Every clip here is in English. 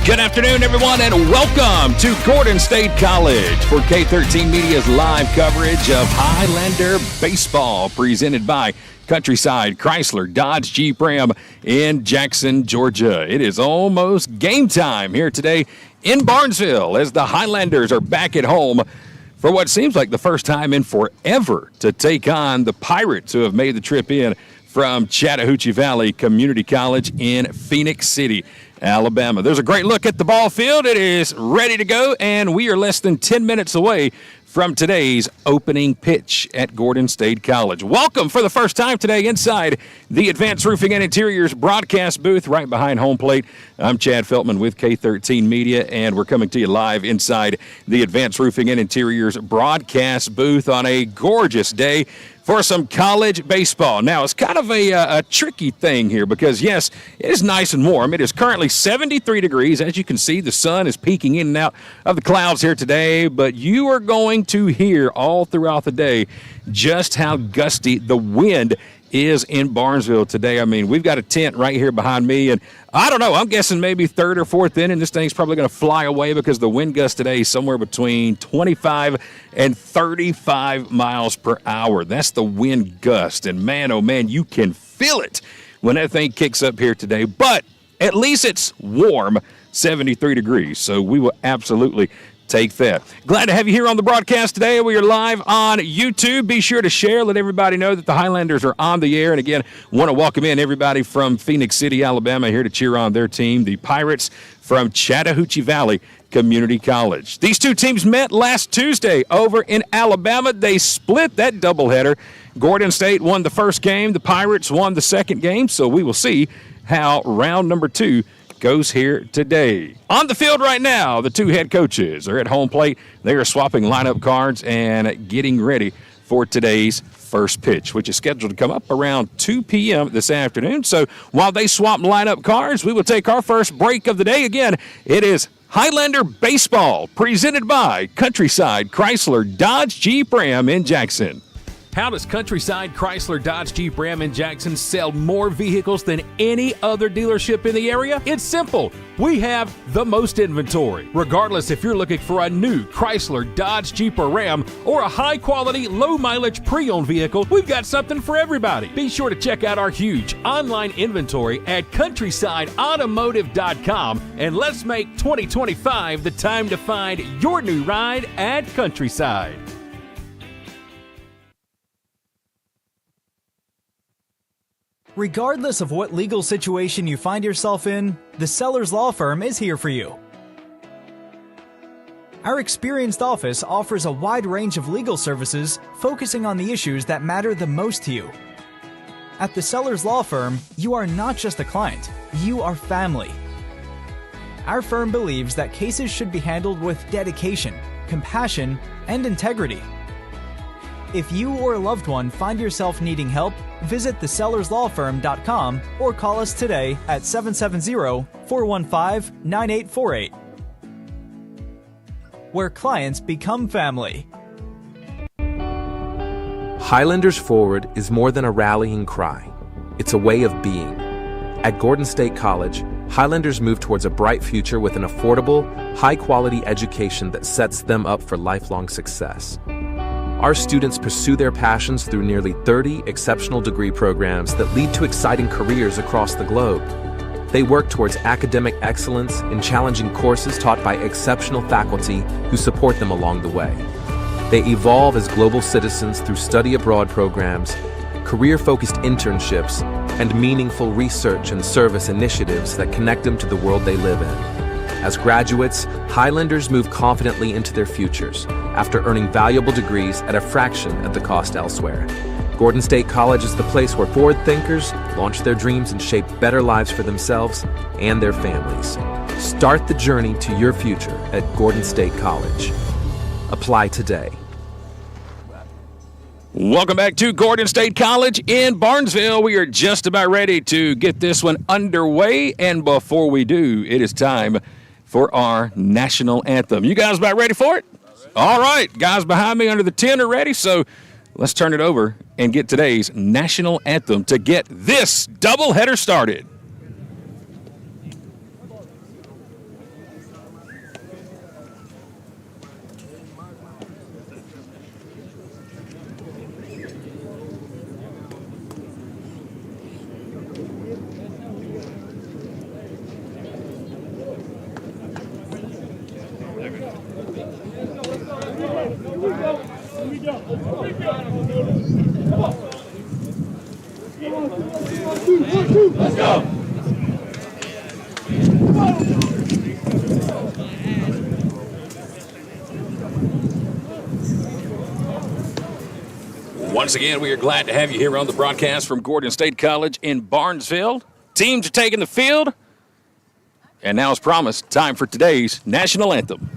Good afternoon, everyone, and welcome to Gordon State College for K13 Media's live coverage of Highlander baseball, presented by Countryside Chrysler Dodge Jeep Ram in Jackson, Georgia. It is almost game time here today in Barnesville as the Highlanders are back at home for what seems like the first time in forever to take on the Pirates, who have made the trip in from Chattahoochee Valley Community College in Phoenix City, Alabama. There's a great look at the ball field. It is ready to go, and we are less than 10 minutes away from today's opening pitch at Gordon State College. Welcome for the first time today inside the Advanced Roofing and Interiors broadcast booth right behind home plate. I'm Chad Feltman with K13 Media, and we're coming to you live inside the Advanced Roofing and Interiors broadcast booth on a gorgeous day for some college baseball. Now, it's kind of a tricky thing here because, yes, it is nice and warm. It is currently 73 degrees. As you can see, the sun is peeking in and out of the clouds here today, but you are going to hear all throughout the day just how gusty the wind is in Barnesville today. I mean, we've got a tent right here behind me, and I don't know, I'm guessing maybe third or fourth inning, this thing's probably going to fly away because the wind gust today is somewhere between 25 and 35 miles per hour. That's the wind gust, and man, oh man, you can feel it when that thing kicks up here today, but at least it's warm, 73 degrees, so we will absolutely take that. Glad to have you here on the broadcast today. We are live on YouTube. Be sure to share. Let everybody know that the Highlanders are on the air. And again, want to welcome in everybody from Phoenix City, Alabama, here to cheer on their team, the Pirates from Chattahoochee Valley Community College. These two teams met last Tuesday over in Alabama. They split that doubleheader. Gordon State won the first game. The Pirates won the second game. So we will see how round number 2 goes here today. On the field right now, the two head coaches are at home plate. They are swapping lineup cards and getting ready for today's first pitch, which is scheduled to come up around 2 p.m. this afternoon. So while they swap lineup cards, we will take our first break of the day. Again, it is Highlander baseball presented by Countryside Chrysler Dodge Jeep Ram in Jackson. How does Countryside Chrysler Dodge Jeep Ram in Jackson sell more vehicles than any other dealership in the area? It's simple. We have the most inventory. Regardless if you're looking for a new Chrysler, Dodge, Jeep, or Ram, or a high-quality, low-mileage pre-owned vehicle, we've got something for everybody. Be sure to check out our huge online inventory at countrysideautomotive.com, and let's make 2025 the time to find your new ride at Countryside. Regardless of what legal situation you find yourself in, the Sellers Law Firm is here for you. Our experienced office offers a wide range of legal services focusing on the issues that matter the most to you. At the Sellers Law Firm, you are not just a client, you are family. Our firm believes that cases should be handled with dedication, compassion, and integrity. If you or a loved one find yourself needing help, visit thesellerslawfirm.com or call us today at 770-415-9848. Where clients become family. Highlanders Forward is more than a rallying cry. It's a way of being. At Gordon State College, Highlanders move towards a bright future with an affordable, high-quality education that sets them up for lifelong success. Our students pursue their passions through nearly 30 exceptional degree programs that lead to exciting careers across the globe. They work towards academic excellence in challenging courses taught by exceptional faculty who support them along the way. They evolve as global citizens through study abroad programs, career-focused internships, and meaningful research and service initiatives that connect them to the world they live in. As graduates, Highlanders move confidently into their futures after earning valuable degrees at a fraction of the cost elsewhere. Gordon State College is the place where forward thinkers launch their dreams and shape better lives for themselves and their families. Start the journey to your future at Gordon State College. Apply today. Welcome back to Gordon State College in Barnesville. We are just about ready to get this one underway, and before we do, it is time for our national anthem. You guys about ready for it? All right, guys behind me under the tent are ready, so let's turn it over and get today's national anthem to get this doubleheader started. Let's go. Once again, we are glad to have you here on the broadcast from Gordon State College in Barnesville. Teams are taking the field. And now, as promised, time for today's national anthem.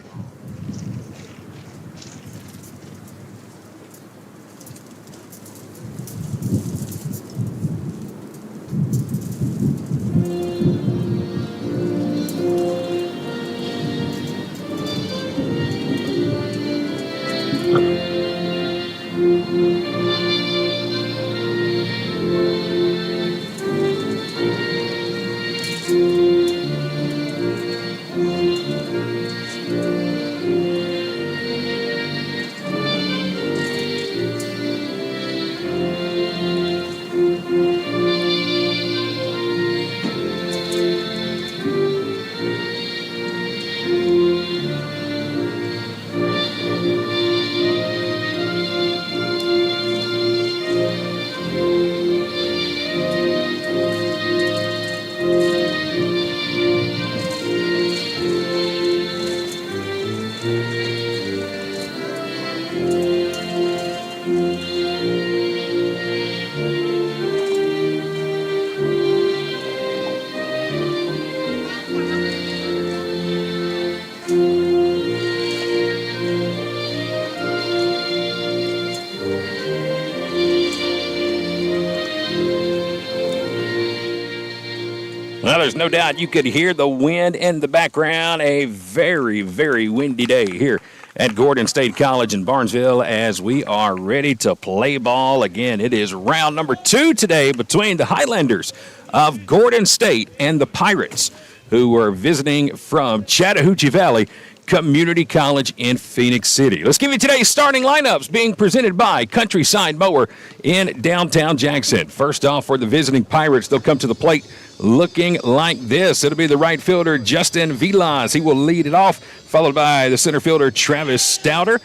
Well, there's no doubt you could hear the wind in the background. A very, very windy day here at Gordon State College in Barnesville as we are ready to play ball again. It is round number 2 today between the Highlanders of Gordon State and the Pirates, who are visiting from Chattahoochee Valley Community College in Phoenix City. Let's give you today's starting lineups being presented by Countryside Mower in downtown Jackson. First off, for the visiting Pirates, they'll come to the plate looking like this. It'll be the right fielder, Justin Vilas. He will lead it off, followed by the center fielder, Travis Stouter.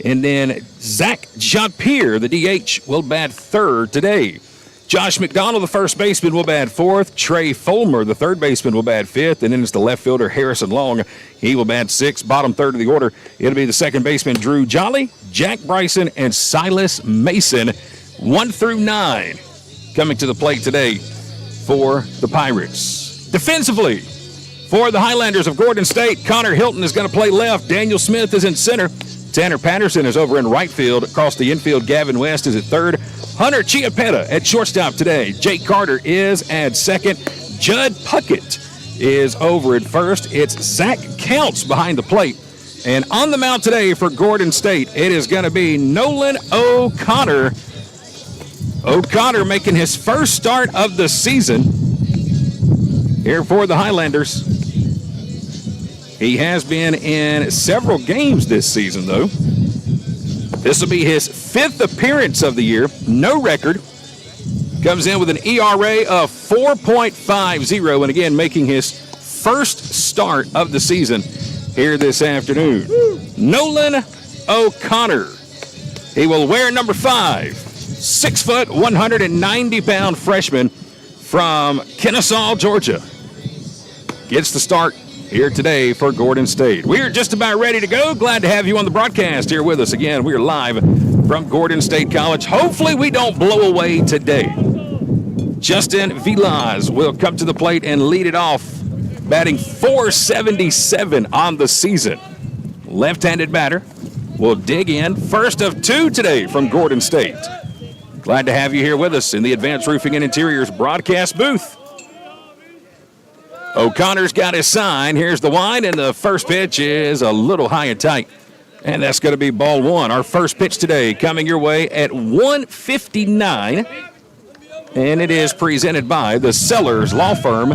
And then Zach Jean-Pierre, the DH, will bat third today. Josh McDonald, the first baseman, will bat fourth. Trey Fulmer, the third baseman, will bat fifth. And then it's the left fielder, Harrison Long. He will bat sixth. Bottom third of the order, it'll be the second baseman, Drew Jolly, Jack Bryson, and Silas Mason. 1 through 9 coming to the plate today for the Pirates. Defensively, for the Highlanders of Gordon State, Connor Hilton is going to play left. Daniel Smith is in center. Tanner Patterson is over in right field. Across the infield, Gavin West is at third. Hunter Chiapetta at shortstop today. Jake Carter is at second. Judd Puckett is over at first. It's Zach Counts behind the plate. And on the mound today for Gordon State, it is going to be Nolan O'Connor. O'Connor making his first start of the season here for the Highlanders. He has been in several games this season, though. This will be his 5th appearance of the year. No record. Comes in with an ERA of 4.50, and again, making his first start of the season here this afternoon. Nolan O'Connor. He will wear number 5. 6 foot, 190-pound freshman from Kennesaw, Georgia. Gets the start here today for Gordon State. We're just about ready to go. Glad to have you on the broadcast here with us. Again, we're live from Gordon State College. Hopefully we don't blow away today. Justin Vilas will come to the plate and lead it off, batting .477 on the season. Left-handed batter will dig in. First of 2 today from Gordon State. Glad to have you here with us in the Advanced Roofing and Interiors broadcast booth. O'Connor's got his sign. Here's the wind, and the first pitch is a little high and tight. And that's going to be ball 1. Our first pitch today coming your way at 1:59. And it is presented by the Sellers Law Firm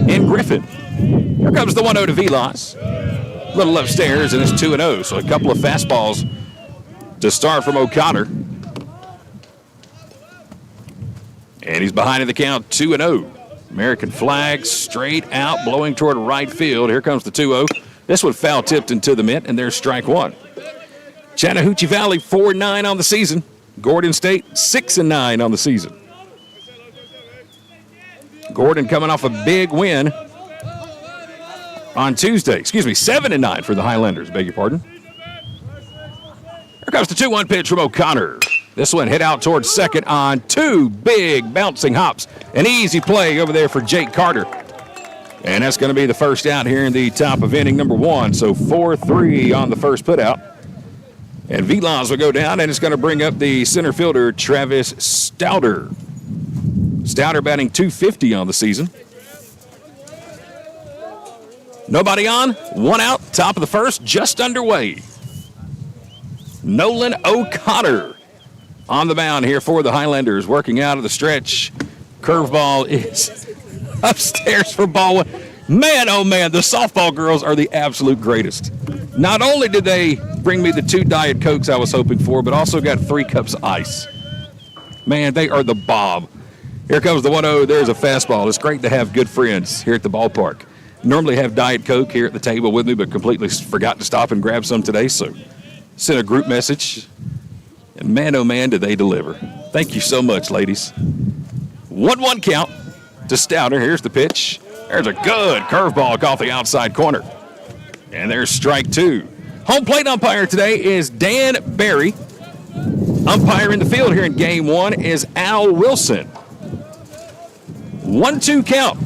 in Griffin. Here comes the 1-0 to Vilas. A little upstairs, and it's 2-0. So a couple of fastballs to start from O'Connor. And he's behind in the count, 2-0. American flag straight out, blowing toward right field. Here comes the 2-0. This one foul tipped into the mitt, and there's strike 1. Chattahoochee Valley 4-9 on the season. Gordon State 6-9 on the season. Gordon coming off a big win on Tuesday. 7-9 for the Highlanders, beg your pardon. Here comes the 2-1 pitch from O'Connor. This one hit out towards second on two big bouncing hops. An easy play over there for Jake Carter. And that's going to be the first out here in the top of inning number 1. So 4-3 on the first putout. And Vilas will go down, and it's going to bring up the center fielder, Travis Stouter. Stouter batting .250 on the season. Nobody on, one out, top of the first, just underway. Nolan O'Connor on the mound here for the Highlanders, working out of the stretch. Curveball is upstairs for ball one. Man, oh man, the softball girls are the absolute greatest. Not only did they bring me the 2 Diet Cokes I was hoping for, but also got 3 cups of ice. Man, they are the bomb. Here comes the 1-0. There's a fastball. It's great to have good friends here at the ballpark. Normally have Diet Coke here at the table with me, but completely forgot to stop and grab some today, so sent a group message. And man, oh man, did they deliver. Thank you so much, ladies. 1-1 count to Stouter. Here's the pitch. There's a good curveball off the outside corner. And there's strike 2. Home plate umpire today is Dan Barry. Umpire in the field here in game 1 is Al Wilson. 1-2 count.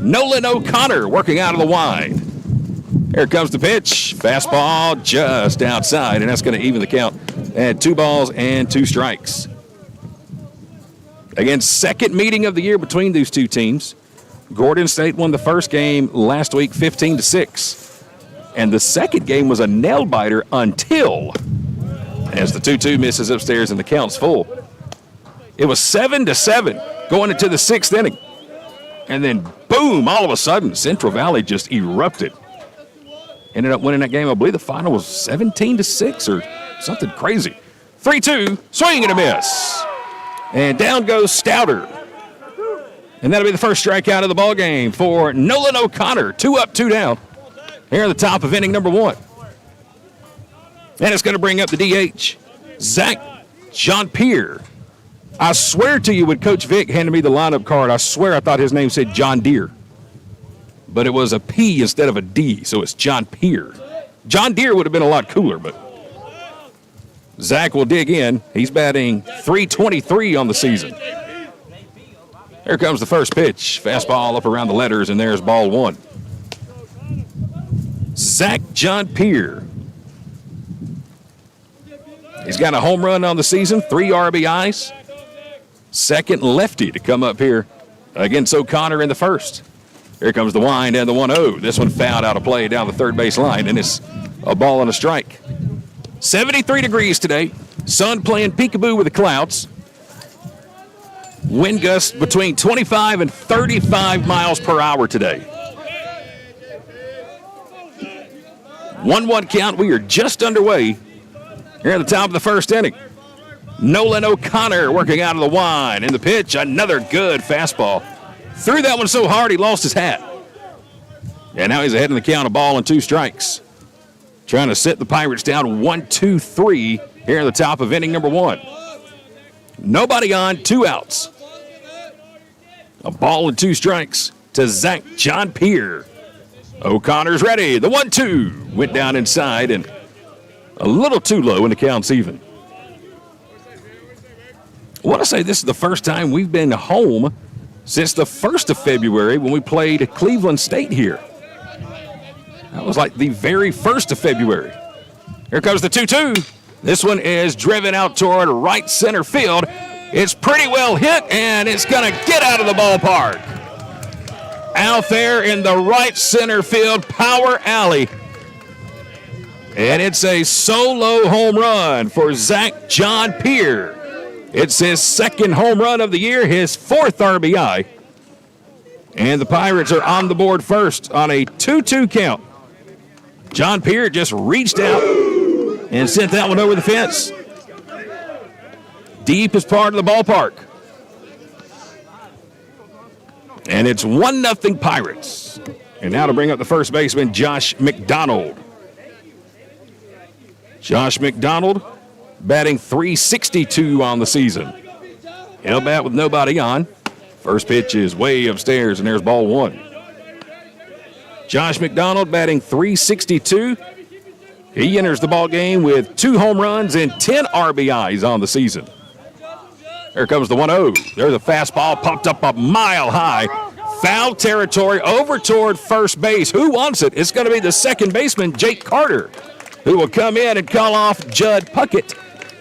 Nolan O'Connor working out of the wide. Here comes the pitch. Fastball just outside, and that's going to even the count at 2 balls and 2 strikes. Again, second meeting of the year between these two teams. Gordon State won the first game last week 15-6. And the second game was a nail-biter until, as the 2-2 misses upstairs and the count's full. It was 7-7 going into the 6th inning. And then, boom, all of a sudden, Central Valley just erupted. Ended up winning that game. I believe the final was 17-6 or something crazy. 3-2, swing and a miss. And down goes Stouter. And that'll be the first strikeout of the ballgame for Nolan O'Connor. 2 up, 2 down. Here at the top of inning number 1. And it's going to bring up the DH, Zach Jean-Pierre. I swear to you, when Coach Vic handed me the lineup card, I swear I thought his name said John Deere. But it was a P instead of a D, so it's Jean-Pierre. John Deere would have been a lot cooler, but Zach will dig in. He's batting .323 on the season. Here comes the first pitch. Fastball up around the letters, and there's ball 1. Zach Jean-Pierre. He's got a home run on the season, 3 RBIs. Second lefty to come up here against O'Connor in the first. Here comes the wind and the 1-0. This one fouled out of play down the third base line, and it's a ball and a strike. 73 degrees today. Sun playing peekaboo with the clouds. Wind gusts between 25 and 35 miles per hour today. 1-1 count. We are just underway here at the top of the first inning. Nolan O'Connor working out of the wide. In the pitch, another good fastball. Threw that one so hard he lost his hat. And now he's ahead in the count, a ball and 2 strikes. Trying to sit the Pirates down 1-2-3 here at the top of inning number 1. Nobody on, 2 outs. A ball and 2 strikes to Zach Jean-Pierre. O'Connor's ready. The 1-2 went down inside and a little too low, and the count's even. I want to say this is the first time we've been home since the 1st of February when we played Cleveland State here. That was like the very 1st of February. Here comes the 2-2. This one is driven out toward right center field. It's pretty well hit, and it's going to get out of the ballpark. Out there in the right center field power alley. And it's a solo home run for Zach Jean-Pierre. It's his 2nd home run of the year, his 4th RBI. And the Pirates are on the board first on a 2-2 count. Jean-Pierre just reached out and sent that one over the fence. Deepest part of the ballpark. And it's 1-0 Pirates. And now to bring up the first baseman, Josh McDonald. Josh McDonald batting .362 on the season. He'll bat with nobody on. First pitch is way upstairs, and there's ball one. Josh McDonald batting .362. He enters the ball game with 2 home runs and 10 RBIs on the season. Here comes the 1-0. There's a fastball popped up a mile high. Foul territory over toward first base. Who wants it? It's going to be the second baseman, Jake Carter, who will come in and call off Judd Puckett.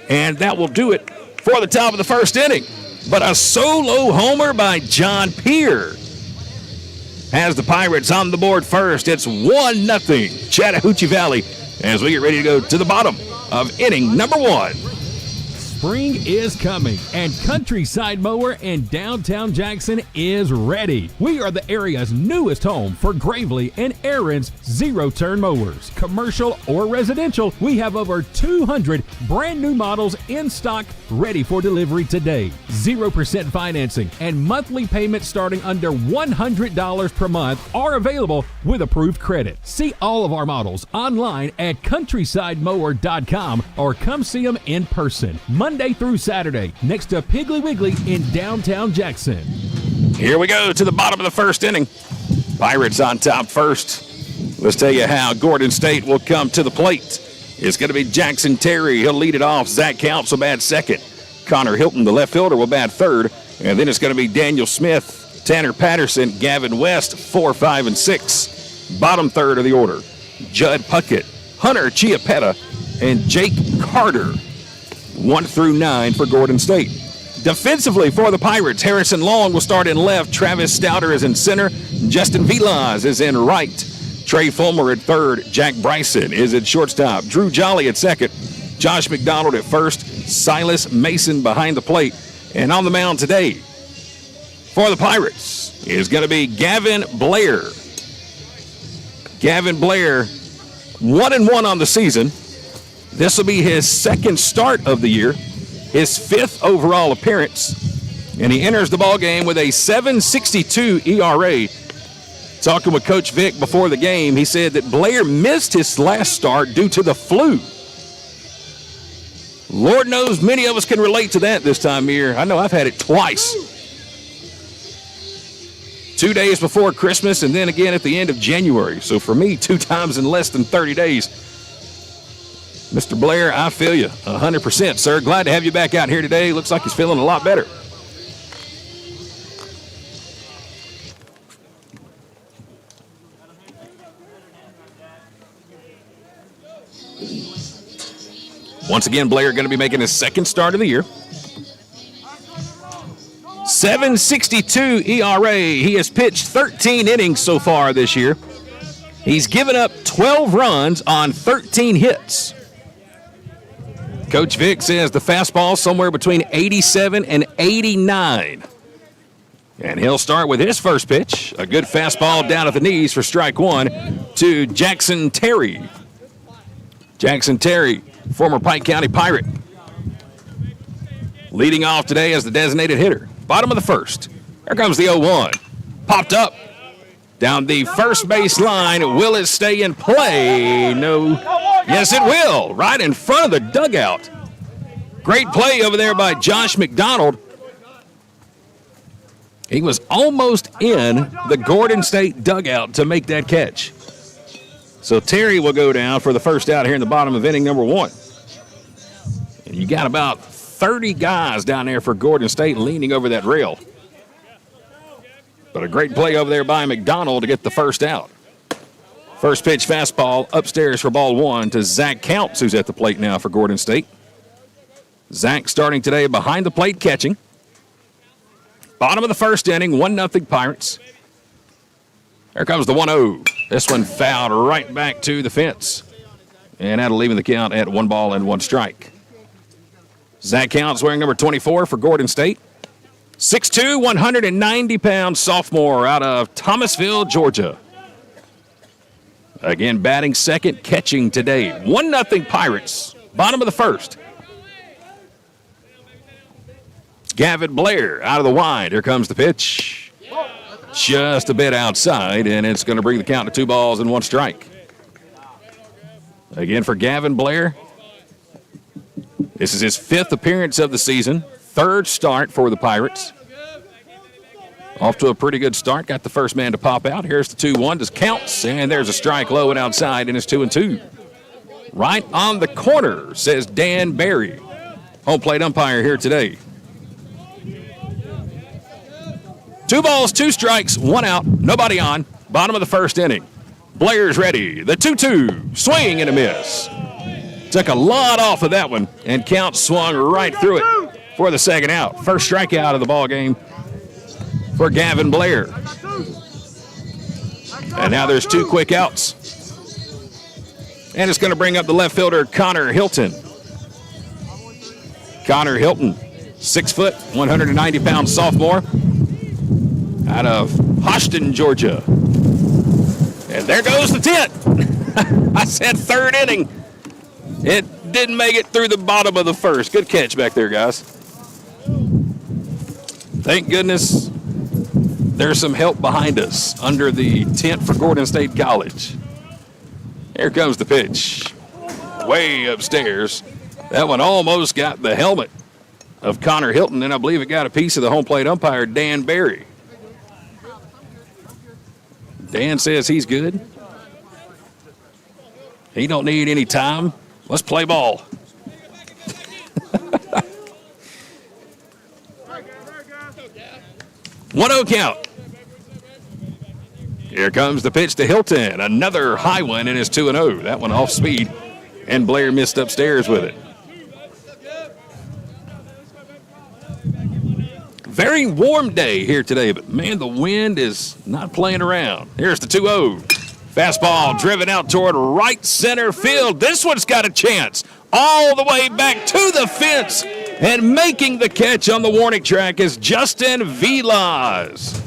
And that will do it for the top of the first inning. But a solo homer by John Peer has the Pirates on the board first. It's 1-0 Chattahoochee Valley as we get ready to go to the bottom of inning number 1. Spring is coming, and Countryside Mower in downtown Jackson is ready. We are the area's newest home for Gravely and Aaron's zero-turn mowers. Commercial or residential, we have over 200 brand new models in stock ready for delivery today. 0% financing and monthly payments starting under $100 per month are available with approved credit. See all of our models online at countrysidemower.com or come see them in person. Monday through Saturday, next to Piggly Wiggly in downtown Jackson. Here we go to the bottom of the first inning. Pirates on top first. Let's tell you how Gordon State will come to the plate. It's going to be Jackson Terry. He'll lead it off. Zach Counts will bat second. Connor Hilton, the left fielder, will bat third. And then it's going to be Daniel Smith, Tanner Patterson, Gavin West, 4, 5, and 6. Bottom third of the order, Judd Puckett, Hunter Chiapetta, and Jake Carter. 1 through 9 for Gordon State. Defensively for the Pirates, Harrison Long will start in left. Travis Stouter is in center. Justin Vilaz is in right. Trey Fulmer at third. Jack Bryson is at shortstop. Drew Jolly at second. Josh McDonald at first. Silas Mason behind the plate. And on the mound today for the Pirates is going to be Gavin Blair. Gavin Blair, 1-1 on the season. This will be his second start of the year, his 5th overall appearance, and he enters the ball game with a 7.62 ERA. Talking with Coach Vick before the game, he said that Blair missed his last start due to the flu. Lord knows many of us can relate to that this time of year. I know I've had it twice. 2 days before Christmas and then again at the end of January. So for me, 2 times in less than 30 days. Mr. Blair, I feel you 100%, sir. Glad to have you back out here today. Looks like he's feeling a lot better. Once again, Blair going to be making his second start of the year. 7.62 ERA. He has pitched 13 innings so far this year. He's given up 12 runs on 13 hits. Coach Vick says the fastball somewhere between 87 and 89. And he'll start with his first pitch. A good fastball down at the knees for strike one to Jackson Terry. Jackson Terry, former Pike County Pirate. Leading off today as the designated hitter. Bottom of the first. Here comes the 0-1. Popped up. Down the first base line. Will it stay in play? No. Yes, it will. Right in front of the dugout. Great play over there by Josh McDonald. He was almost in the Gordon State dugout to make that catch. So Terry will go down for the first out here in the bottom of inning number 1. And you got about 30 guys down there for Gordon State leaning over that rail. But a great play over there by McDonald to get the first out. First pitch fastball upstairs for ball 1 to Zach Counts, who's at the plate now for Gordon State. Zach starting today behind the plate catching. Bottom of the first inning, 1-0 Pirates. Here comes the 1-0. This one fouled right back to the fence. And that'll leave the count at 1 ball and 1 strike. Zach Counts wearing number 24 for Gordon State. 6'2", 190-pound sophomore out of Thomasville, Georgia. Again, batting second, catching today. 1-0 Pirates. Bottom of the first. Gavin Blair out of the wide. Here comes the pitch. Just a bit outside, and it's going to bring the count to 2 balls and 1 strike. Again for Gavin Blair. This is his 5th appearance of the season. 3rd start for the Pirates. Off to a pretty good start. Got the first man to pop out. Here's the 2-1. Just counts, and there's a strike low and outside, and it's 2-2. Right on the corner, says Dan Barry. Home plate umpire here today. 2 balls, 2 strikes, 1 out, nobody on. Bottom of the first inning. Blair's ready. The 2-2. Swing and a miss. Took a lot off of that one, and count swung right through it for the second out. First strikeout of the ball game for Gavin Blair. And now there's 2 quick outs. And it's going to bring up the left fielder, Connor Hilton. Connor Hilton, 6 foot, 190-pound sophomore out of Houston, Georgia. And there goes the 10th. I said third inning. It didn't make it through the bottom of the first. Good catch back there, guys. Thank goodness there's some help behind us under the tent for Gordon State College. Here comes the pitch. Way upstairs. That one almost got the helmet of Connor Hilton, and I believe it got a piece of the home plate umpire, Dan Barry. Dan says he's good. He don't need any time. Let's play ball. 1-0 count. Here comes the pitch to Hilton. Another high one, and it's 2-0. That one off speed, and Blair missed upstairs with it. Very warm day here today, but man, the wind is not playing around. Here's the 2-0. Fastball driven out toward right center field. This one's got a chance. All the way back to the fence, and making the catch on the warning track is Justin Vilas.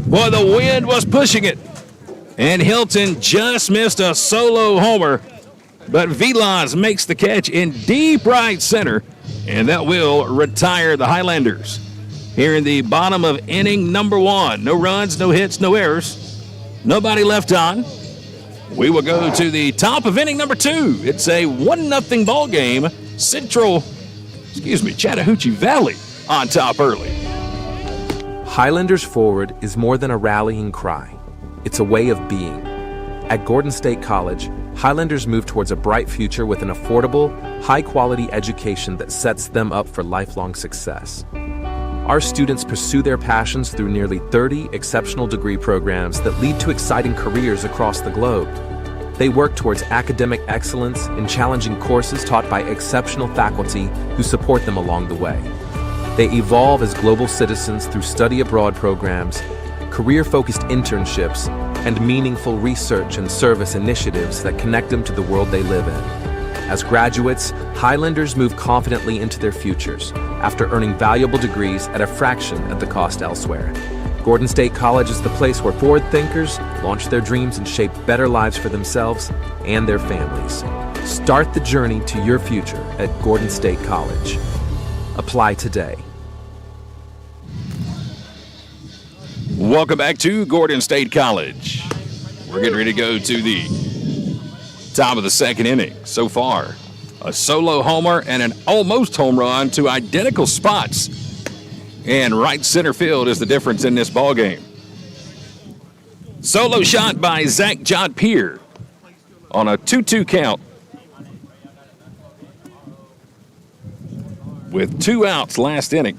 Boy, the wind was pushing it, and Hilton just missed a solo homer, but Vilas makes the catch in deep right center, and that will retire the Highlanders. Here in the bottom of inning number 1. No runs, no hits, no errors. Nobody left on. We will go to the top of inning number 2. It's a 1-0 ball game. Chattahoochee Valley on top early. Highlanders forward is more than a rallying cry. It's a way of being. At Gordon State College, Highlanders move towards a bright future with an affordable, high-quality education that sets them up for lifelong success. Our students pursue their passions through nearly 30 exceptional degree programs that lead to exciting careers across the globe. They work towards academic excellence in challenging courses taught by exceptional faculty who support them along the way. They evolve as global citizens through study abroad programs, career-focused internships, and meaningful research and service initiatives that connect them to the world they live in. As graduates, Highlanders move confidently into their futures after earning valuable degrees at a fraction of the cost elsewhere. Gordon State College is the place where forward thinkers launch their dreams and shape better lives for themselves and their families. Start the journey to your future at Gordon State College. Apply today. Welcome back to Gordon State College. We're getting ready to go to the top of the second inning. So far, a solo homer and an almost home run to identical spots. And right center field is the difference in this ball game. Solo shot by Zach John Peer on a 2-2 count. With 2 outs last inning.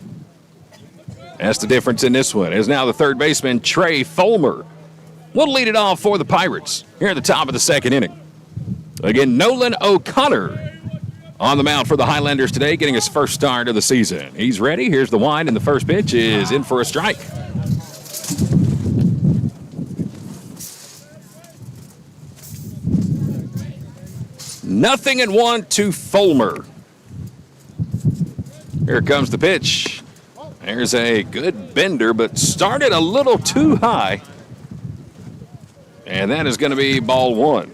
That's the difference in this one. Is now the third baseman, Trey Fulmer, will lead it off for the Pirates here at the top of the second inning. Again, Nolan O'Connor on the mound for the Highlanders today, getting his first start of the season. He's ready. Here's the wind, and the first pitch is in for a strike. Nothing and 1 to Fulmer. Here comes the pitch. There's a good bender, but started a little too high. And that is going to be ball 1.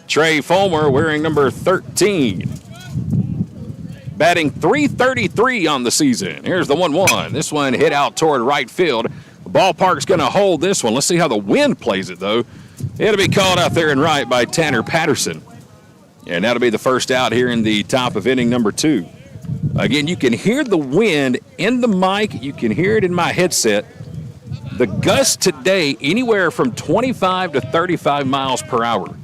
Trey Fulmer wearing number 13. Batting .333 on the season. Here's the 1-1. This one hit out toward right field. The ballpark's going to hold this one. Let's see how the wind plays it, though. It'll be called out there and right by Tanner Patterson. And that'll be the first out here in the top of inning number 2. Again, you can hear the wind in the mic. You can hear it in my headset. The gusts today anywhere from 25 to 35 miles per hour.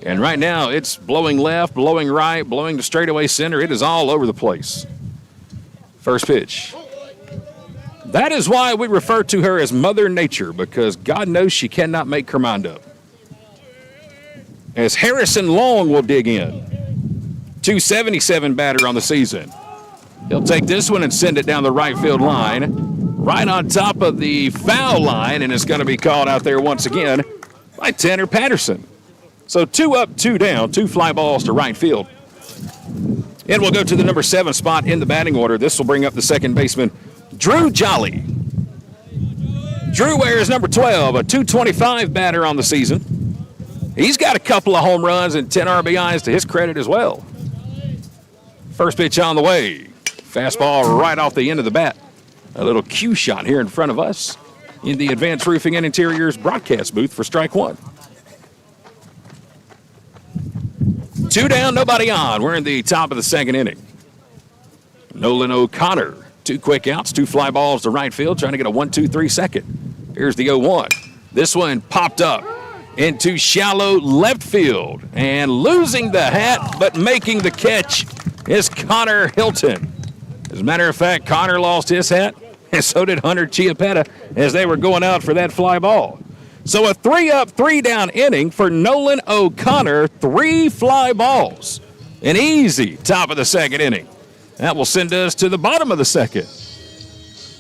And right now it's blowing left, blowing right, blowing to straightaway center. It is all over the place. First pitch. That is why we refer to her as Mother Nature, because God knows she cannot make her mind up. As Harrison Long will dig in. 277 batter on the season. He'll take this one and send it down the right field line, right on top of the foul line, and it's going to be called out there once again by Tanner Patterson. So 2 up, 2 down, 2 fly balls to right field. And we'll go to the number 7 spot in the batting order. This will bring up the second baseman, Drew Jolly. Drew wears number 12, a 225 batter on the season. He's got a couple of home runs and 10 RBIs to his credit as well. First pitch on the way. Fastball right off the end of the bat. A little cue shot here in front of us in the Advanced Roofing and Interiors broadcast booth for strike 1. 2 down, nobody on. We're in the top of the second inning. Nolan O'Connor, 2 quick outs, 2 fly balls to right field, trying to get a 1-2-3 second. Here's the 0-1. This one popped up into shallow left field, and losing the hat but making the catch is Connor Hilton. As a matter of fact, Connor lost his hat, and so did Hunter Chiappetta as they were going out for that fly ball. So a 3 up, 3 down inning for Nolan O'Connor, 3 fly balls. An easy top of the second inning. That will send us to the bottom of the second.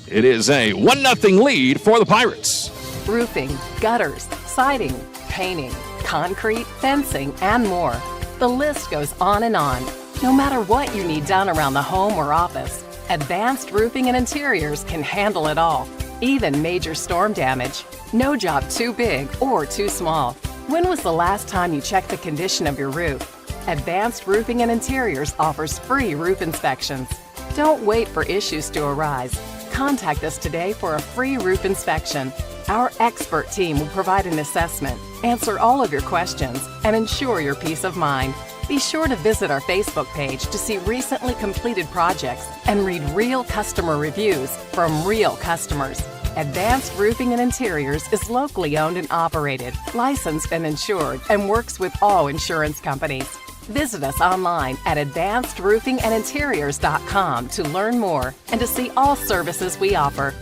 It is a 1-0 lead for the Pirates. Roofing, gutters, siding, painting, concrete, fencing, and more. The list goes on and on. No matter what you need done around the home or office, Advanced Roofing and Interiors can handle it all, even major storm damage. No job too big or too small. When was the last time you checked the condition of your roof? Advanced Roofing and Interiors offers free roof inspections. Don't wait for issues to arise. Contact us today for a free roof inspection. Our expert team will provide an assessment, answer all of your questions, and ensure your peace of mind. Be sure to visit our Facebook page to see recently completed projects and read real customer reviews from real customers. Advanced Roofing and Interiors is locally owned and operated, licensed and insured, and works with all insurance companies. Visit us online at advancedroofingandinteriors.com to learn more and to see all services we offer.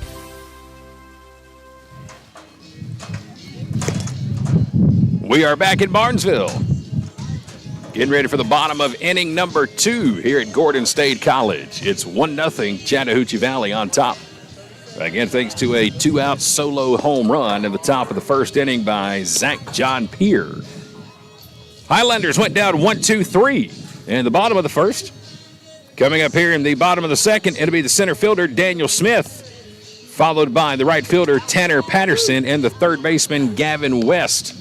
We are back in Barnesville. Getting ready for the bottom of inning number 2 here at Gordon State College. It's 1-0 Chattahoochee Valley on top. Again, thanks to a 2-out solo home run in the top of the first inning by Zach John Peer. Highlanders went down 1-2-3 in the bottom of the first. Coming up here in the bottom of the second, it'll be the center fielder, Daniel Smith, followed by the right fielder, Tanner Patterson, and the third baseman, Gavin West.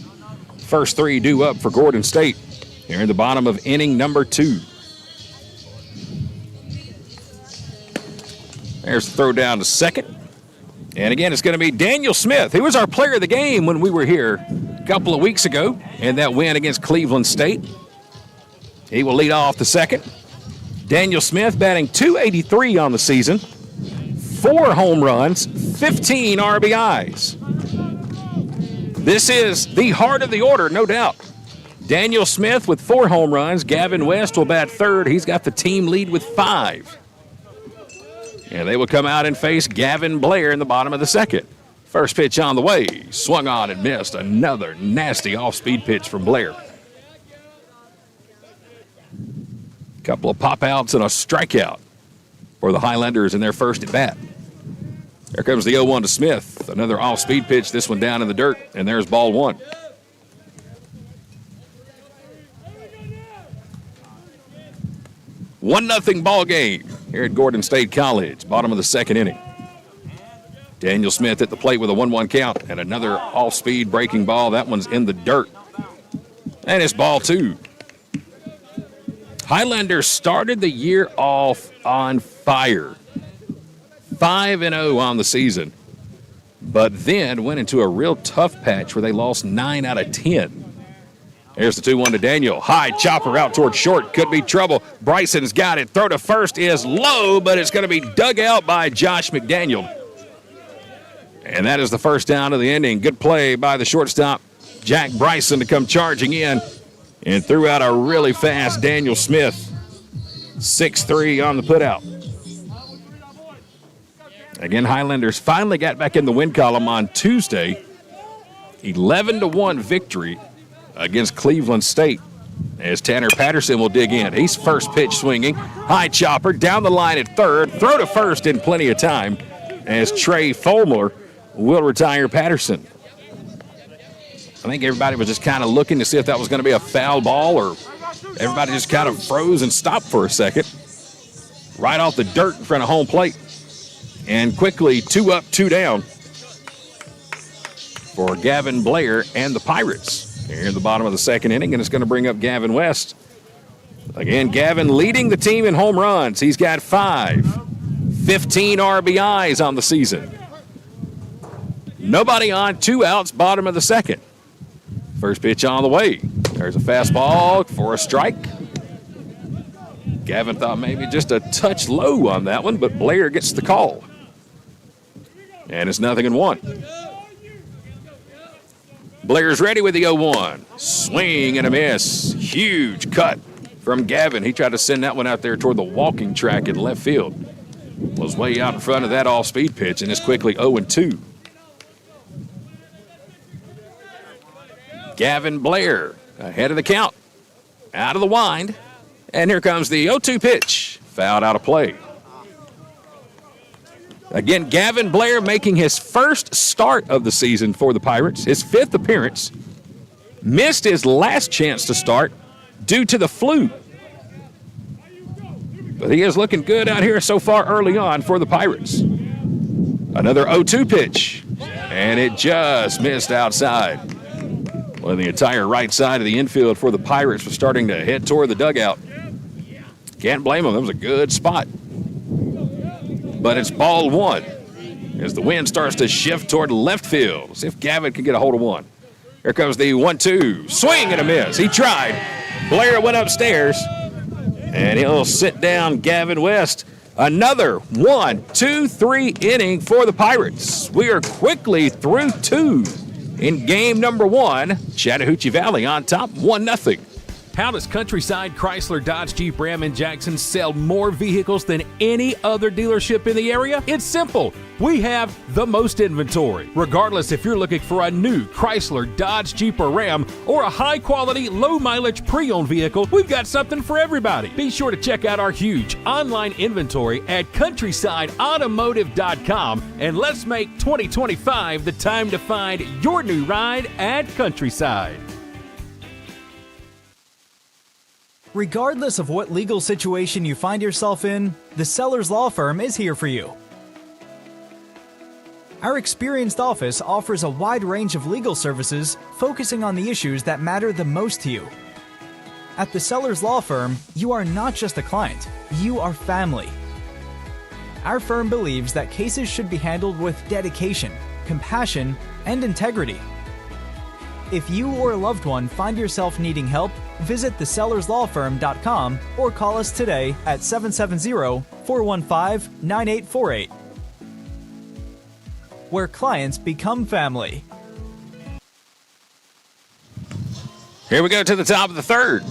First 3 due up for Gordon State here in the bottom of inning number 2. There's the throw down to second. And again, it's going to be Daniel Smith. He was our player of the game when we were here a couple of weeks ago in that win against Cleveland State. He will lead off the second. Daniel Smith batting .283 on the season, 4 home runs, 15 RBIs. This is the heart of the order, no doubt. Daniel Smith with 4 home runs. Gavin West will bat third. He's got the team lead with 5. And they will come out and face Gavin Blair in the bottom of the second. First pitch on the way. Swung on and missed. Another nasty off-speed pitch from Blair. Couple of pop-outs and a strikeout for the Highlanders in their first at-bat. There comes the 0-1 to Smith. Another off-speed pitch, this one down in the dirt, and there's ball 1. One nothing ball game here at Gordon State College, bottom of the second inning. Daniel Smith at the plate with a 1-1 count and another off-speed breaking ball. That one's in the dirt. And it's ball 2. Highlanders started the year off on fire. 5-0 on the season. But then went into a real tough patch where they lost 9 out of 10. Here's the 2-1 to Daniel. High chopper out towards short. Could be trouble. Bryson's got it. Throw to first is low, but it's going to be dug out by Josh McDaniel. And that is the first down of the inning. Good play by the shortstop, Jack Bryson, to come charging in and threw out a really fast Daniel Smith. 6-3 on the putout. Again, Highlanders finally got back in the win column on Tuesday. 11-1 victory against Cleveland State. As Tanner Patterson will dig in. He's first pitch swinging. High chopper down the line at third. Throw to first in plenty of time as Trey Fulmer will retire Patterson. I think everybody was just kind of looking to see if that was going to be a foul ball, or everybody just kind of froze and stopped for a second. Right off the dirt in front of home plate. And quickly 2 up, 2 down for Gavin Blair and the Pirates. Here in the bottom of the second inning, and it's going to bring up Gavin West. Again, Gavin leading the team in home runs. He's got 5, 15 RBIs on the season. Nobody on, 2 outs, bottom of the second. First pitch on the way. There's a fastball for a strike. Gavin thought maybe just a touch low on that one, but Blair gets the call. And it's 0-1. Blair's ready with the 0-1. Swing and a miss. Huge cut from Gavin. He tried to send that one out there toward the walking track in left field. Was way out in front of that off-speed pitch, and it's quickly 0-2. Gavin Blair ahead of the count. Out of the wind. And here comes the 0-2 pitch. Fouled out of play. Again, Gavin Blair making his first start of the season for the Pirates, his 5th appearance. Missed his last chance to start due to the flu. But he is looking good out here so far early on for the Pirates. Another 0-2 pitch, and it just missed outside. Well, the entire right side of the infield for the Pirates was starting to head toward the dugout. Can't blame them. That was a good spot. But it's ball 1 as the wind starts to shift toward left field. See if Gavin can get a hold of one. Here comes the 1-2. Swing and a miss. He tried. Blair went upstairs, and he'll sit down Gavin West. Another 1, 2, 3 inning for the Pirates. We are quickly through 2 in game number 1. Chattahoochee Valley on top, 1-0. How does Countryside Chrysler Dodge Jeep Ram in Jackson sell more vehicles than any other dealership in the area? It's simple. We have the most inventory. Regardless if you're looking for a new Chrysler, Dodge, Jeep, or Ram, or a high-quality, low-mileage pre-owned vehicle, we've got something for everybody. Be sure to check out our huge online inventory at countrysideautomotive.com, and let's make 2025 the time to find your new ride at Countryside. Regardless of what legal situation you find yourself in, the Sellers Law Firm is here for you. Our experienced office offers a wide range of legal services focusing on the issues that matter the most to you. At the Sellers Law Firm, you are not just a client, you are family. Our firm believes that cases should be handled with dedication, compassion, and integrity. If you or a loved one find yourself needing help, visit thesellerslawfirm.com or call us today at 770-415-9848. Where clients become family. Here we go to the top of the third.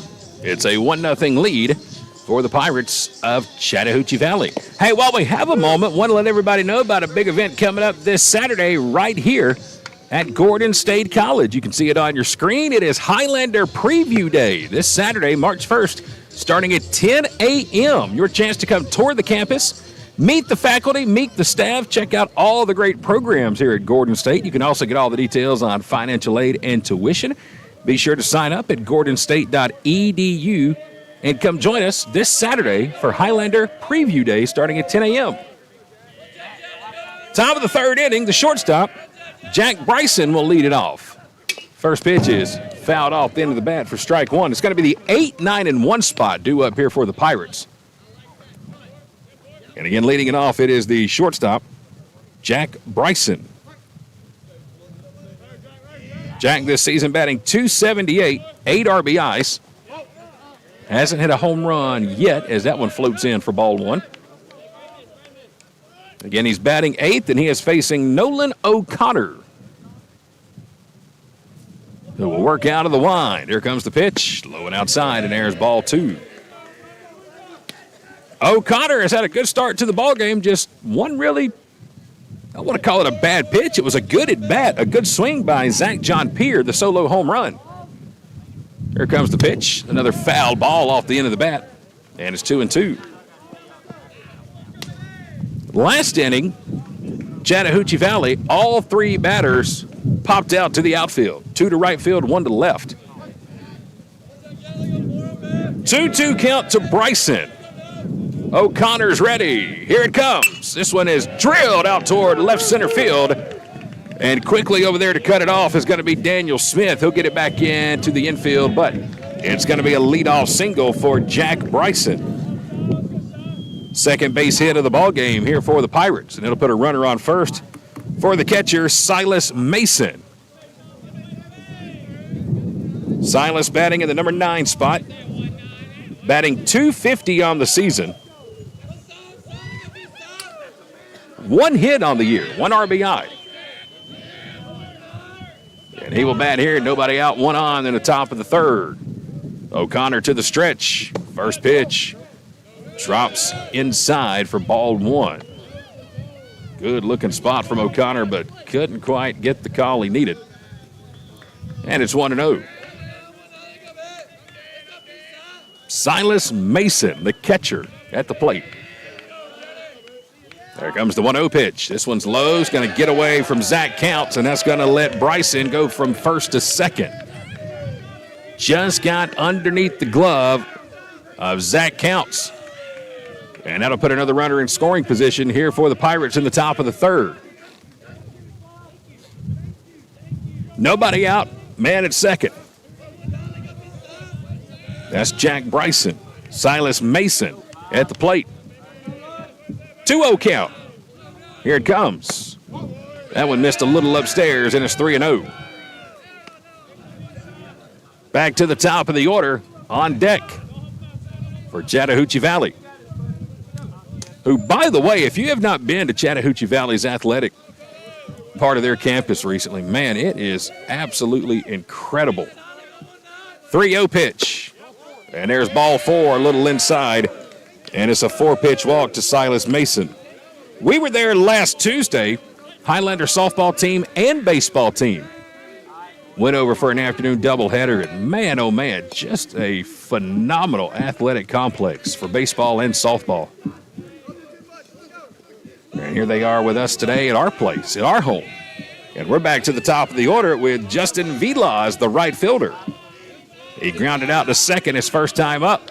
It's a 1-0 lead for the Pirates of Chattahoochee Valley. Hey, while we have a moment, want to let everybody know about a big event coming up this Saturday right here at Gordon State College. You can see it on your screen. It is Highlander Preview Day this Saturday, March 1st, starting at 10 a.m. Your chance to come tour the campus, meet the faculty, meet the staff, check out all the great programs here at Gordon State. You can also get all the details on financial aid and tuition. Be sure to sign up at gordonstate.edu and come join us this Saturday for Highlander Preview Day starting at 10 a.m. Top of the third inning, the shortstop, Jack Bryson, will lead it off. First pitch is fouled off the end of the bat for strike 1. It's going to be the 8-9-1 spot due up here for the Pirates. And again, leading it off, it is the shortstop, Jack Bryson. Jack this season batting .278, 8 RBIs. Hasn't hit a home run yet as that one floats in for ball 1. Again, he's batting 8th, and he is facing Nolan O'Connor, who will work out of the wind. Here comes the pitch. Low and outside, and there's ball 2. O'Connor has had a good start to the ball game. Just one really, I want to call it a bad pitch. It was a good at bat, a good swing by Zach John Peer, the solo home run. Here comes the pitch. Another foul ball off the end of the bat, and it's 2-2. Last inning, Chattahoochee Valley, all 3 batters popped out to the outfield. 2 to right field, 1 to left. 2-2 count to Bryson. O'Connor's ready. Here it comes. This one is drilled out toward left center field. And quickly over there to cut it off is going to be Daniel Smith. He'll get it back into the infield, but it's going to be a leadoff single for Jack Bryson. Second base hit of the ball game here for the Pirates, and it'll put a runner on first for the catcher, Silas Mason. Silas batting in the number 9 spot, batting .250 on the season. 1 hit on the year, 1 RBI. And he will bat here, nobody out, 1 on in the top of the 3rd. O'Connor to the stretch, first pitch. Drops inside for ball 1. Good looking spot from O'Connor, but couldn't quite get the call he needed. And it's 1-0. Silas Mason, the catcher, at the plate. There comes the 1-0 pitch. This one's low. It's going to get away from Zach Counts, and that's going to let Bryson go from first to second. Just got underneath the glove of Zach Counts. And that'll put another runner in scoring position here for the Pirates in the top of the 3rd. Nobody out, man at second. That's Jack Bryson. Silas Mason at the plate. 2-0 count. Here it comes. That one missed a little upstairs, and it's 3-0. Back to the top of the order on deck for Chattahoochee Valley. Who, by the way, if you have not been to Chattahoochee Valley's athletic part of their campus recently, man, it is absolutely incredible. 3-0 pitch. And there's ball 4, a little inside. And it's a 4-pitch walk to Silas Mason. We were there last Tuesday. Highlander softball team and baseball team went over for an afternoon doubleheader. And man, oh man, just a phenomenal athletic complex for baseball and softball. And here they are with us today at our place, at our home. And we're back to the top of the order with Justin Vila as the right fielder. He grounded out to second his first time up.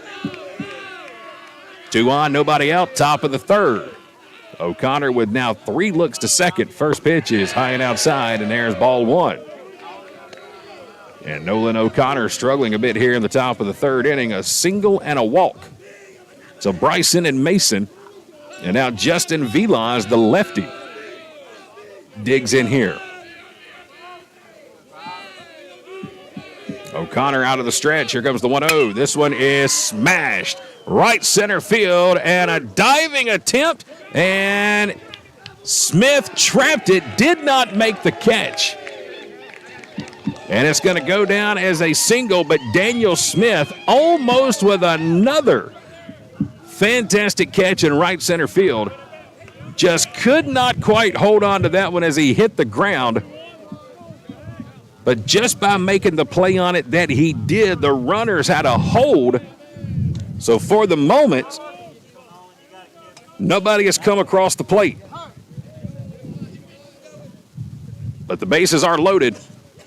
2 on, nobody out, top of the 3rd. O'Connor with now 3 looks to second. First pitch is high and outside, and there's ball 1. And Nolan O'Connor struggling a bit here in the top of the 3rd inning, a single and a walk. So Bryson and Mason. And now Justin Vila, the lefty, digs in here. O'Connor out of the stretch. Here comes the 1-0. This one is smashed. Right center field, and a diving attempt. And Smith trapped it, did not make the catch. And it's going to go down as a single, but Daniel Smith almost with another fantastic catch in right center field. Just could not quite hold on to that one as he hit the ground. But just by making the play on it that he did, the runners had a hold. So for the moment, nobody has come across the plate. But the bases are loaded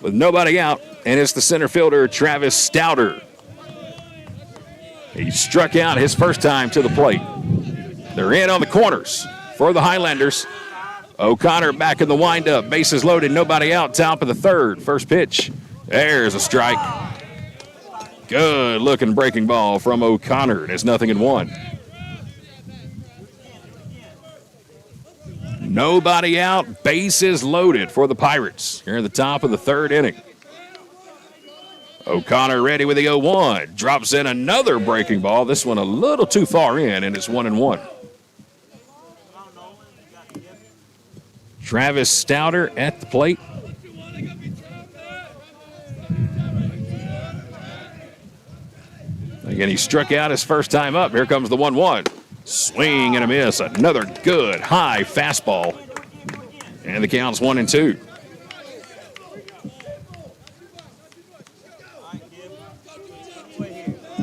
with nobody out, and it's the center fielder, Travis Stouter. He struck out his first time to the plate. They're in on the corners for the Highlanders. O'Connor back in the windup. Bases loaded, nobody out, top of the 3rd. First pitch. There's a strike. Good looking breaking ball from O'Connor. There's 0-1. Nobody out, bases loaded for the Pirates here in the top of the 3rd inning. O'Connor ready with the 0-1. Drops in another breaking ball. This one a little too far in, and it's 1-1. Travis Stouter at the plate. Again, he struck out his first time up. Here comes the 1-1. Swing and a miss. Another good high fastball. And the count's 1-2.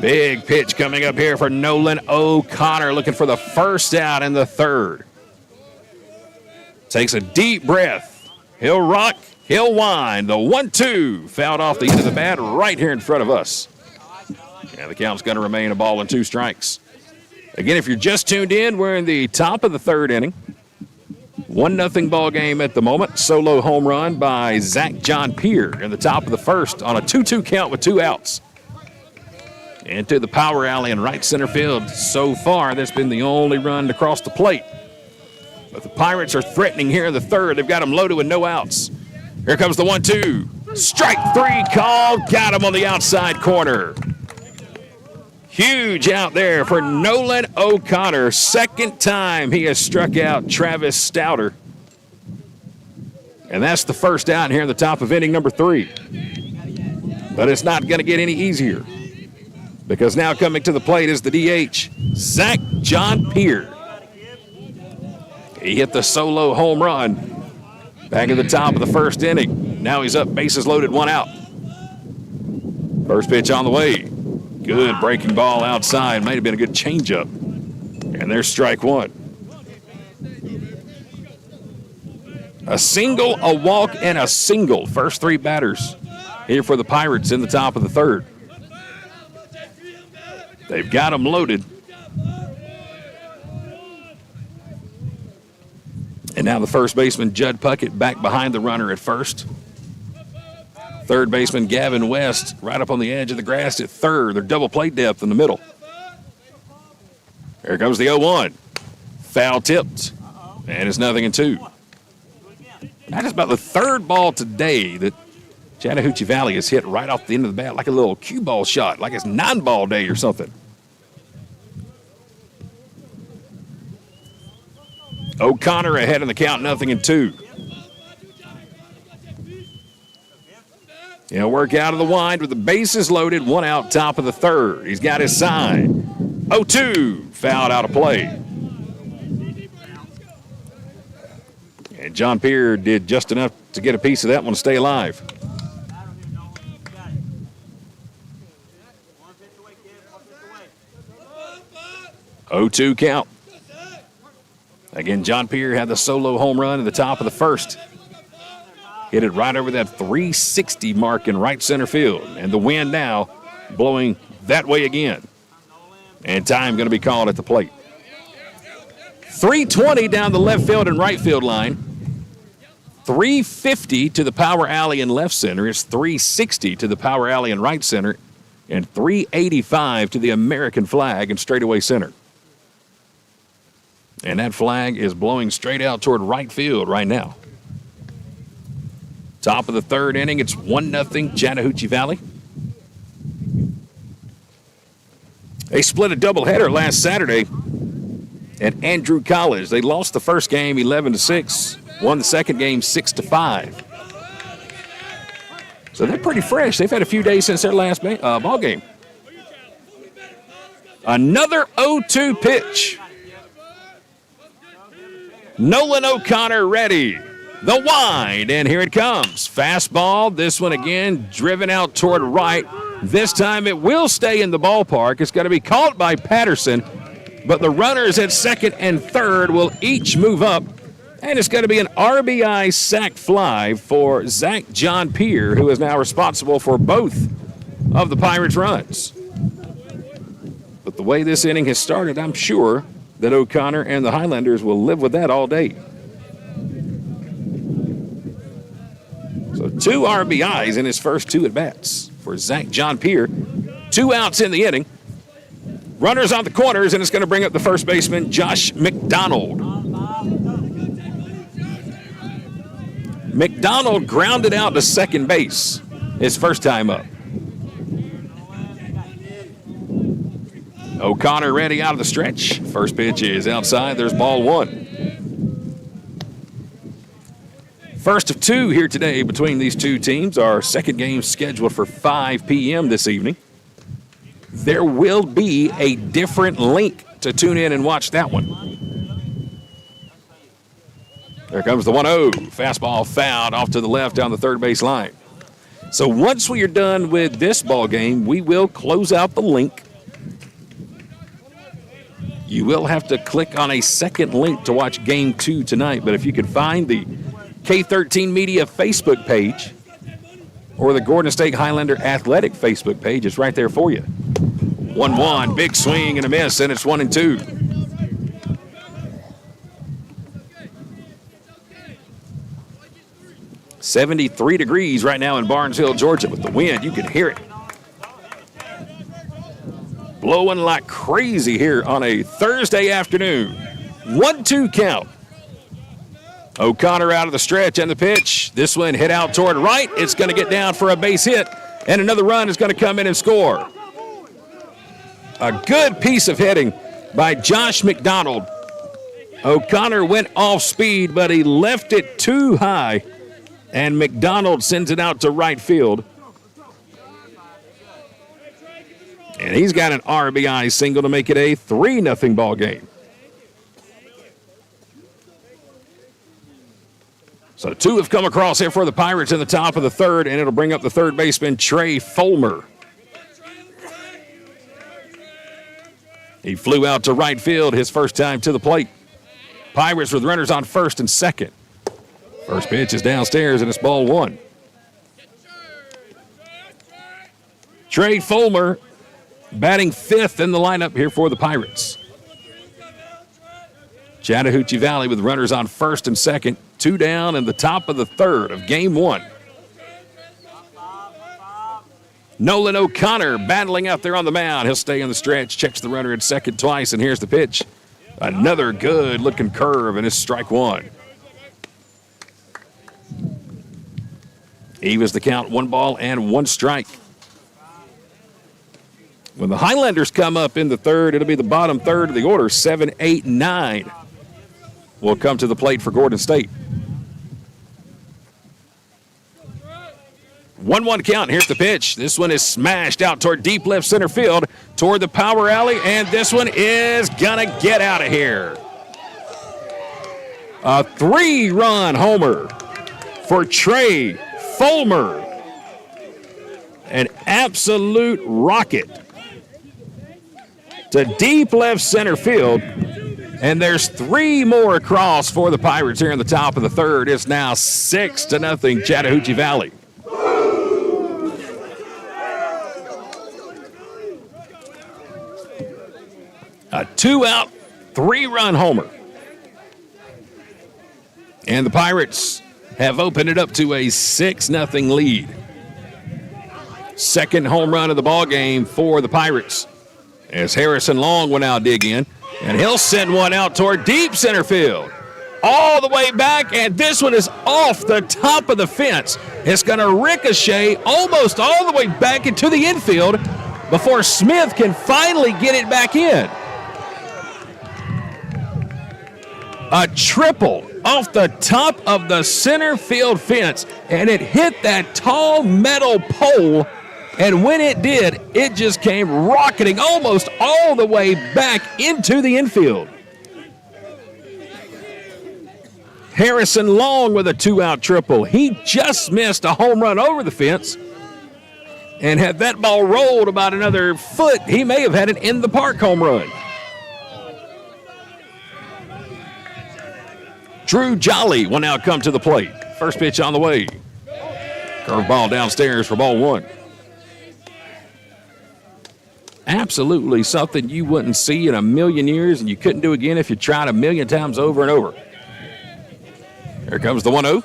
Big pitch coming up here for Nolan O'Connor, looking for the first out in the third. Takes a deep breath. He'll rock, he'll wind. The 1-2 fouled off the end of the bat right here in front of us. And the count's going to remain a ball and 2 strikes. Again, if you're just tuned in, we're in the top of the third inning. 1-0 ball game at the moment. Solo home run by Zach John Peer in the top of the first on a 2-2 count with 2 outs. Into the power alley in right center field. So far, that's been the only run to cross the plate. But the Pirates are threatening here in the third. They've got him loaded with no outs. Here comes the 1-2. Strike 3 call. Got him on the outside corner. Huge out there for Nolan O'Connor. Second time he has struck out Travis Stouter. And that's the first out here in the top of inning number 3. But it's not going to get any easier, because now coming to the plate is the DH, Zach John Peer. He hit the solo home run back at the top of the first inning. Now he's up, bases loaded, 1 out. First pitch on the way. Good breaking ball outside. Might have been a good changeup. And there's strike 1. A single, a walk, and a single. First 3 batters here for the Pirates in the top of the third. They've got him loaded. And now the first baseman, Judd Puckett, back behind the runner at first. Third baseman, Gavin West, right up on the edge of the grass at third. They're double play depth in the middle. Here comes the 0-1. Foul tipped. And it's 0-2. That is about the third ball today that Chattahoochee Valley has hit right off the end of the bat, like a little cue ball shot, like it's 9-ball day or something. O'Connor ahead in the count, 0-2. He'll work out of the wind with the bases loaded, 1 out, top of the third. He's got his sign. 0-2, fouled out of play. And John Peer did just enough to get a piece of that one to stay alive. 0-2 count. Again, John Peer had the solo home run at the top of the first. Hit it right over that 360 mark in right center field. And the wind now blowing that way again. And time going to be called at the plate. 320 down the left field and right field line. 350 to the power alley in left center. It's 360 to the power alley in right center. And 385 to the American flag in straightaway center. And that flag is blowing straight out toward right field right now. Top of the third inning, it's 1-0 Chattahoochee Valley. They split a doubleheader last Saturday at Andrew College. They lost the first game 11-6, won the second game 6-5. So they're pretty fresh. They've had a few days since their last ball game. Another 0-2 pitch. Nolan O'Connor ready. The wind, and here it comes. Fastball, this one again, driven out toward right. This time it will stay in the ballpark. It's going to be caught by Patterson, but the runners at second and third will each move up, and it's going to be an RBI sac fly for Zach John Peer, who is now responsible for both of the Pirates' runs. But the way this inning has started, I'm sure that O'Connor and the Highlanders will live with that all day. So 2 RBIs in his first 2 at-bats for Zach John Peer. 2 outs in the inning. Runners on the corners, and it's going to bring up the first baseman, Josh McDonald. McDonald grounded out to second base his first time up. O'Connor ready out of the stretch. First pitch is outside. There's ball 1. First of two here today between these two teams. Our second game scheduled for 5 p.m. this evening. There will be a different link to tune in and watch that one. There comes the 1-0. Fastball fouled off to the left down the third base line. So once we are done with this ball game, we will close out the link. You will have to click on a second link to watch game 2 tonight, but if you can find the K13 Media Facebook page or the Gordon State Highlander Athletic Facebook page, it's right there for you. 1-1, big swing and a miss, and it's 1-2. $73 degrees right now in Barnesville, Georgia. With the wind, you can hear it blowing like crazy here on a Thursday afternoon. 1-2 count. O'Connor out of the stretch and the pitch. This one hit out toward right. It's going to get down for a base hit, and another run is going to come in and score. A good piece of hitting by Josh McDonald. O'Connor went off speed, but he left it too high, and McDonald sends it out to right field. And he's got an RBI single to make it a 3-0 ball game. So 2 have come across here for the Pirates in the top of the third, and it'll bring up the third baseman, Trey Fulmer. He flew out to right field his first time to the plate. Pirates with runners on first and second. First pitch is downstairs, and it's ball 1. Trey Fulmer batting 5th in the lineup here for the Pirates. Chattahoochee Valley with runners on first and second. 2 down in the top of the third of game 1. Nolan O'Connor battling out there on the mound. He'll stay on the stretch, checks the runner at second twice, and here's the pitch. Another good-looking curve, and it's strike 1. He was the count, 1 ball and 1 strike. When the Highlanders come up in the third, it'll be the bottom third of the order. 7, 8, 9 will come to the plate for Gordon State. 1-1 count. Here's the pitch. This one is smashed out toward deep left center field, toward the power alley, and this one is going to get out of here. A 3-run homer for Trey Fulmer. An absolute rocket to deep left center field. And there's 3 more across for the Pirates here in the top of the third. It's now 6-0 Chattahoochee Valley. A 2-out, 3-run homer. And the Pirates have opened it up to a 6-0 lead. Second home run of the ball game for the Pirates, as Harrison Long will now dig in, and he'll send one out toward deep center field. All the way back, and this one is off the top of the fence. It's going to ricochet almost all the way back into the infield before Smith can finally get it back in. A triple off the top of the center field fence, and it hit that tall metal pole, and when it did, it just came rocketing almost all the way back into the infield. Harrison Long with a 2-out triple. He just missed a home run over the fence, and had that ball rolled about another foot, he may have had an in-the-park home run. Drew Jolly will now come to the plate. First pitch on the way. Curveball downstairs for ball 1. Absolutely something you wouldn't see in a million years, and you couldn't do again if you tried a million times over and over. Here comes the 1-0.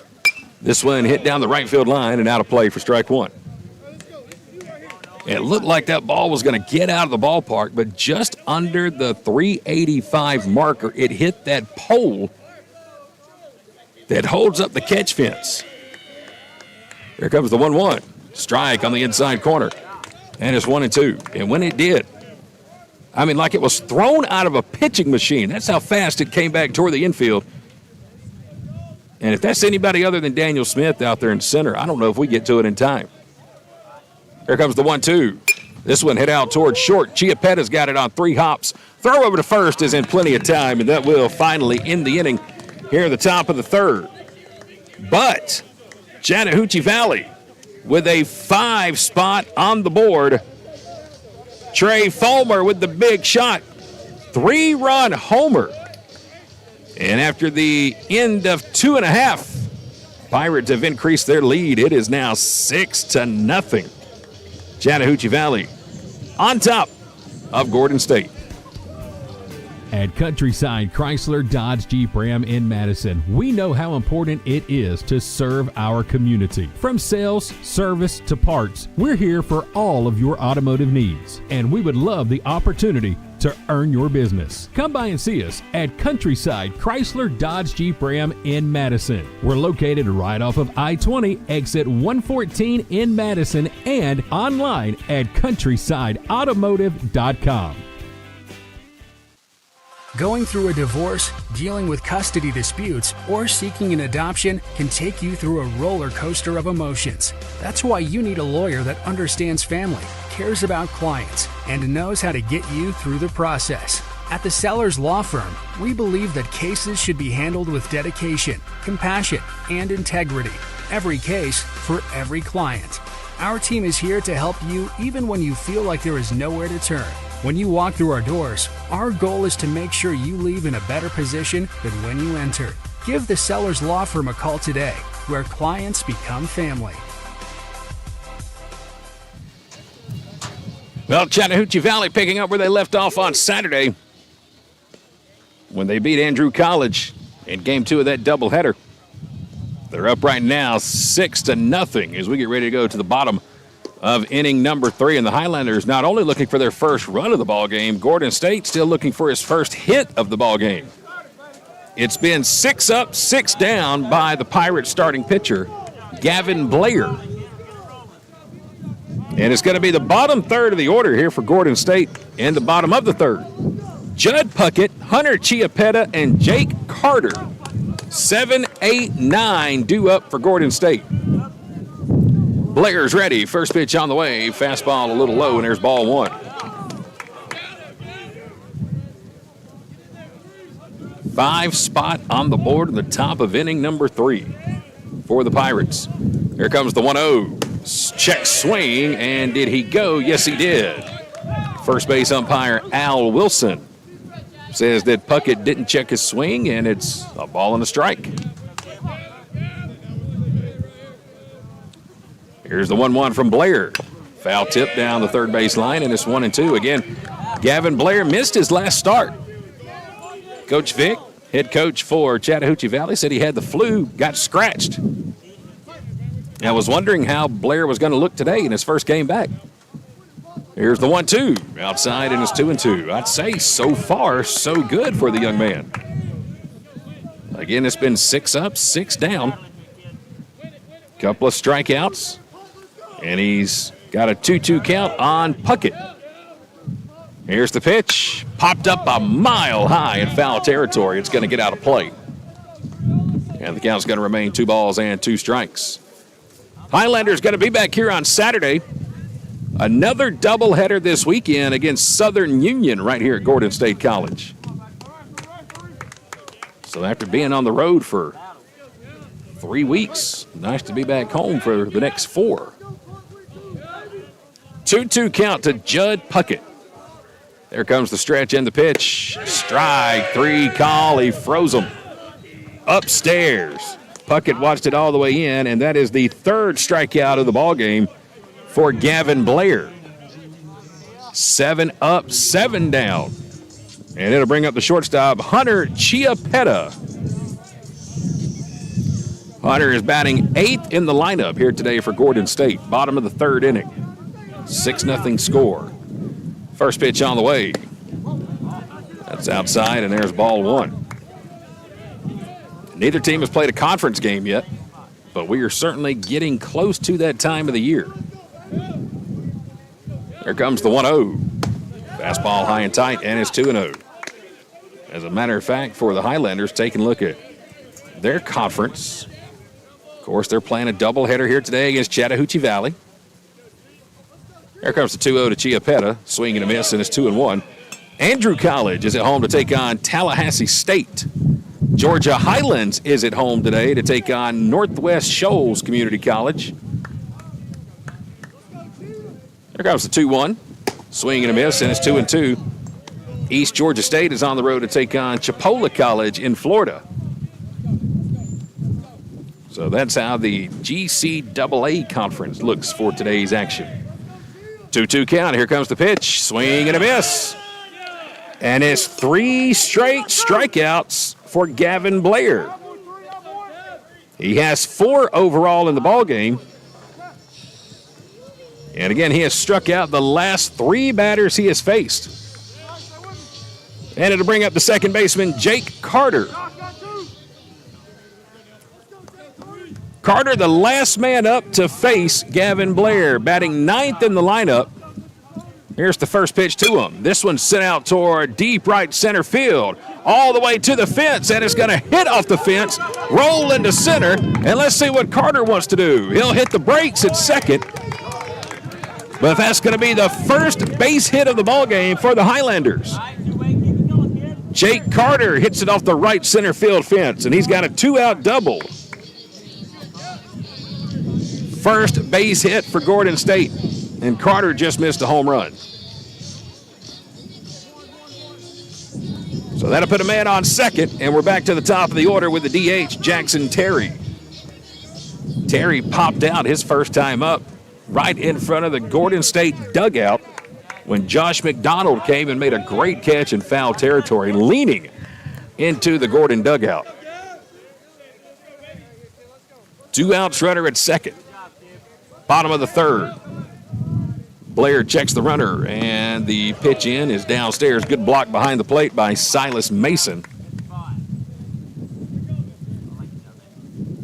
This one hit down the right field line and out of play for strike 1. It looked like that ball was going to get out of the ballpark, but just under the 385 marker, it hit that pole that holds up the catch fence. Here comes the 1-1. Strike on the inside corner. And it's 1-2. And when it did, I mean, like it was thrown out of a pitching machine. That's how fast it came back toward the infield. And if that's anybody other than Daniel Smith out there in center, I don't know if we get to it in time. Here comes the 1-2. This one hit out towards short. Chiappetta's got it on 3 hops. Throw over to first is in plenty of time, and that will finally end the inning here at the top of the 3rd. But Chattahoochee Valley with a 5 spot on the board. Trey Fulmer with the big shot. 3-run homer. And after the end of 2.5, Pirates have increased their lead. It is now 6-0. Chattahoochee Valley on top of Gordon State. At Countryside Chrysler Dodge Jeep Ram in Madison, we know how important it is to serve our community. From sales, service, to parts, we're here for all of your automotive needs, and we would love the opportunity to earn your business. Come by and see us at Countryside Chrysler Dodge Jeep Ram in Madison. We're located right off of I-20, exit 114 in Madison, and online at countrysideautomotive.com. Going through a divorce, dealing with custody disputes, or seeking an adoption can take you through a roller coaster of emotions. That's why you need a lawyer that understands family, cares about clients, and knows how to get you through the process. At the Sellers Law Firm, we believe that cases should be handled with dedication, compassion, and integrity. Every case for every client. Our team is here to help you even when you feel like there is nowhere to turn. When you walk through our doors, our goal is to make sure you leave in a better position than when you enter. Give the Sellers Law Firm a call today, where clients become family. Well, Chattahoochee Valley picking up where they left off on Saturday when they beat Andrew College in Game 2 of that doubleheader. They're up right now 6-0 as we get ready to go to the bottom of inning number 3, and the Highlanders not only looking for their first run of the ball game, Gordon State still looking for his first hit of the ball game. It's been 6 up, 6 down by the Pirates starting pitcher, Gavin Blair. And it's going to be the bottom third of the order here for Gordon State in the bottom of the 3rd. Judd Puckett, Hunter Chiappetta, and Jake Carter. 7, 8, 9 due up for Gordon State. Blair's ready. First pitch on the way. Fastball a little low, and there's ball 1. Five spot on the board at the top of inning number 3 for the Pirates. Here comes the 1-0. Check swing, and did he go? Yes, he did. First base umpire Al Wilson says that Puckett didn't check his swing, and it's a ball and a strike. Here's the 1-1 from Blair. Foul tip down the third base line, and it's 1-2. Again, Gavin Blair missed his last start. Coach Vick, head coach for Chattahoochee Valley, said he had the flu, got scratched. I was wondering how Blair was going to look today in his first game back. Here's the 1-2. Outside, and it's 2-2. I'd say so far, so good for the young man. Again, it's been 6 up, 6 down. Couple of strikeouts. And he's got a 2-2 count on Puckett. Here's the pitch. Popped up a mile high in foul territory. It's going to get out of play. And the count's going to remain 2 balls and 2 strikes. Highlanders going to be back here on Saturday. Another doubleheader this weekend against Southern Union right here at Gordon State College. So after being on the road for 3 weeks, nice to be back home for the next 4. 2-2 count to Judd Puckett. There comes the stretch and the pitch. Strike 3 call. He froze him upstairs. Puckett watched it all the way in, and that is the 3rd strikeout of the ball game for Gavin Blair. 7 up, 7 down. And it'll bring up the shortstop, Hunter Chiappetta. Hunter is batting 8th in the lineup here today for Gordon State. Bottom of the 3rd inning. 6-0 score. First pitch on the way. That's outside, and there's ball 1. Neither team has played a conference game yet, but we are certainly getting close to that time of the year. Here comes the 1-0. Fastball high and tight, and it's 2-0. As a matter of fact, for the Highlanders, taking a look at their conference. Of course, they're playing a doubleheader here today against Chattahoochee Valley. Here comes the 2-0 to Chiapetta. Swing and a miss, and it's 2-1. Andrew College is at home to take on Tallahassee State. Georgia Highlands is at home today to take on Northwest Shoals Community College. Here comes the 2-1. Swing and a miss, and it's 2-2. East Georgia State is on the road to take on Chipola College in Florida. So that's how the GCAA conference looks for today's action. 2-2 count. Here comes the pitch. Swing and a miss. And it's 3 straight strikeouts for Gavin Blair. He has 4 overall in the ballgame. And again, he has struck out the last 3 batters he has faced. And it'll bring up the second baseman, Jake Carter. Carter, the last man up to face Gavin Blair, batting 9th in the lineup. Here's the first pitch to him. This one's sent out toward deep right center field, all the way to the fence, and it's going to hit off the fence, roll into center, and let's see what Carter wants to do. He'll hit the brakes at second, but that's going to be the first base hit of the ballgame for the Highlanders. Jake Carter hits it off the right center field fence, and he's got a 2-out double. First base hit for Gordon State, and Carter just missed a home run. So that'll put a man on second, and we're back to the top of the order with the DH, Jackson Terry. Terry popped out his first time up right in front of the Gordon State dugout when Josh McDonald came and made a great catch in foul territory, leaning into the Gordon dugout. 2 outs, runner at second. Bottom of the third. Blair checks the runner, and the pitch in is downstairs. Good block behind the plate by Silas Mason.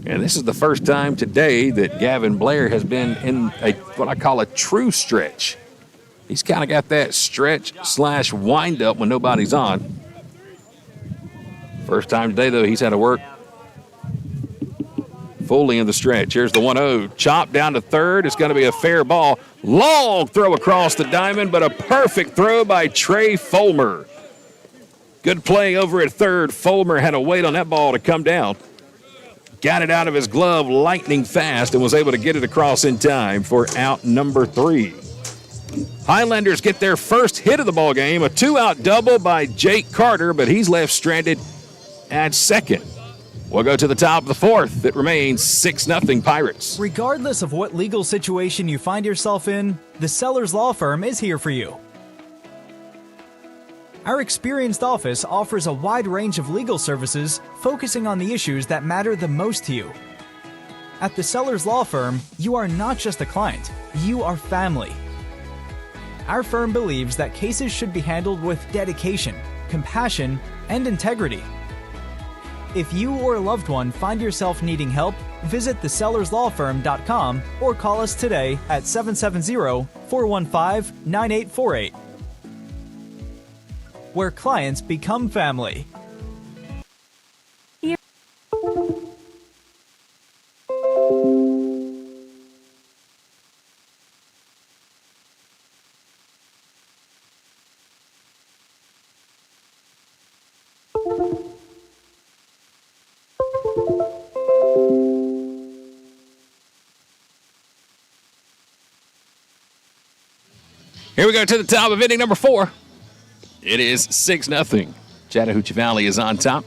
And this is the first time today that Gavin Blair has been in what I call a true stretch. He's kind of got that stretch / wind up when nobody's on. First time today, though, he's had to work fully in the stretch. Here's the 1-0. Chop down to third. It's going to be a fair ball. Long throw across the diamond, but a perfect throw by Trey Fulmer. Good play over at third. Fulmer had to wait on that ball to come down. Got it out of his glove lightning fast and was able to get it across in time for out number 3. Highlanders get their first hit of the ball game, a 2-out double by Jake Carter, but he's left stranded at second. We'll go to the top of the fourth. It remains 6-0 Pirates. Regardless of what legal situation you find yourself in, the Sellers Law Firm is here for you. Our experienced office offers a wide range of legal services focusing on the issues that matter the most to you. At the Sellers Law Firm, you are not just a client, you are family. Our firm believes that cases should be handled with dedication, compassion, and integrity. If you or a loved one find yourself needing help, visit thesellerslawfirm.com or call us today at 770-415-9848. Where clients become family. Here we go to the top of inning number 4. It is 6-0. Chattahoochee Valley is on top.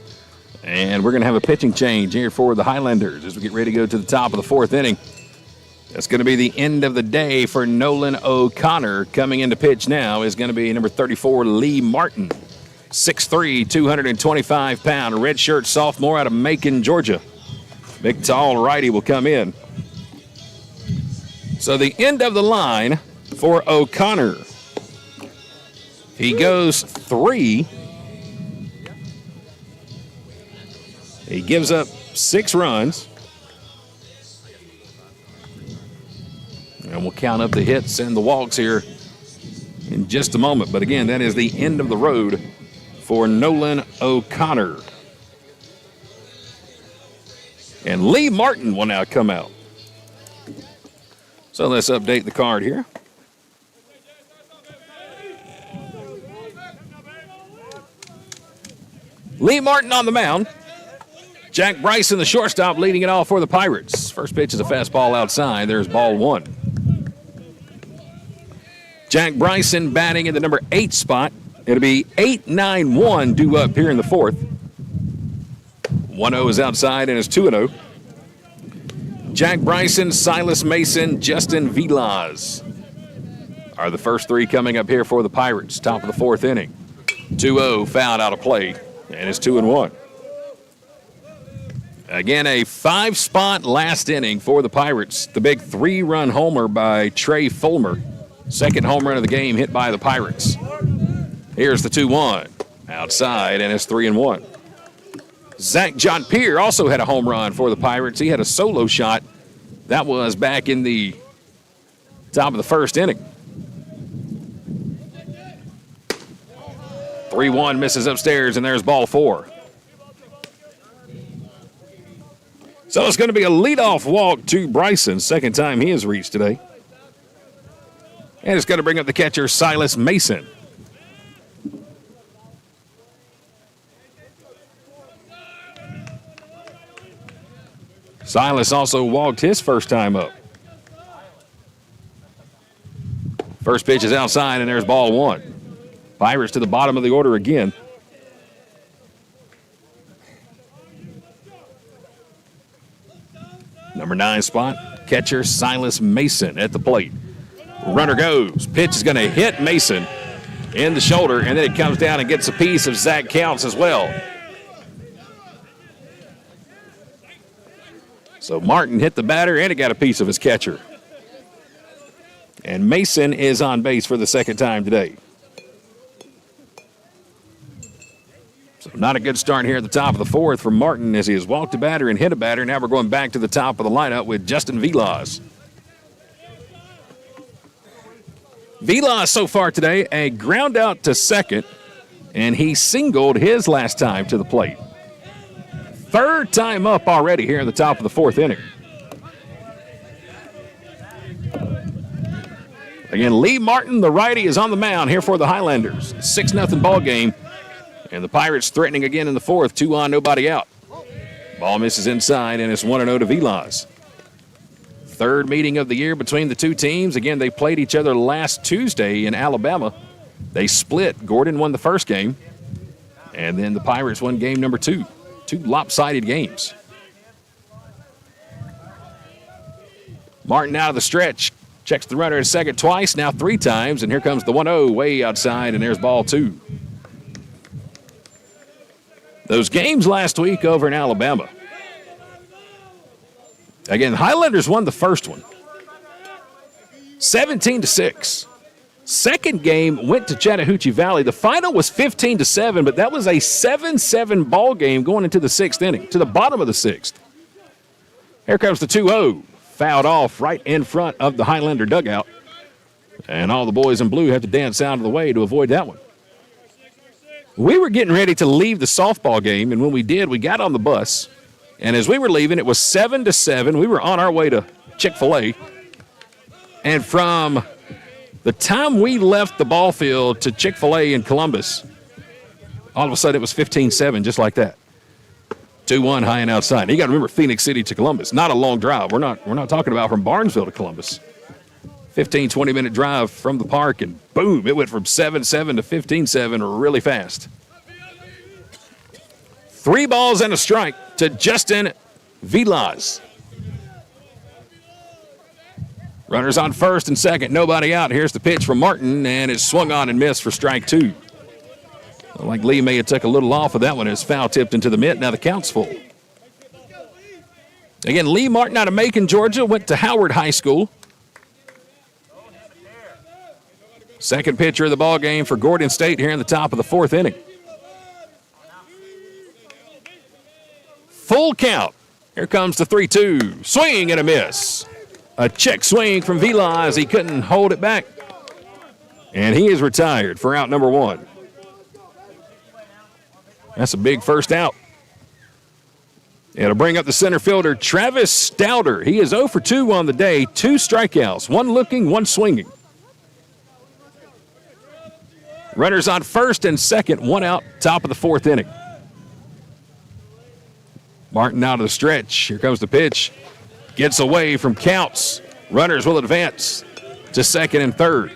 And we're going to have a pitching change here for the Highlanders as we get ready to go to the top of the 4th inning. That's going to be the end of the day for Nolan O'Connor. Coming into pitch now is going to be number 34, Lee Martin. 6'3", 225-pound redshirt sophomore out of Macon, Georgia. Big, tall righty will come in. So the end of the line for O'Connor. He goes 3. He gives up 6 runs. And we'll count up the hits and the walks here in just a moment. But again, that is the end of the road for Nolan O'Connor. And Lee Martin will now come out. So let's update the card here. Lee Martin on the mound. Jack Bryson, the shortstop, leading it off for the Pirates. First pitch is a fastball outside. There's ball one. Jack Bryson batting in the number 8 spot. It'll be 8-9-1 due up here in the fourth. 1-0 is outside and it's 2-0. Jack Bryson, Silas Mason, Justin Villas are the first three coming up here for the Pirates. Top of the fourth inning. 2-0 fouled out of play, and it's 2-1. Again, a 5-spot last inning for the Pirates. The big 3-run homer by Trey Fulmer. Second home run of the game hit by the Pirates. Here's the 2-1. Outside, and it's 3-1. Zach John Pierre also had a home run for the Pirates. He had a solo shot. That was back in the top of the first inning. 3-1 misses upstairs, and there's ball 4. So it's going to be a leadoff walk to Bryson. Second time he has reached today. And it's going to bring up the catcher, Silas Mason. Silas also walked his first time up. First pitch is outside, and there's ball 1. Pirates to the bottom of the order again. Number 9 spot, catcher Silas Mason at the plate. Runner goes. Pitch is going to hit Mason in the shoulder, and then it comes down and gets a piece of Zach Counts as well. So Martin hit the batter, and it got a piece of his catcher. And Mason is on base for the second time today. So not a good start here at the top of the fourth for Martin as he has walked a batter and hit a batter. Now we're going back to the top of the lineup with Justin Villas. Villas so far today, a ground out to second, and he singled his last time to the plate. Third time up already here in the top of the fourth inning. Again, Lee Martin, the righty, is on the mound here for the Highlanders. 6-0 ball game. And the Pirates threatening again in the fourth. 2 on, nobody out. Ball misses inside, and it's 1-0 to Villas. Third meeting of the year between the two teams. Again, they played each other last Tuesday in Alabama. They split. Gordon won the first game. And then the Pirates won game number 2. 2 lopsided games. Martin out of the stretch. Checks the runner at second twice, now 3 times. And here comes the 1-0 way outside, and there's ball 2. Those games last week over in Alabama. Again, the Highlanders won the first one. 17-6. Second game went to Chattahoochee Valley. The final was 15-7, but that was a 7-7 ball game going into the 6th inning, to the bottom of the 6th. Here comes the 2-0. Fouled off right in front of the Highlander dugout. And all the boys in blue have to dance out of the way to avoid that one. We were getting ready to leave the softball game, and when we did, we got on the bus. And as we were leaving, it was 7-7. We were on our way to Chick-fil-A. And from the time we left the ball field to Chick-fil-A in Columbus, all of a sudden it was 15-7, just like that. 2-1 high and outside. You got to remember Phoenix City to Columbus. Not a long drive. We're not talking about from Barnesville to Columbus. 15, 20-minute drive from the park, and boom, it went from 7-7 to 15-7 really fast. 3 balls and a strike to Justin Villas. Runners on first and second, nobody out. Here's the pitch from Martin, and it's swung on and missed for strike 2. Like Lee may have took a little off of that one. It's foul tipped into the mitt. Now the count's full. Again, Lee Martin out of Macon, Georgia, went to Howard High School. Second pitcher of the ball game for Gordon State here in the top of the 4th inning. Full count. Here comes the 3-2. Swing and a miss. A check swing from Villas. He couldn't hold it back. And he is retired for out number 1. That's a big first out. It'll bring up the center fielder, Travis Stouter. He is 0 for 2 on the day, 2 strikeouts, 1 looking, 1 swinging. Runners on first and second, 1 out, top of the 4th inning. Martin out of the stretch. Here comes the pitch. Gets away from counts. Runners will advance to second and third.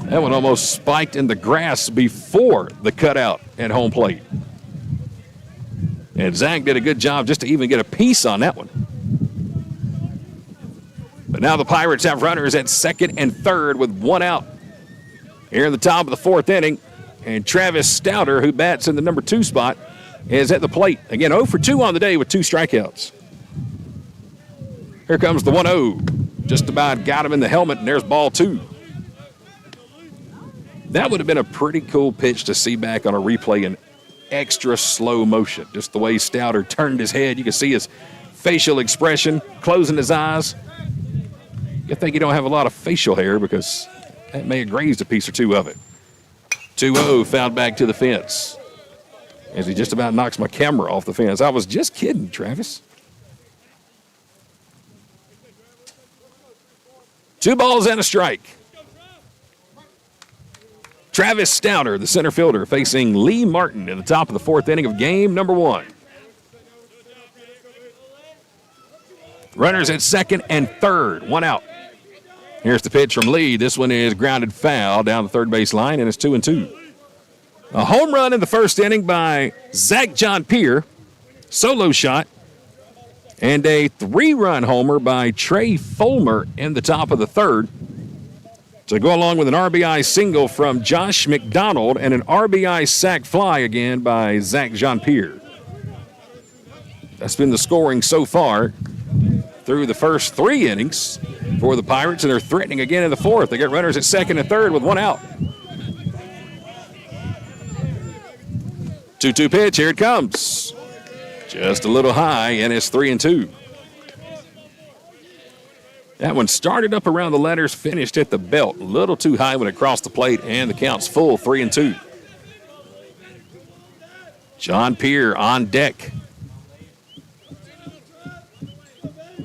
That one almost spiked in the grass before the cutout at home plate. And Zach did a good job just to even get a piece on that one. But now the Pirates have runners at second and third with 1 out. Here in the top of the 4th inning, and Travis Stouter, who bats in the number 2 spot, is at the plate. Again, 0 for 2 on the day with 2 strikeouts. Here comes the 1-0. Just about got him in the helmet, and there's ball 2. That would have been a pretty cool pitch to see back on a replay in extra slow motion. Just the way Stouter turned his head. You can see his facial expression, closing his eyes. You think you don't have a lot of facial hair because that may have grazed a piece or two of it. 2-0, fouled back to the fence. As he just about knocks my camera off the fence. I was just kidding, Travis. 2 balls and a strike. Travis Stouter, the center fielder, facing Lee Martin in the top of the 4th inning of game number 1. Runners at second and third, 1 out. Here's the pitch from Lee. This one is grounded foul down the third base line, and it's 2-2. A home run in the first inning by Zach John Pierre, solo shot, and a 3-run homer by Trey Fulmer in the top of the 3rd. To go along with an RBI single from Josh McDonald and an RBI sac fly again by Zach John Pierre. That's been the scoring so far through the first 3 innings for the Pirates, and they're threatening again in the 4th. They get runners at second and third with 1 out. 2-2 pitch, here it comes. Just a little high, and it's 3-2. That one started up around the letters, finished at the belt. A little too high when it crossed the plate, and the count's full, 3-2. John Pierre on deck.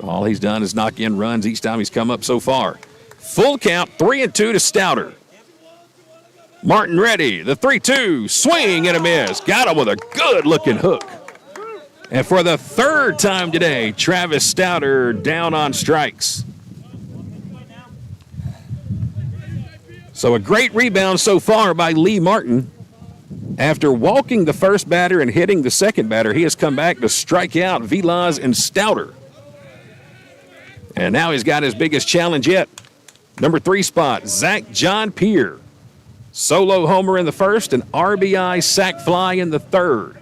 All he's done is knock in runs each time he's come up so far. Full count, 3-2 to Stouter. Martin ready, the 3-2, swing and a miss. Got him with a good-looking hook. And for the 3rd time today, Travis Stouter down on strikes. So a great rebound so far by Lee Martin. After walking the first batter and hitting the second batter, he has come back to strike out Vilaz and Stouter. And now he's got his biggest challenge yet. Number 3 spot, Zach John Pierre. Solo homer in the first, and RBI sac fly in the 3rd.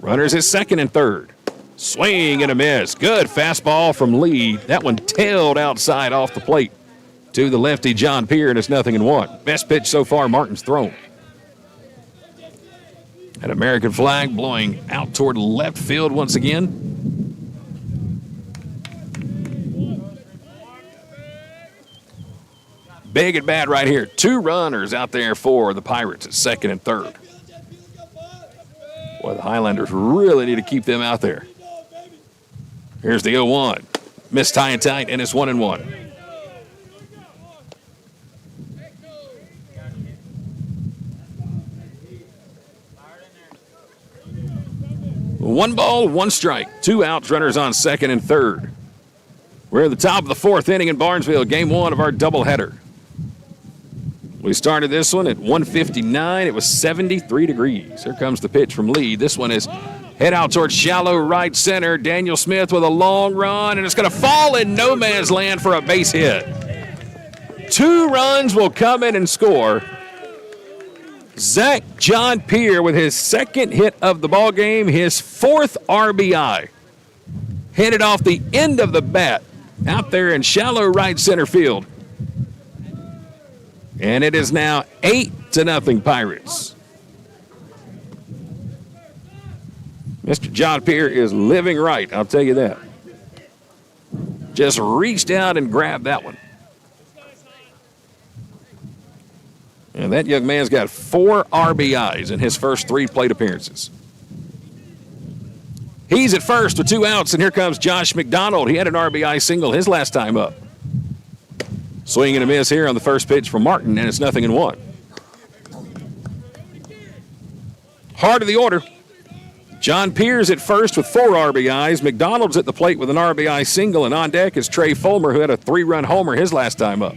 Runners at second and third. Swing and a miss. Good fastball from Lee. That one tailed outside off the plate to the lefty John Pierre, and it's 0-1. Best pitch so far Martin's thrown. An American flag blowing out toward left field once again. Big at bat right here. 2 runners out there for the Pirates at second and third. Boy, the Highlanders really need to keep them out there. Here's the 0-1. Missed high and tight, and it's 1-1. One ball, 1 strike. 2 outs, runners on second and third. We're at the top of the 4th inning in Barnesville, game 1 of our doubleheader. We started this one at 1:59. It was 73 degrees. Here comes the pitch from Lee. This one is head out towards shallow right center. Daniel Smith with a long run, and it's going to fall in no man's land for a base hit. 2 runs will come in and score. Zach John Pierre with his 2nd hit of the ball game, his 4th RBI. Hit it off the end of the bat out there in shallow right center field. And it is now 8-0 Pirates. Mr. John Pierre is living right, I'll tell you that. Just reached out and grabbed that one. And that young man's got 4 RBIs in his first 3 plate appearances. He's at first with 2 outs, and here comes Josh McDonald. He had an RBI single his last time up. Swing and a miss here on the first pitch from Martin, and it's 0-1. Heart of the order. John Pierce at first with 4 RBIs. McDonald's at the plate with an RBI single, and on deck is Trey Fulmer, who had a 3-run homer his last time up.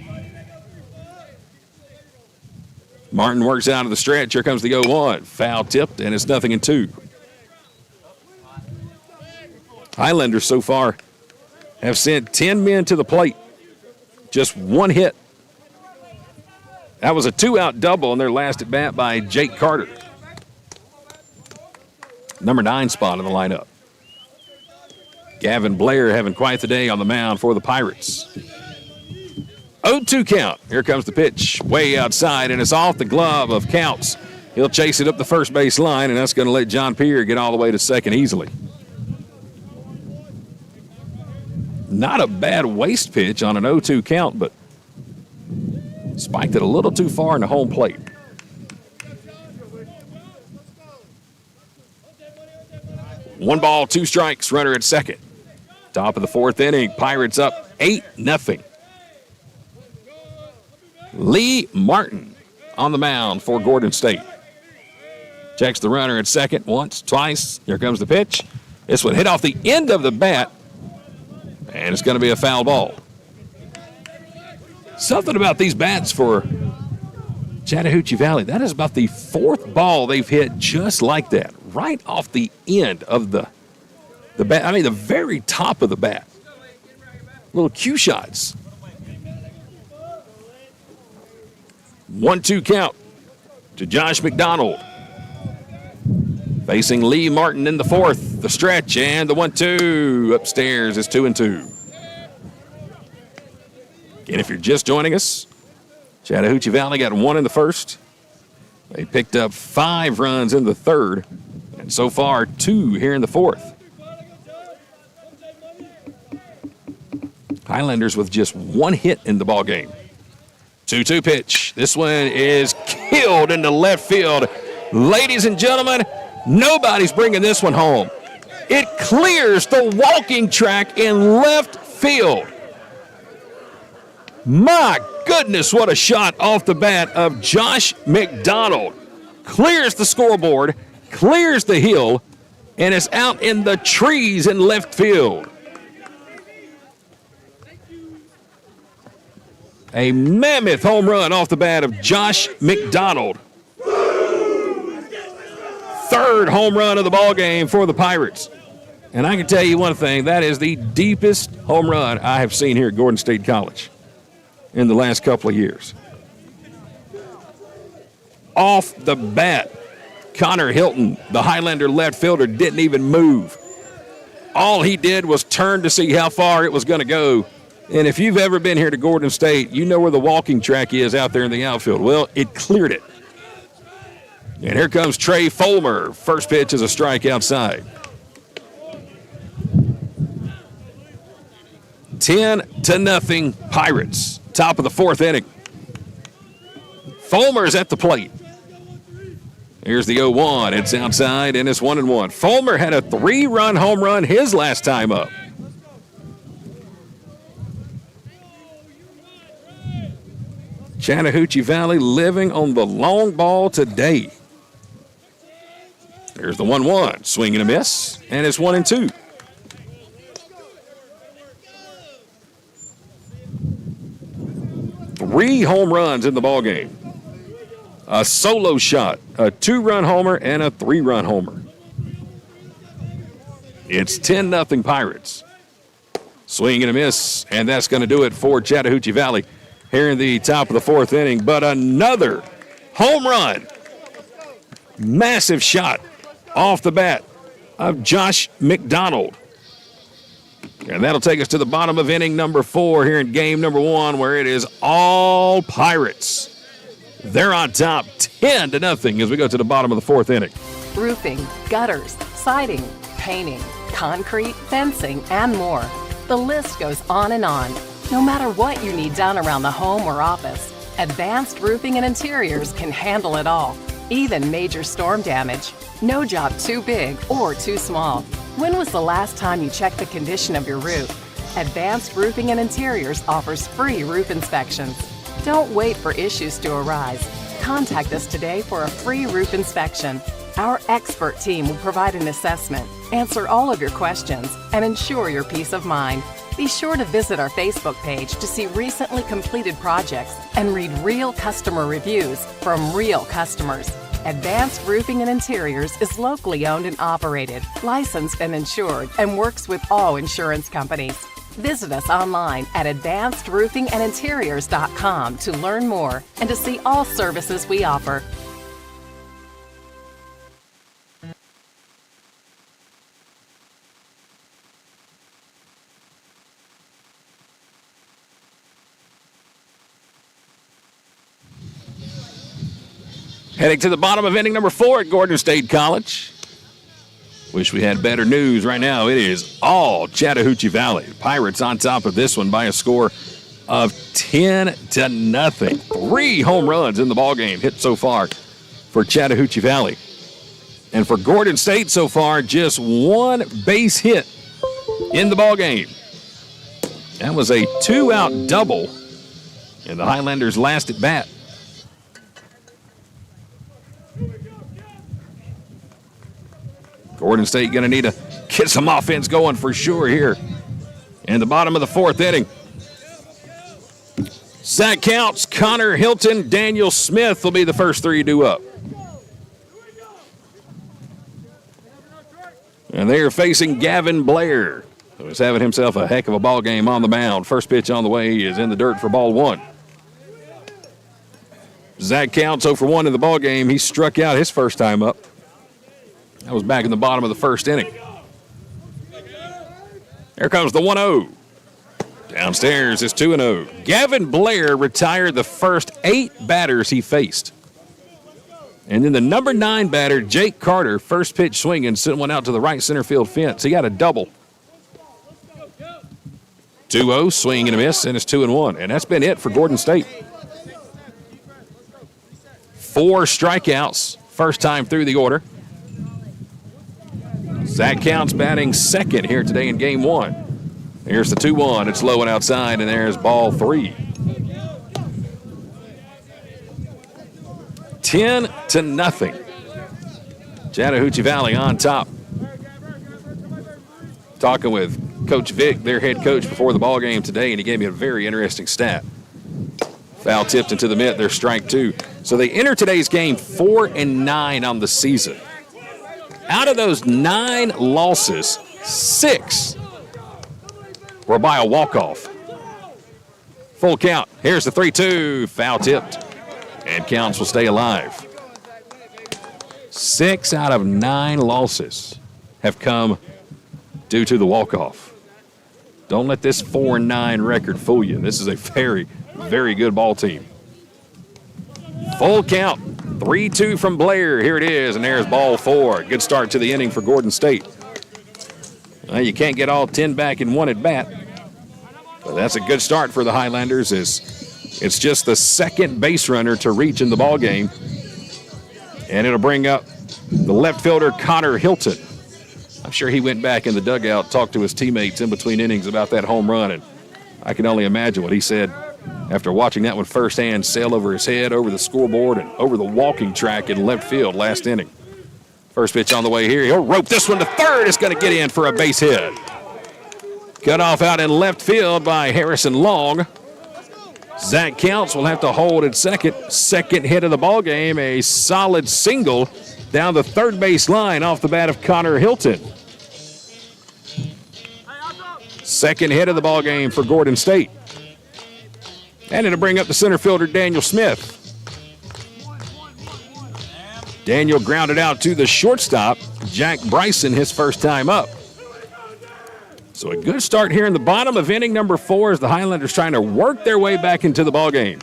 Martin works out of the stretch. Here comes the 0-1. Foul tipped, and it's 0-2. Highlanders so far have sent 10 men to the plate. Just 1 hit. That was a 2-out double in their last at bat by Jake Carter. Number 9 spot in the lineup. Gavin Blair having quite the day on the mound for the Pirates. 0-2 count. Here comes the pitch way outside, and it's off the glove of Counts. He'll chase it up the first base line, and that's going to let John Pierre get all the way to second easily. Not a bad waste pitch on an 0-2 count, but spiked it a little too far in the home plate. One ball, 2 strikes, runner at second. Top of the 4th inning, Pirates up 8-0. Lee Martin on the mound for Gordon State. Checks the runner at second once, twice. Here comes the pitch. This one hit off the end of the bat, and it's going to be a foul ball. Something about these bats for Chattahoochee Valley. That is about the 4th ball they've hit just like that, right off the end of the bat. I mean, the very top of the bat. Little cue shots. 1-2 count to Josh McDonald. Facing Lee Martin in the 4th. The stretch and the 1-2. Upstairs is 2-2. Again, if you're just joining us, Chattahoochee Valley got 1 in the 1st. They picked up 5 runs in the 3rd. And so far, 2 here in the 4th. Highlanders with just 1 hit in the ball game. 2-2 pitch. This one is killed into left field. Ladies and gentlemen, nobody's bringing this one home. It clears the walking track in left field. My goodness, what a shot off the bat of Josh McDonald. Clears the scoreboard, clears the hill, and is out in the trees in left field. A mammoth home run off the bat of Josh McDonald. 3rd home run of the ball game for the Pirates. And I can tell you one thing, that is the deepest home run I have seen here at Gordon State College in the last couple of years. Off the bat, Connor Hilton, the Highlander left fielder, didn't even move. All he did was turn to see how far it was going to go. And if you've ever been here to Gordon State, you know where the walking track is out there in the outfield. Well, it cleared it. And here comes Trey Fulmer. First pitch is a strike outside. 10-0 Pirates. Top of the 4th inning. Fulmer's at the plate. Here's the 0-1. It's outside, and it's 1-1. Fulmer had a 3-run home run his last time up. Chattahoochee Valley living on the long ball today. Here's the 1-1. Swing and a miss, and it's 1-2. Three home runs in the ballgame. A solo shot, a 2-run homer, and a 3-run homer. It's 10-0 Pirates. Swing and a miss, and that's going to do it for Chattahoochee Valley here in the top of the 4th inning. But another home run. Massive shot off the bat of Josh McDonald. And that'll take us to the bottom of inning number 4 here in game number 1, where it is all Pirates. They're on top 10-0 as we go to the bottom of the 4th inning. Roofing, gutters, siding, painting, concrete, fencing, and more. The list goes on and on. No matter what you need done around the home or office, Advanced Roofing and Interiors can handle it all, even major storm damage. No job too big or too small. When was the last time you checked the condition of your roof? Advanced Roofing and Interiors offers free roof inspections. Don't wait for issues to arise. Contact us today for a free roof inspection. Our expert team will provide an assessment, answer all of your questions, and ensure your peace of mind. Be sure to visit our Facebook page to see recently completed projects and read real customer reviews from real customers. Advanced Roofing and Interiors is locally owned and operated, licensed and insured, and works with all insurance companies. Visit us online at advancedroofingandinteriors.com to learn more and to see all services we offer. Heading to the bottom of inning number 4 at Gordon State College. Wish we had better news. Right now, it is all Chattahoochee Valley. Pirates on top of this one by a score of 10-0. 3 home runs in the ballgame hit so far for Chattahoochee Valley. And for Gordon State so far, just 1 base hit in the ballgame. That was a 2-out double in the Highlanders' last at bat. Gordon State going to need to get some offense going for sure here in the bottom of the 4th inning. Zach Counts, Connor Hilton, Daniel Smith will be the first 3 due up. And they are facing Gavin Blair, who is having himself a heck of a ball game on the mound. First pitch on the way is in the dirt for ball 1. Zach Counts 0 for 1 in the ball game. He struck out his first time up. That was back in the bottom of the 1st inning. Here comes the 1-0. Downstairs is 2-0. Gavin Blair retired the first 8 batters he faced. And then the number 9 batter, Jake Carter, first pitch swinging, sent one out to the right center field fence. He got a double. 2-0, swing and a miss, and it's 2-1. And that's been it for Gordon State. 4 strikeouts, first time through the order. Zach Counts batting second here today in game 1. Here's the 2-1. It's low and outside, and there's ball 3. 10-0. Chattahoochee Valley on top. Talking with Coach Vick, their head coach, before the ball game today, and he gave me a very interesting stat. Foul tipped into the mitt. There's strike 2. So they enter today's game 4-9 on the season. Out of those 9 losses, 6 were by a walk-off. Full count. Here's the 3-2. Foul tipped. And Counts will stay alive. 6 out of 9 losses have come due to the walk-off. Don't let this 4-9 record fool you. This is a very, very good ball team. Full count. 3-2 from Blair. Here it is, and there's ball 4. Good start to the inning for Gordon State. Well, you can't get all 10 back in 1 at bat, but that's a good start for the Highlanders. It's just the 2nd base runner to reach in the ball game, and it'll bring up the left fielder Connor Hilton. I'm sure he went back in the dugout, talked to his teammates in between innings about that home run, and I can only imagine what he said after watching that one firsthand sail over his head, over the scoreboard, and over the walking track in left field last inning. First pitch on the way here. He'll rope this one to third. It's going to get in for a base hit. Cut off out in left field by Harrison Long. Zach Counts will have to hold at second. Second hit of the ball game, a solid single down the third base line off the bat of Connor Hilton. Second hit of the ball game for Gordon State. And it'll bring up the center fielder, Daniel Smith. Daniel grounded out to the shortstop, Jack Bryson, his first time up. So a good start here in the bottom of inning number 4 as the Highlanders trying to work their way back into the ballgame.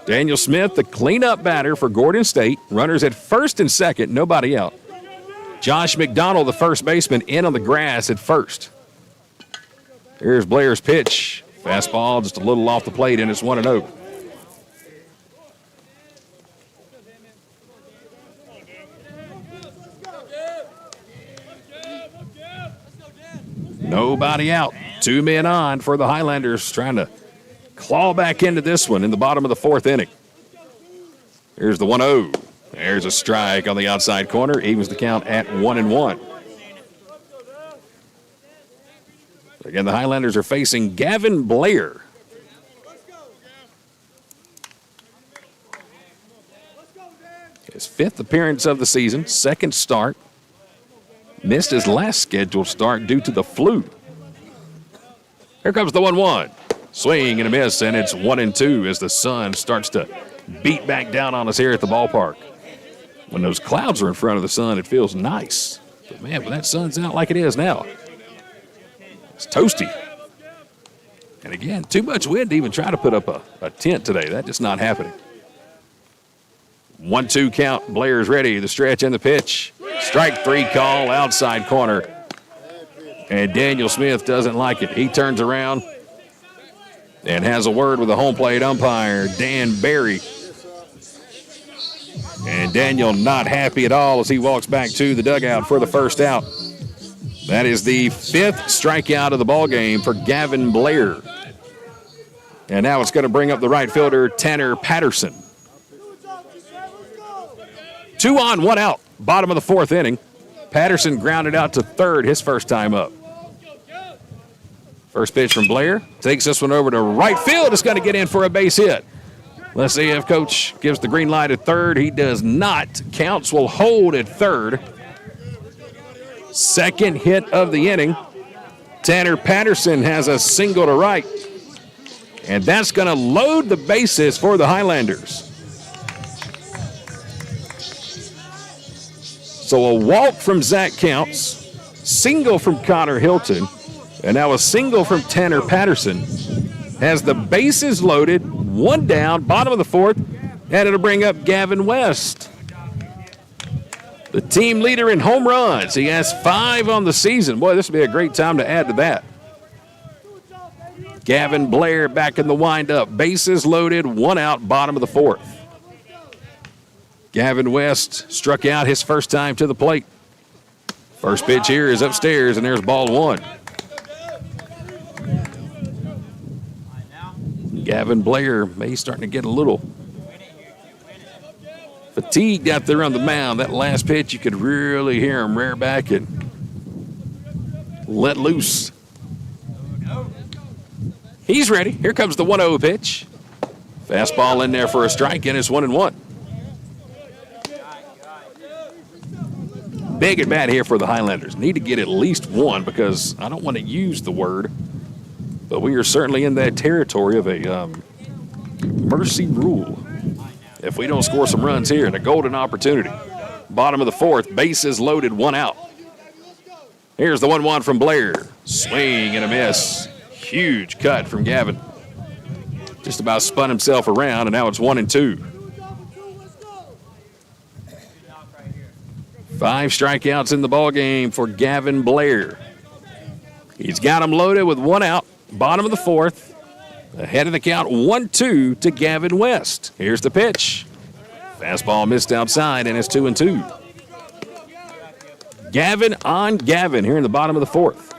Daniel Smith, the cleanup batter for Gordon State. Runners at first and second, nobody out. Josh McDonald, the first baseman, in on the grass at first. Here's Blair's pitch. Fastball just a little off the plate, and it's 1-0. Nobody out. 2 men on for the Highlanders trying to claw back into this one in the bottom of the 4th inning. Here's the 1-0. There's a strike on the outside corner. Evens the count at 1-1. Again, the Highlanders are facing Gavin Blair. His 5th appearance of the season, 2nd start. Missed his last scheduled start due to the flu. Here comes the 1-1. Swing and a miss, and it's 1-2 as the sun starts to beat back down on us here at the ballpark. When those clouds are in front of the sun, it feels nice. But, man, when that sun's out like it is now, it's toasty. And, again, too much wind to even try to put up a tent today. That's just not happening. 1-2 count. Blair's ready. The stretch and the pitch. Strike 3 call, outside corner. And Daniel Smith doesn't like it. He turns around and has a word with the home plate umpire, Dan Barry. And Daniel not happy at all as he walks back to the dugout for the first out. That is the 5th strikeout of the ballgame for Gavin Blair. And now it's going to bring up the right fielder, Tanner Patterson. 2 on, 1 out. Bottom of the 4th inning. Patterson grounded out to 3rd his first time up. First pitch from Blair. Takes this one over to right field. It's going to get in for a base hit. Let's see if Coach gives the green light at 3rd. He does not. Counts will hold at 3rd. 2nd hit of the inning. Tanner Patterson has a single to right. And that's going to load the bases for the Highlanders. So a walk from Zach Counts, single from Connor Hilton, and now a single from Tanner Patterson has the bases loaded, 1 down, bottom of the 4th, and it'll bring up Gavin West. The team leader in home runs. He has 5 on the season. Boy, this would be a great time to add to that. Gavin Blair back in the windup. Bases loaded, 1 out, bottom of the 4th. Gavin West struck out his first time to the plate. First pitch here is upstairs, and there's ball 1. Gavin Blair may starting to get a little fatigued out there on the mound. That last pitch, you could really hear him rear back and let loose. He's ready. Here comes the 1-0 pitch. Fastball in there for a strike, and it's 1-1. Big at bat here for the Highlanders. Need to get at least 1 because I don't want to use the word, but we are certainly in that territory of a mercy rule. If we don't score some runs here, and a golden opportunity. Bottom of the 4th, bases loaded, 1 out. Here's the 1-1 from Blair. Swing and a miss. Huge cut from Gavin. Just about spun himself around, and now it's 1-2. 5 strikeouts in the ballgame for Gavin Blair. He's got them loaded with 1 out. Bottom of the 4th. Ahead of the count, 1-2 to Gavin West. Here's the pitch. Fastball missed outside, and it's 2-2. Gavin on Gavin here in the bottom of the 4th.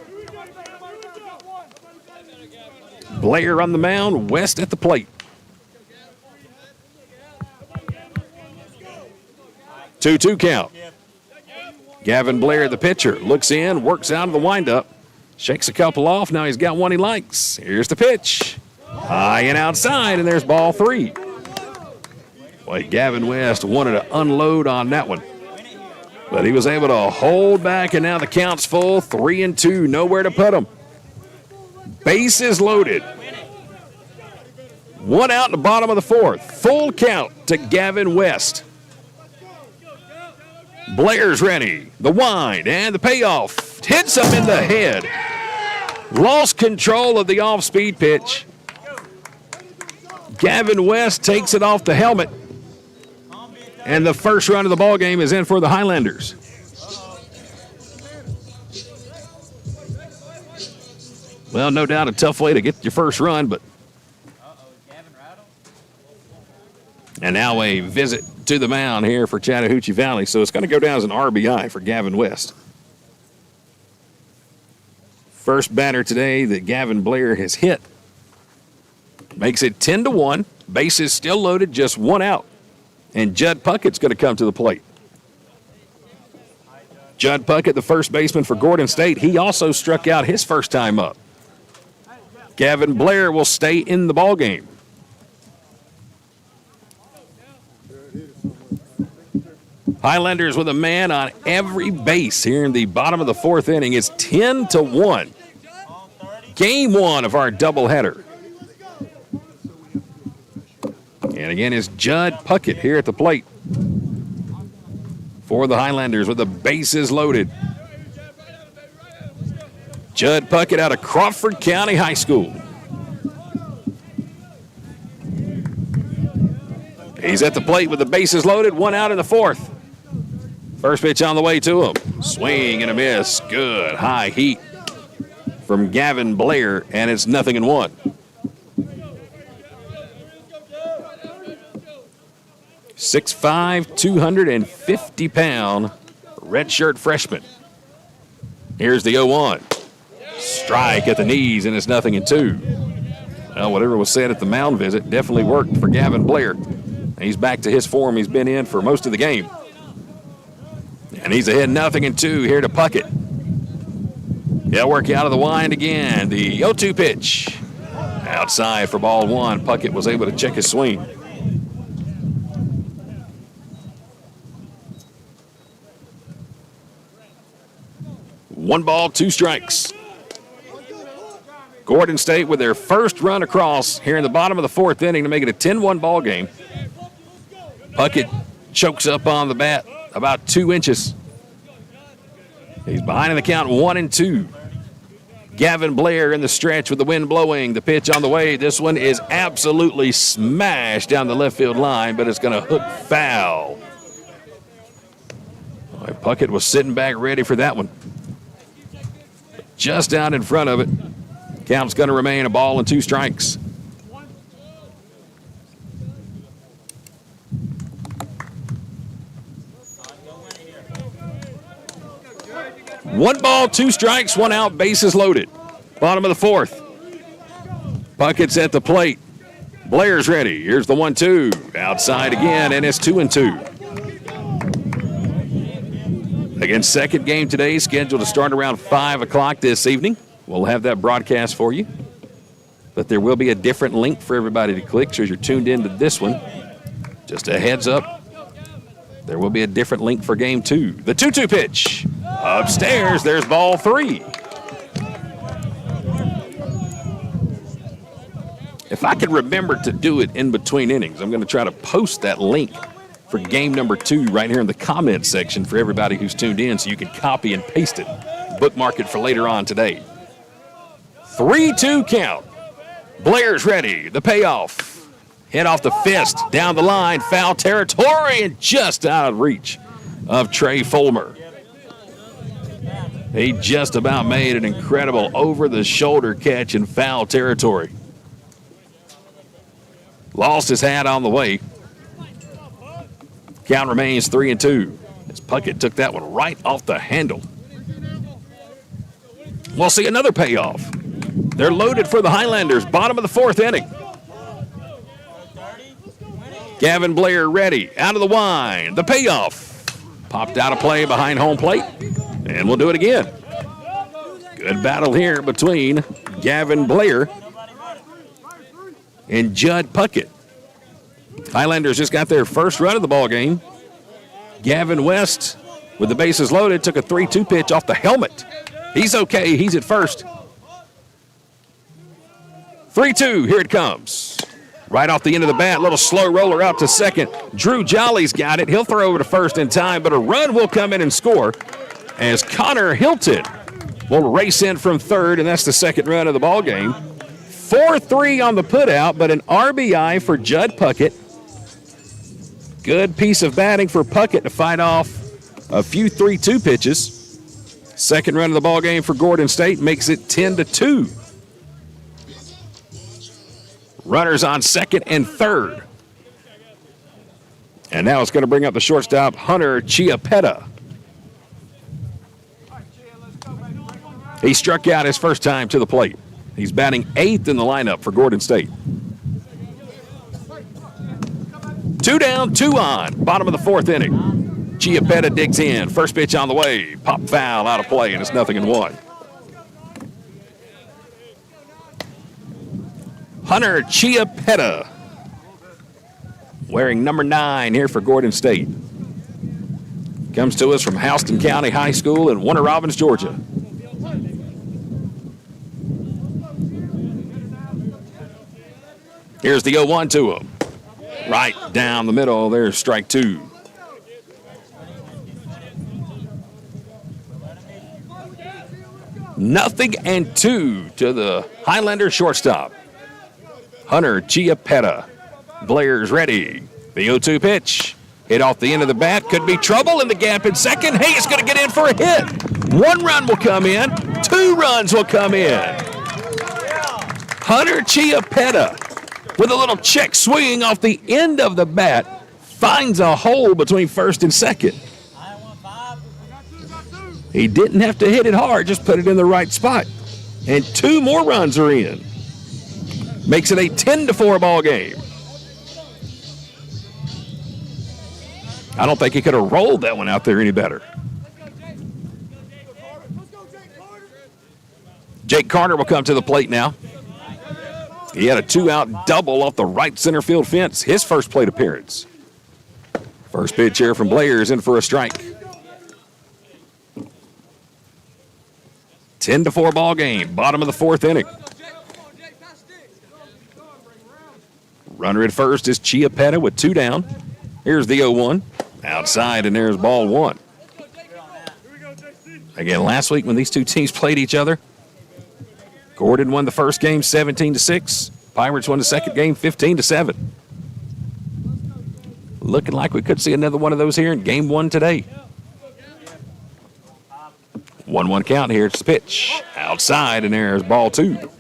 Blair on the mound, West at the plate. 2-2 count. Gavin Blair, the pitcher, looks in, works out of the windup, shakes a couple off. Now he's got one he likes. Here's the pitch. High and outside, and there's ball 3. Boy, Gavin West wanted to unload on that one, but he was able to hold back, and now the count's full, 3-2, nowhere to put him. Bases loaded. 1 out in the bottom of the 4th. Full count to Gavin West. Blair's ready. The wind and the payoff. Hits him in the head. Lost control of the off-speed pitch. Gavin West takes it off the helmet. And the first run of the ball game is in for the Highlanders. Well, no doubt a tough way to get your first run, but. And now a visit to the mound here for Chattahoochee Valley. So it's going to go down as an RBI for Gavin West. First batter today that Gavin Blair has hit. Makes it 10-1. Bases still loaded, just one out. And Judd Puckett's going to come to the plate. Judd Puckett, the first baseman for Gordon State, he also struck out his first time up. Gavin Blair will stay in the ballgame. Highlanders with a man on every base here in the bottom of the fourth inning. It's 10-1. Game one of our doubleheader. And again, it's Judd Puckett here at the plate for the Highlanders with the bases loaded. Judd Puckett out of Crawford County High School. He's at the plate with the bases loaded, one out in the fourth. First pitch on the way to him. Swing and a miss. Good high heat from Gavin Blair, and it's 0-1. 6'5", 250-pound redshirt freshman. Here's the 0-1. Strike at the knees, and it's 0-2. Well, whatever was said at the mound visit definitely worked for Gavin Blair. He's back to his form he's been in for most of the game. And he's ahead 0-2 here to Puckett. He'll work out of the wind again. The 0-2 pitch. Outside for ball one. Puckett was able to check his swing. One ball, two strikes. Gordon State with their first run across here in the bottom of the fourth inning to make it a 10-1 ball game. Puckett chokes up on the bat about 2 inches. He's behind in the count 1-2. Gavin Blair in the stretch with the wind blowing. The pitch on the way. This one is absolutely smashed down the left field line, but it's going to hook foul. Boy, Puckett was sitting back ready for that one. Just out in front of it. Count's going to remain a ball and 2 strikes. One ball, 2 strikes, 1 out, bases loaded. Bottom of the fourth. Puckett's at the plate. Blair's ready. Here's the 1-2. Outside again, and it's 2-2. Again, second game today, scheduled to start around 5 o'clock this evening. We'll have that broadcast for you. But there will be a different link for everybody to click, so as you're tuned into this one, just a heads up, there will be a different link for game 2. The 2-2 pitch. Upstairs, there's ball 3. If I can remember to do it in between innings, I'm going to try to post that link for game number 2 right here in the comment section for everybody who's tuned in so you can copy and paste it. Bookmark it for later on today. 3-2 count. Blair's ready. The payoff. Hit off the fist. Down the line. Foul territory and just out of reach of Trey Fulmer. He just about made an incredible over-the-shoulder catch in foul territory. Lost his hat on the way. Count remains 3-2 as Puckett took that one right off the handle. We'll see another payoff. They're loaded for the Highlanders. Bottom of the fourth inning. Gavin Blair ready. Out of the wind. The payoff. Popped out of play behind home plate. And we'll do it again. Good battle here between Gavin Blair and Judd Puckett. Highlanders just got their first run of the ball game. Gavin West, with the bases loaded, took a 3-2 pitch off the helmet. He's okay. He's at first. 3-2. Here it comes. Right off the end of the bat, little slow roller out to second. Drew Jolly's got it. He'll throw over to first in time, but a run will come in and score as Connor Hilton will race in from third, and that's the second run of the ball game. 4-3 on the putout, but an RBI for Judd Puckett. Good piece of batting for Puckett to fight off a few 3-2 pitches. Second run of the ball game for Gordon State makes it 10-2. Runners on second and third. And now it's going to bring up the shortstop, Hunter Chiapetta. He struck out his first time to the plate. He's batting 8th in the lineup for Gordon State. 2 down, 2 on. Bottom of the 4th inning. Chiappetta digs in. First pitch on the way. Pop foul out of play, and it's 0-1. Hunter Chiappetta, wearing number 9 here for Gordon State. Comes to us from Houston County High School in Warner Robins, Georgia. Here's the 0-1 to him. Right down the middle. There's strike 2. Nothing and 2 to the Highlander shortstop. Hunter Chiappetta. Blair's ready. The 0-2 pitch. Hit off the end of the bat. Could be trouble in the gap in second. Hey, it's going to get in for a hit. 1 run will come in. 2 runs will come in. Hunter Chiappetta, with a little check swinging off the end of the bat, finds a hole between first and second. He didn't have to hit it hard, just put it in the right spot. And 2 more runs are in. Makes it a 10-4 ball game. I don't think he could have rolled that one out there any better. Jake Carter will come to the plate now. He had a 2-out double off the right center field fence, his first plate appearance. First pitch here from Blair is in for a strike. 10-4 ball game, bottom of the 4th inning. Runner at first is Chiappetta with 2 down. Here's the 0-1. Outside, and there's ball 1. Again, last week when these two teams played each other, Gordon won the first game 17-6. Pirates won the second game 15-7. Looking like we could see another one of those here in game 1 today. 1-1 count here. It's the pitch. Outside, and there's ball 2.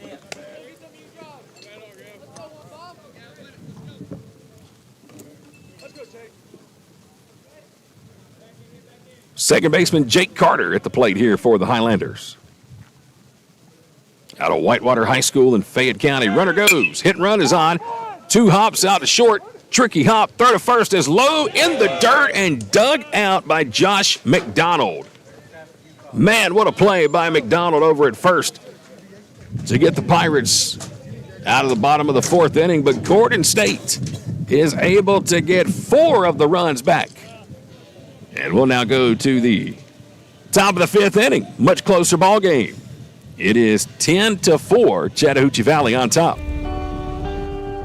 Second baseman Jake Carter at the plate here for the Highlanders. Out of Whitewater High School in Fayette County. Runner goes. Hit and run is on. 2 hops out to short. Tricky hop. Throw to first is low in the dirt and dug out by Josh McDonald. Man, what a play by McDonald over at first to get the Pirates out of the bottom of the 4th inning. But Gordon State is able to get 4 of the runs back. And we'll now go to the top of the 5th inning. Much closer ball game. It is 10-4, Chattahoochee Valley on top.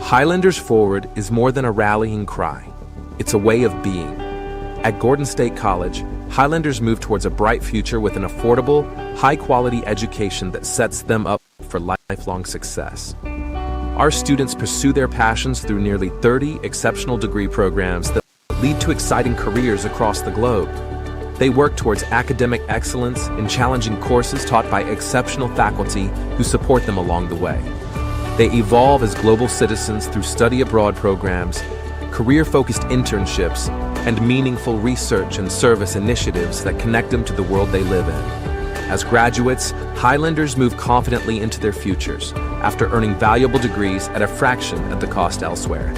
Highlanders forward is more than a rallying cry. It's a way of being. At Gordon State College, Highlanders move towards a bright future with an affordable, high-quality education that sets them up for lifelong success. Our students pursue their passions through nearly 30 exceptional degree programs that lead to exciting careers across the globe. They work towards academic excellence in challenging courses taught by exceptional faculty who support them along the way. They evolve as global citizens through study abroad programs, career-focused internships, and meaningful research and service initiatives that connect them to the world they live in. As graduates, Highlanders move confidently into their futures after earning valuable degrees at a fraction of the cost elsewhere.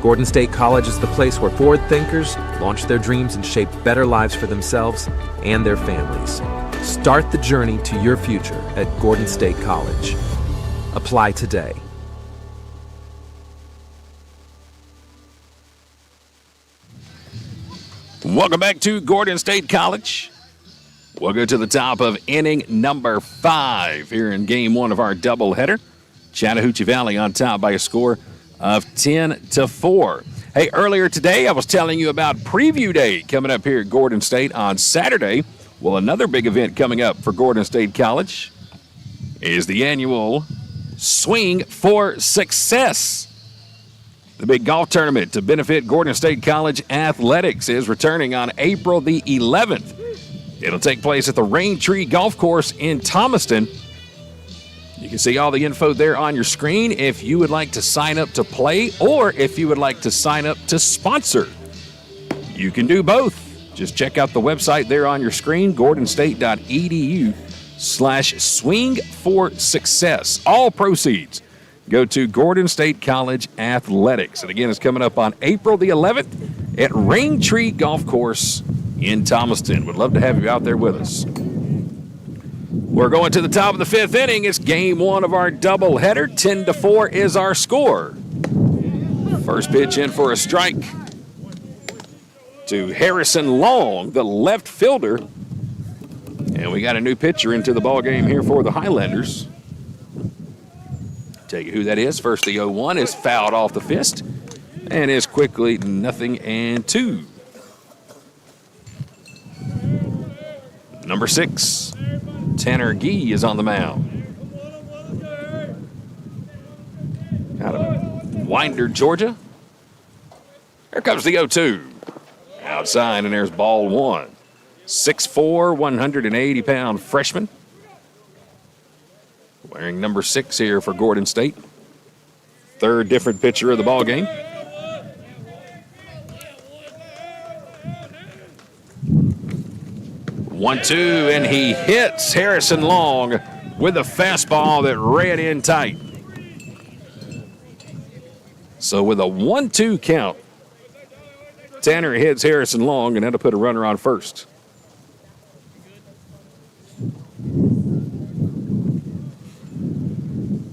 Gordon State College is the place where forward thinkers launch their dreams and shape better lives for themselves and their families. Start the journey to your future at Gordon State College. Apply today. Welcome back to Gordon State College. We'll go to the top of inning number 5 here in game 1 of our doubleheader. Chattahoochee Valley on top by a score of 10-4. Hey, earlier today I was telling you about Preview Day coming up here at Gordon State on Saturday. Well, another big event coming up for Gordon State College is the annual Swing for Success. The big golf tournament to benefit Gordon State College athletics is returning on April the 11th. It'll take place at the Rain Tree Golf Course in Thomaston. You can see all the info there on your screen if you would like to sign up to play or if you would like to sign up to sponsor. You can do both. Just check out the website there on your screen, gordonstate.edu. swing for success. All proceeds go to Gordon State College Athletics. And again, it's coming up on April the 11th at Raintree Golf Course in Thomaston. Would love to have you out there with us. We're going to the top of the 5th inning. It's game 1 of our doubleheader. 10-4 is our score. First pitch in for a strike to Harrison Long, the left fielder. And we got a new pitcher into the ball game here for the Highlanders. Tell you who that is. First, the 0-1 is fouled off the fist and is quickly 0-2. Number 6, Tanner Gee is on the mound. Out of Winder, Georgia. Here comes the 0-2. Outside, and there's ball 1. 6'4", 180-pound freshman. Wearing number 6 here for Gordon State. Third different pitcher of the ball game. One-two, and he hits Harrison Long with a fastball that ran in tight. So with a 1-2 count, Tanner hits Harrison Long, and that'll put a runner on first.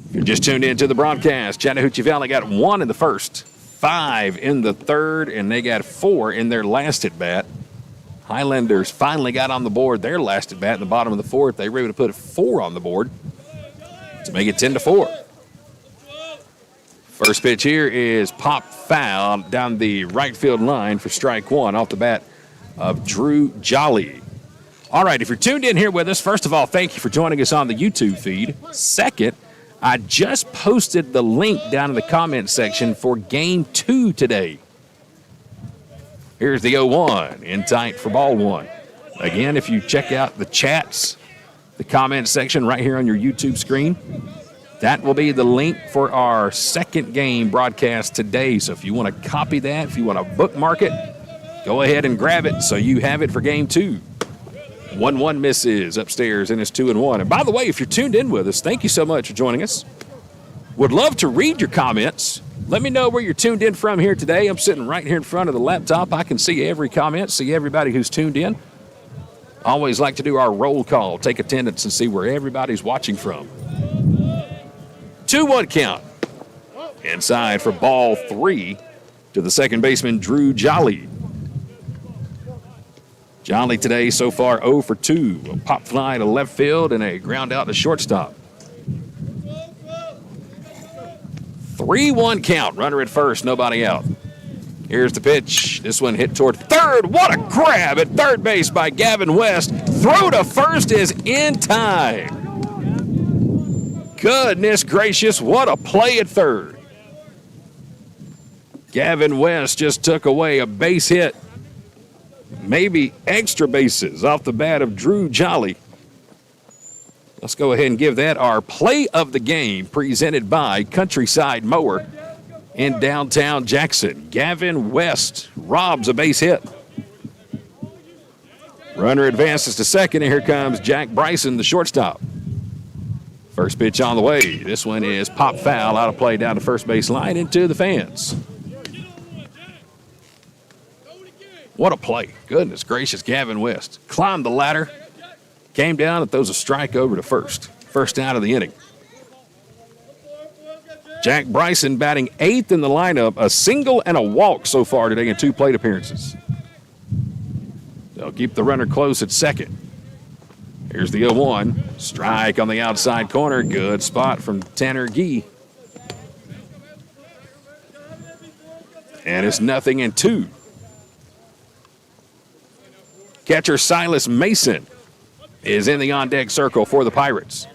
If you're just tuned into the broadcast, Chattahoochee Valley got 1 in the first, 5 in the third, and they got 4 in their last at-bat. Highlanders finally got on the board their last at-bat in the bottom of the 4th. They were able to put a 4 on the board to make it 10-4. First pitch here is pop foul down the right field line for strike 1 off the bat of Drew Jolly. All right, if you're tuned in here with us, first of all, thank you for joining us on the YouTube feed. Second, I just posted the link down in the comment section for Game 2 today. Here's the 0-1, in tight for ball 1. Again, if you check out the chats, the comment section right here on your YouTube screen, that will be the link for our second game broadcast today. So if you want to copy that, if you want to bookmark it, go ahead and grab it so you have it for Game 2. 1-1 misses upstairs, and it's 2-1. And by the way, if you're tuned in with us, thank you so much for joining us. Would love to read your comments. Let me know where you're tuned in from here today. I'm sitting right here in front of the laptop. I can see every comment, see everybody who's tuned in. Always like to do our roll call, take attendance, and see where everybody's watching from. 2-1 count. Inside for ball 3 to the second baseman, Drew Jolly. Jolly today so far 0 for 2. A pop fly to left field and a ground out to shortstop. 3-1 count. Runner at first, nobody out. Here's the pitch. This one hit toward third. What a grab at third base by Gavin West. Throw to first is in time. Goodness gracious, what a play at third. Gavin West just took away a base hit. Maybe extra bases off the bat of Drew Jolly. Let's go ahead and give that our play of the game, presented by Countryside Mower in downtown Jackson. Gavin West robs a base hit. Runner advances to second, and here comes Jack Bryson, the shortstop. First pitch on the way. This one is pop foul, out of play down the first base line into the fence. What a play. Goodness gracious, Gavin West climbed the ladder, came down and throws a strike over to first. First out of the inning. Jack Bryson batting 8th in the lineup, a single and a walk so far today in 2 plate appearances. They'll keep the runner close at second. Here's the 0-1. Strike on the outside corner. Good spot from Tanner Gee. And it's 0-2. Catcher Silas Mason is in the on-deck circle for the Pirates.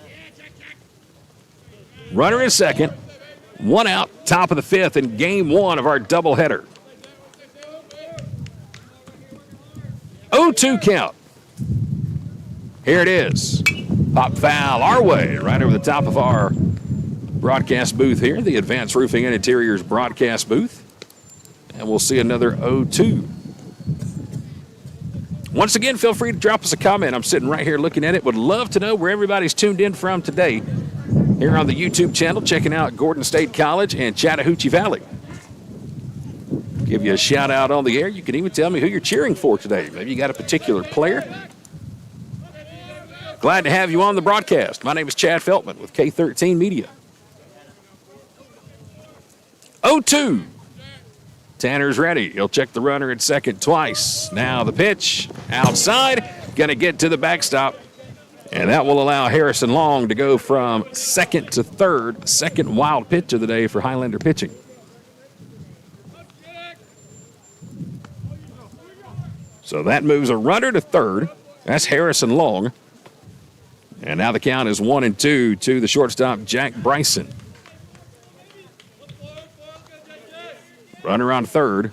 Runner in second. 1 out, top of the 5th in Game 1 of our doubleheader. 0-2 count. Here it is. Pop foul our way, right over the top of our broadcast booth here, the Advanced Roofing and Interiors broadcast booth. And we'll see another 0-2. Once again, feel free to drop us a comment. I'm sitting right here looking at it. Would love to know where everybody's tuned in from today here on the YouTube channel, checking out Gordon State College and Chattahoochee Valley. Give you a shout out on the air. You can even tell me who you're cheering for today. Maybe you got a particular player. Glad to have you on the broadcast. My name is Chad Feltman with K13 Media. 0-2. Tanner's ready. He'll check the runner at second twice. Now the pitch outside. Going to get to the backstop. And that will allow Harrison Long to go from second to third. Second wild pitch of the day for Highlander pitching. So that moves a runner to third. That's Harrison Long. And now the count is 1-2 to the shortstop, Jack Bryson. Runner on third.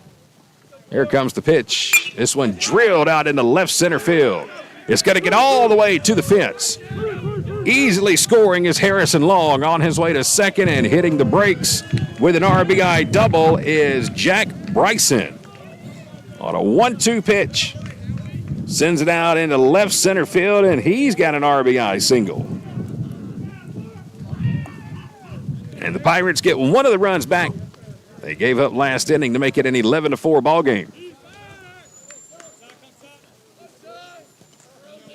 Here comes the pitch. This one drilled out into left center field. It's going to get all the way to the fence. Easily scoring is Harrison Long. On his way to second and hitting the brakes with an RBI double is Jack Bryson. On a 1-2 pitch. Sends it out into left center field, and he's got an RBI single. And the Pirates get one of the runs back. They gave up last inning to make it an 11-4 ball game.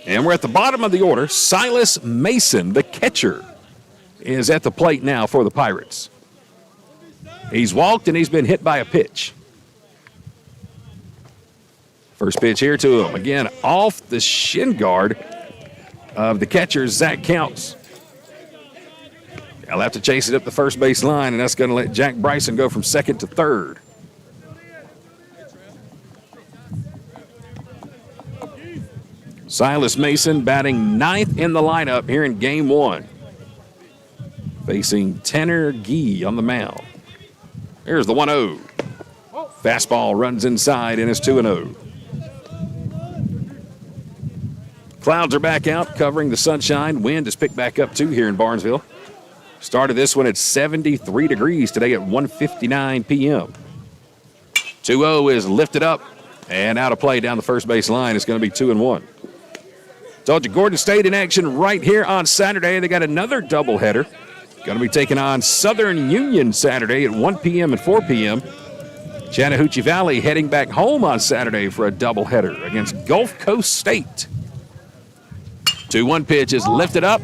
And we're at the bottom of the order. Silas Mason, the catcher, is at the plate now for the Pirates. He's walked and he's been hit by a pitch. First pitch here to him. Again, off the shin guard of the catcher, Zach Counts. They'll have to chase it up the first base line, and that's going to let Jack Bryson go from second to third. Silas Mason batting ninth in the lineup here in game one. Facing Tanner Gee on the mound. Here's the 1-0. Fastball runs inside, and it's 2-0. Clouds are back out, covering the sunshine. Wind is picked back up, too, here in Barnesville. Started this one at 73 degrees today at 1:59 p.m. 2-0 is lifted up and out of play down the first base line. It's going to be 2-1. Told you, Gordon State in action right here on Saturday. They got another doubleheader. Going to be taking on Southern Union Saturday at 1 p.m. and 4 p.m. Chattahoochee Valley heading back home on Saturday for a doubleheader against Gulf Coast State. 2-1 pitch is lifted up.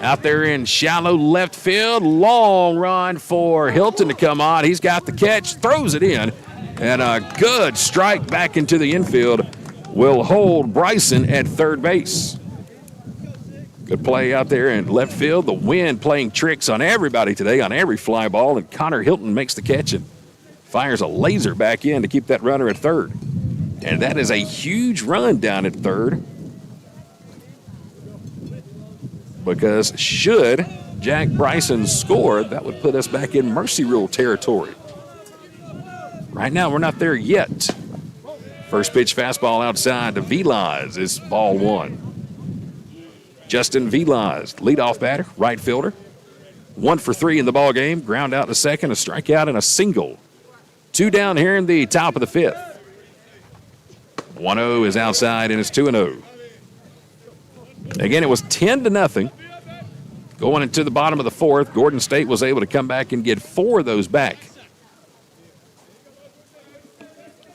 Out there in shallow left field. Long run for Hilton to come on. He's got the catch, throws it in, and a good strike back into the infield will hold Bryson at third base. Good play out there in left field. The wind playing tricks on everybody today, on every fly ball, and Connor Hilton makes the catch and fires a laser back in to keep that runner at third. And that is a huge run down at third. Because should Jack Bryson score, that would put us back in mercy rule territory. Right now, we're not there yet. First pitch fastball outside to Velaz is ball one. Justin Velaz, leadoff batter, right fielder. 1 for 3 in the ball game. Ground out to second, a strikeout, and a single. 2 down here in the top of the fifth. 1-0 is outside, and it's 2-0. Again, it was 10-0. Going into the bottom of the fourth, Gordon State was able to come back and get 4 of those back.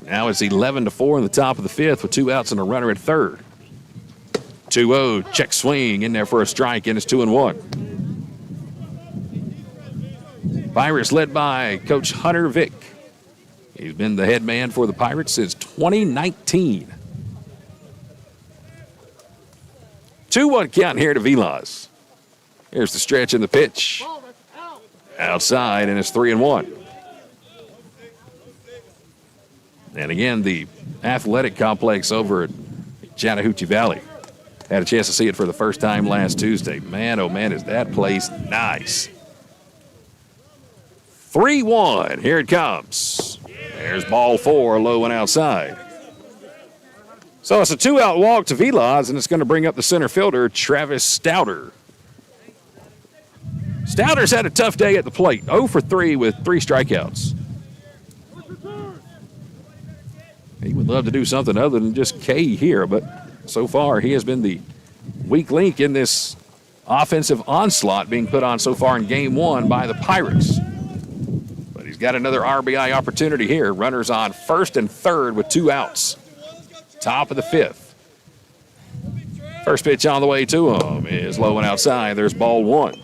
Now it's 11-4 in the top of the fifth with 2 outs and a runner at third. 2-0, check swing in there for a strike, and it's 2-1. Pirates led by Coach Hunter Vick. He's been the head man for the Pirates since 2019. 2-1 count here to Velaz. Here's the stretch and the pitch. Outside, and it's 3-1. And again, the athletic complex over at Chattahoochee Valley. Had a chance to see it for the first time last Tuesday. Man, oh man, is that place nice. 3-1, here it comes. There's ball 4, low and outside. So it's a 2-out walk to Velaz, and it's going to bring up the center fielder, Travis Stouter. Stouter's had a tough day at the plate, 0 for 3 with 3 strikeouts. He would love to do something other than just K here, but so far he has been the weak link in this offensive onslaught being put on so far in game one by the Pirates. But he's got another RBI opportunity here. Runners on first and third with 2 outs. Top of the 5th. First pitch on the way to him is low and outside. There's ball 1.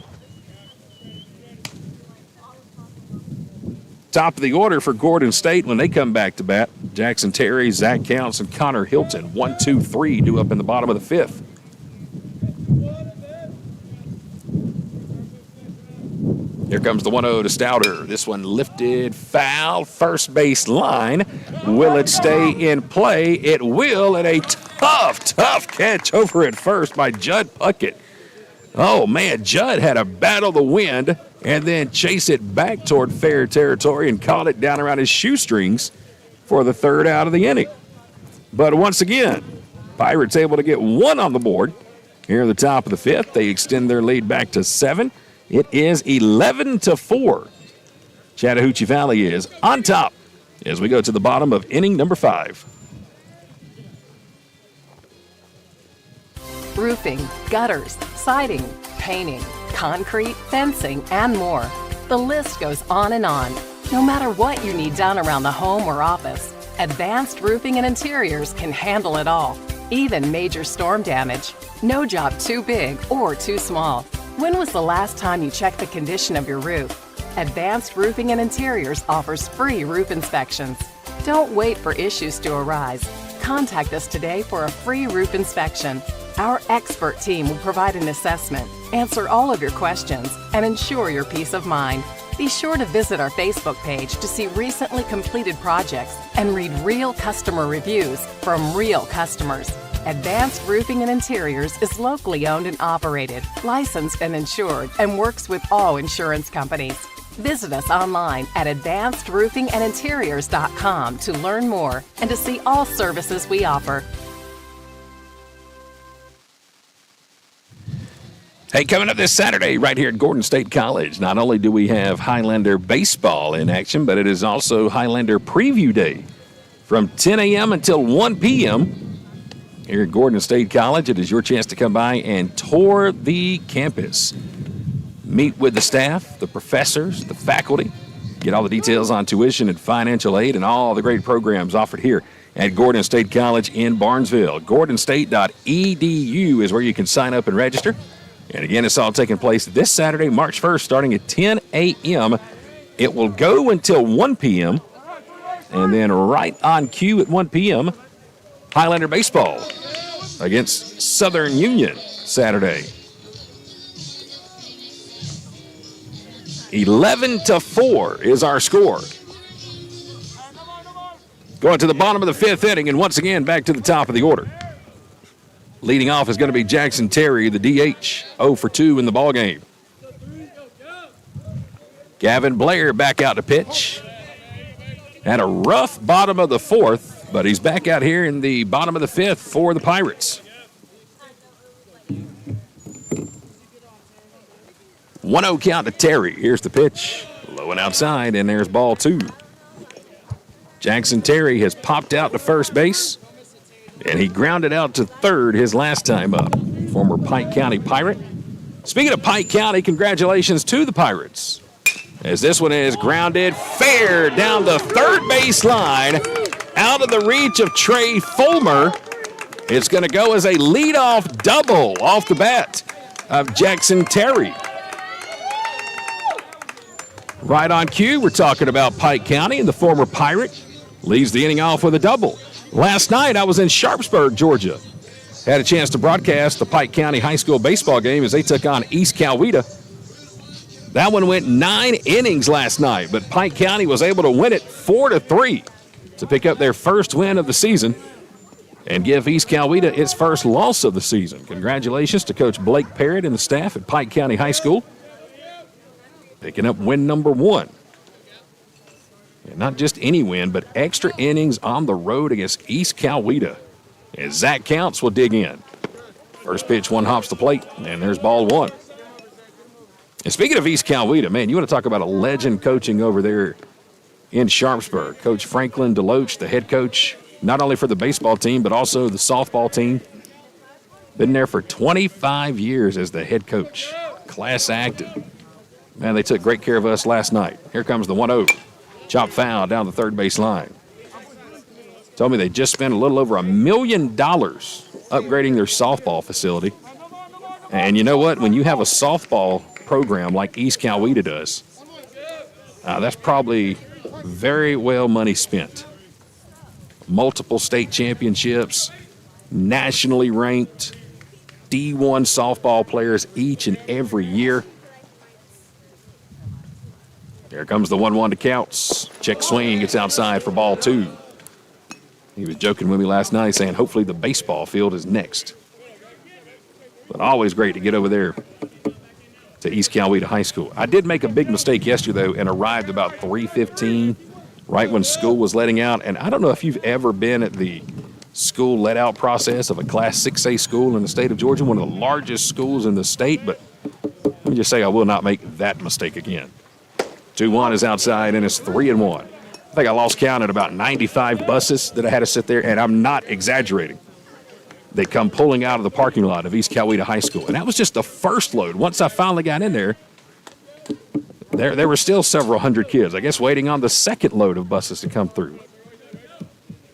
Top of the order for Gordon State when they come back to bat. Jackson Terry, Zach Counts, and Connor Hilton. 1, 2, 3 due up in the bottom of the 5th. Here comes the 1-0 to Stouter. This one lifted, foul, first base line. Will it stay in play? It will, and a tough catch over at first by Judd Puckett. Oh, man, Judd had to battle the wind and then chase it back toward fair territory and caught it down around his shoestrings for the 3rd out of the inning. But once again, Pirates able to get 1 on the board. Here at the top of the 5th, they extend their lead back to 7. It is 11-4. Chattahoochee Valley is on top as we go to the bottom of inning number 5. Roofing, gutters, siding, painting, concrete, fencing, and more. The list goes on and on. No matter what you need done around the home or office, Advanced Roofing and Interiors can handle it all, even major storm damage. No job too big or too small. When was the last time you checked the condition of your roof? Advanced Roofing and Interiors offers free roof inspections. Don't wait for issues to arise. Contact us today for a free roof inspection. Our expert team will provide an assessment, answer all of your questions, and ensure your peace of mind. Be sure to visit our Facebook page to see recently completed projects and read real customer reviews from real customers. Advanced Roofing and Interiors is locally owned and operated, licensed and insured, and works with all insurance companies. Visit us online at advancedroofingandinteriors.com to learn more and to see all services we offer. Hey, coming up this Saturday right here at Gordon State College, not only do we have Highlander baseball in action, but it is also Highlander Preview Day from 10 a.m. until 1 p.m. Here at Gordon State College. It is your chance to come by and tour the campus. Meet with the staff, the professors, the faculty. Get all the details on tuition and financial aid and all the great programs offered here at Gordon State College in Barnesville. GordonState.edu is where you can sign up and register. And again, it's all taking place this Saturday, March 1st, starting at 10 a.m. It will go until 1 p.m. And then right on cue at 1 p.m., Highlander baseball against Southern Union Saturday. 11-4 is our score. Going to the bottom of the 5th inning, and once again back to the top of the order. Leading off is going to be Jackson Terry, the DH, 0 for 2 in the ballgame. Gavin Blair back out to pitch. Had a rough bottom of the 4th, but he's back out here in the bottom of the 5th for the Pirates. 1-0 count to Terry. Here's the pitch. Low and outside, and there's ball 2. Jackson Terry has popped out to first base, and he grounded out to third his last time up. Former Pike County Pirate. Speaking of Pike County, congratulations to the Pirates, as this one is grounded fair down the third base line, out of the reach of Trey Fulmer. It's going to go as a leadoff double off the bat of Jackson Terry. Right on cue, we're talking about Pike County, and the former Pirate leads the inning off with a double. Last night, I was in Sharpsburg, Georgia. Had a chance to broadcast the Pike County High School baseball game as they took on East Coweta. That one went 9 innings last night, but Pike County was able to win it 4-3 to pick up their first win of the season and give East Coweta its first loss of the season. Congratulations to Coach Blake Parrott and the staff at Pike County High School, picking up win number 1. And not just any win, but extra innings on the road against East Coweta. As Zach Counts will dig in. First pitch, one hops the plate, and there's ball 1. And speaking of East Coweta, man, you want to talk about a legend coaching over there in Sharpsburg. Coach Franklin Deloach, the head coach, not only for the baseball team, but also the softball team. Been there for 25 years as the head coach. Class act. Man, they took great care of us last night. Here comes the 1-0. Chop foul down the third base line. Told me they just spent a little over $1 million upgrading their softball facility. And you know what? When you have a softball program like East Coweta does, that's probably very well money spent. Multiple state championships, nationally ranked D1 softball players each and every year. Here comes the 1-1 to Counts. Check swing, gets outside for ball 2. He was joking with me last night saying hopefully the baseball field is next. But always great to get over there to East Coweta High School. I did make a big mistake yesterday, though, and arrived about 3:15, right when school was letting out. And I don't know if you've ever been at the school let-out process of a Class 6A school in the state of Georgia, one of the largest schools in the state, but let me just say I will not make that mistake again. 2-1 is outside, and it's 3-1. I think I lost count at about 95 buses that I had to sit there, and I'm not exaggerating. They come pulling out of the parking lot of East Coweta High School. And that was just the first load. Once I finally got in there were still several hundred kids, I guess, waiting on the second load of buses to come through.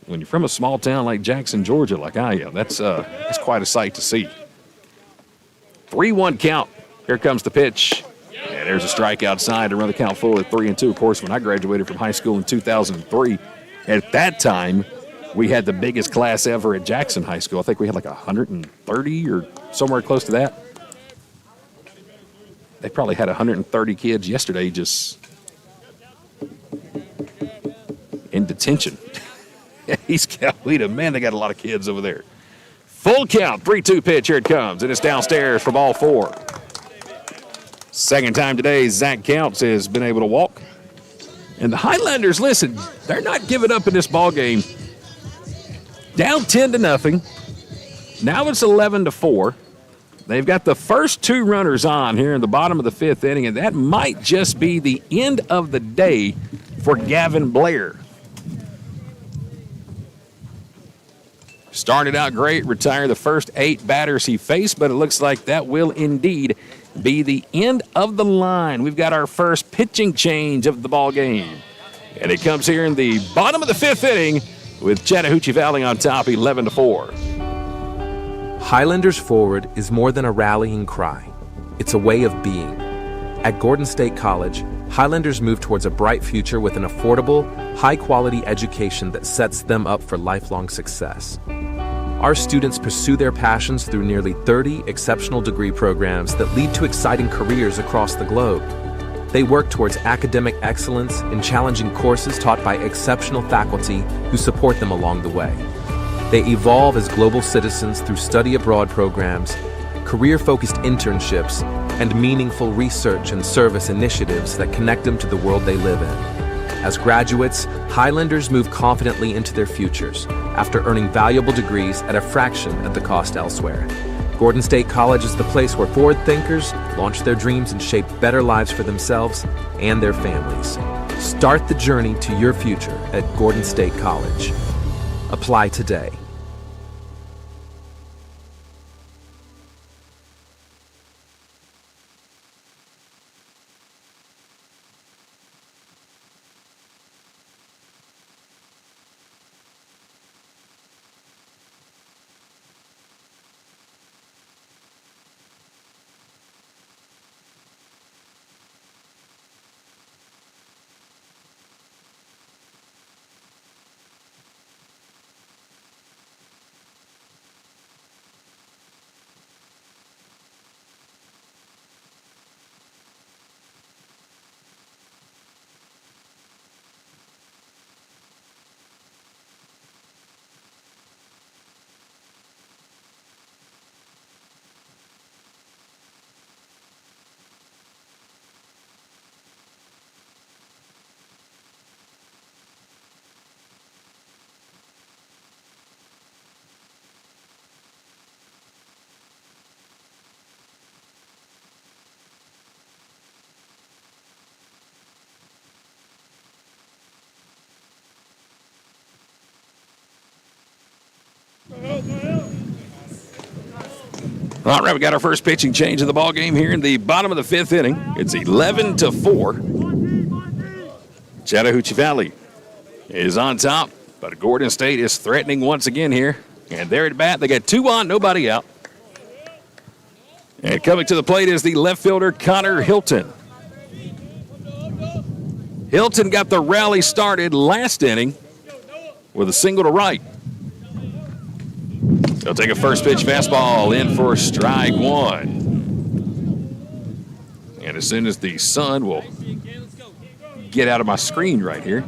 When you're from a small town like Jackson, Georgia, like I am, that's quite a sight to see. 3-1 count. Here comes the pitch. And there's a strike outside to run the count full at 3-2. Of course, when I graduated from high school in 2003, at that time, we had the biggest class ever at Jackson High School. I think we had like 130 or somewhere close to that. They probably had 130 kids yesterday just in detention. East Coweta, man, they got a lot of kids over there. Full count, 3-2 pitch, here it comes, and it's downstairs for ball 4. Second time today, Zach Counts has been able to walk. And the Highlanders, listen, they're not giving up in this ball game. Down 10-0. Now it's 11-4. They've got the first 2 runners on here in the bottom of the 5th inning, and that might just be the end of the day for Gavin Blair. Started out great, retired the first 8 batters he faced, but it looks like that will indeed be the end of the line. We've got our first pitching change of the ball game. And it comes here in the bottom of the 5th inning with Chattahoochee Valley on top, 11-4. Highlanders forward is more than a rallying cry. It's a way of being. At Gordon State College, Highlanders move towards a bright future with an affordable, high-quality education that sets them up for lifelong success. Our students pursue their passions through nearly 30 exceptional degree programs that lead to exciting careers across the globe. They work towards academic excellence in challenging courses taught by exceptional faculty who support them along the way. They evolve as global citizens through study abroad programs, career-focused internships, and meaningful research and service initiatives that connect them to the world they live in. As graduates, Highlanders move confidently into their futures after earning valuable degrees at a fraction of the cost elsewhere. Gordon State College is the place where forward thinkers launch their dreams and shape better lives for themselves and their families. Start the journey to your future at Gordon State College. Apply today. All right, we got our first pitching change of the ball game here in the bottom of the 5th inning. It's 11-4. Chattahoochee Valley is on top, but Gordon State is threatening once again here. And they're at bat. They got 2 on, nobody out. And coming to the plate is the left fielder, Connor Hilton. Hilton got the rally started last inning with a single to right. He'll take a first pitch fastball in for strike 1. And as soon as the sun will get out of my screen right here,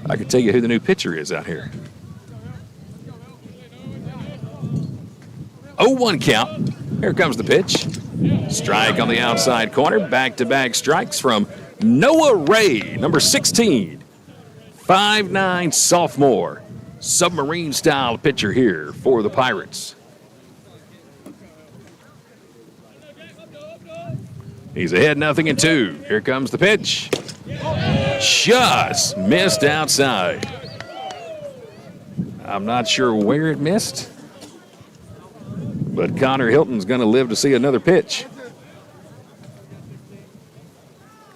I can tell you who the new pitcher is out here. 0-1 count. Here comes the pitch. Strike on the outside corner. Back-to-back strikes from Noah Ray, number 16. 5'9" sophomore. Submarine-style pitcher here for the Pirates. He's ahead 0-2. Here comes the pitch. Just missed outside. I'm not sure where it missed, but Connor Hilton's going to live to see another pitch.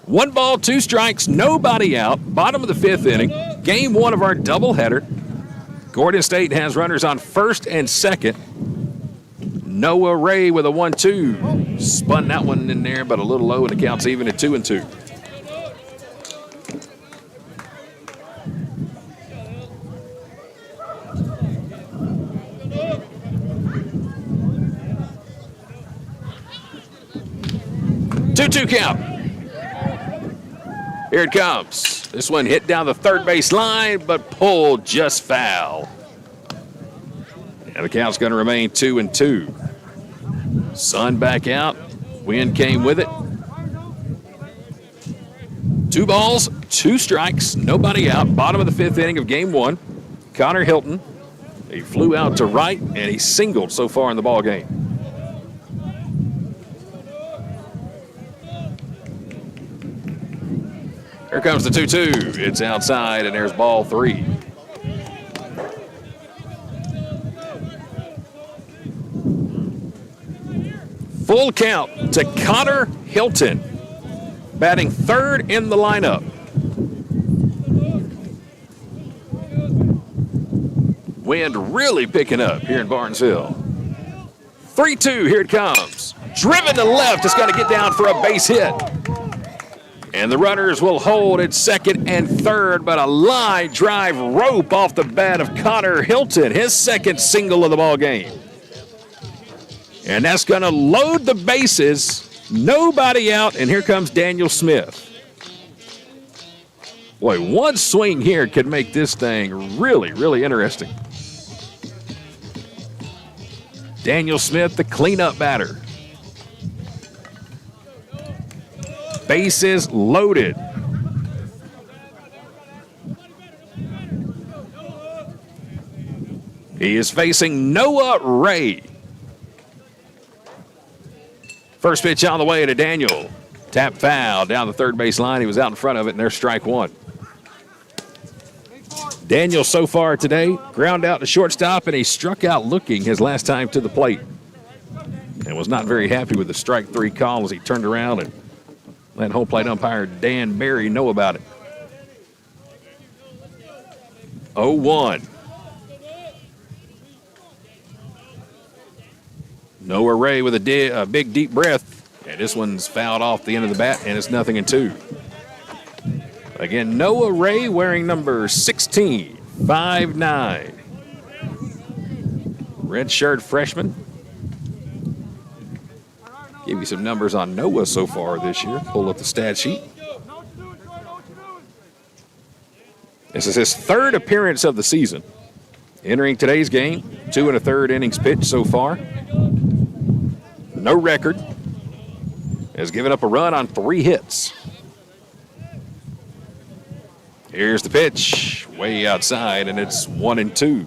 1 ball, 2 strikes, nobody out. Bottom of the 5th inning. Game 1 of our doubleheader. Gordon State has runners on first and second. Noah Ray with a 1-2. Spun that one in there, but a little low, and the count's even at 2-2. Two count. Here it comes. This one hit down the third base line, but pulled just foul. And the count's going to remain 2-2. Sun back out. Wind came with it. 2 balls, 2 strikes, nobody out. Bottom of the 5th inning of game 1. Connor Hilton. He flew out to right, and he singled so far in the ball game. Here comes the 2-2. It's outside, and there's ball 3. Full count to Connor Hilton, batting 3rd in the lineup. Wind really picking up here in Barnesville. 3-2, here it comes. Driven to left, it's got to get down for a base hit. And the runners will hold at 2nd and 3rd, but a line drive rope off the bat of Connor Hilton, his 2nd single of the ball game. And that's going to load the bases. Nobody out, and here comes Daniel Smith. Boy, one swing here could make this thing really, really interesting. Daniel Smith, the cleanup batter. Bases loaded. He is facing Noah Ray. First pitch on the way to Daniel. Tap foul down the third base line. He was out in front of it, and there's strike 1. Daniel so far today, ground out to shortstop, and he struck out looking his last time to the plate. And was not very happy with the strike 3 call as he turned around and let home plate umpire Dan Berry know about it. 0-1. Noah Ray with a big, deep breath. And this one's fouled off the end of the bat, and it's 0-2. Again, Noah Ray wearing number 16, 5'9". Redshirt freshman. Give you some numbers on Noah so far this year. Pull up the stat sheet. This is his 3rd appearance of the season. Entering today's game, 2 1/3 innings pitched so far. No record. Has given up a run on 3 hits. Here's the pitch, way outside, and it's 1-2.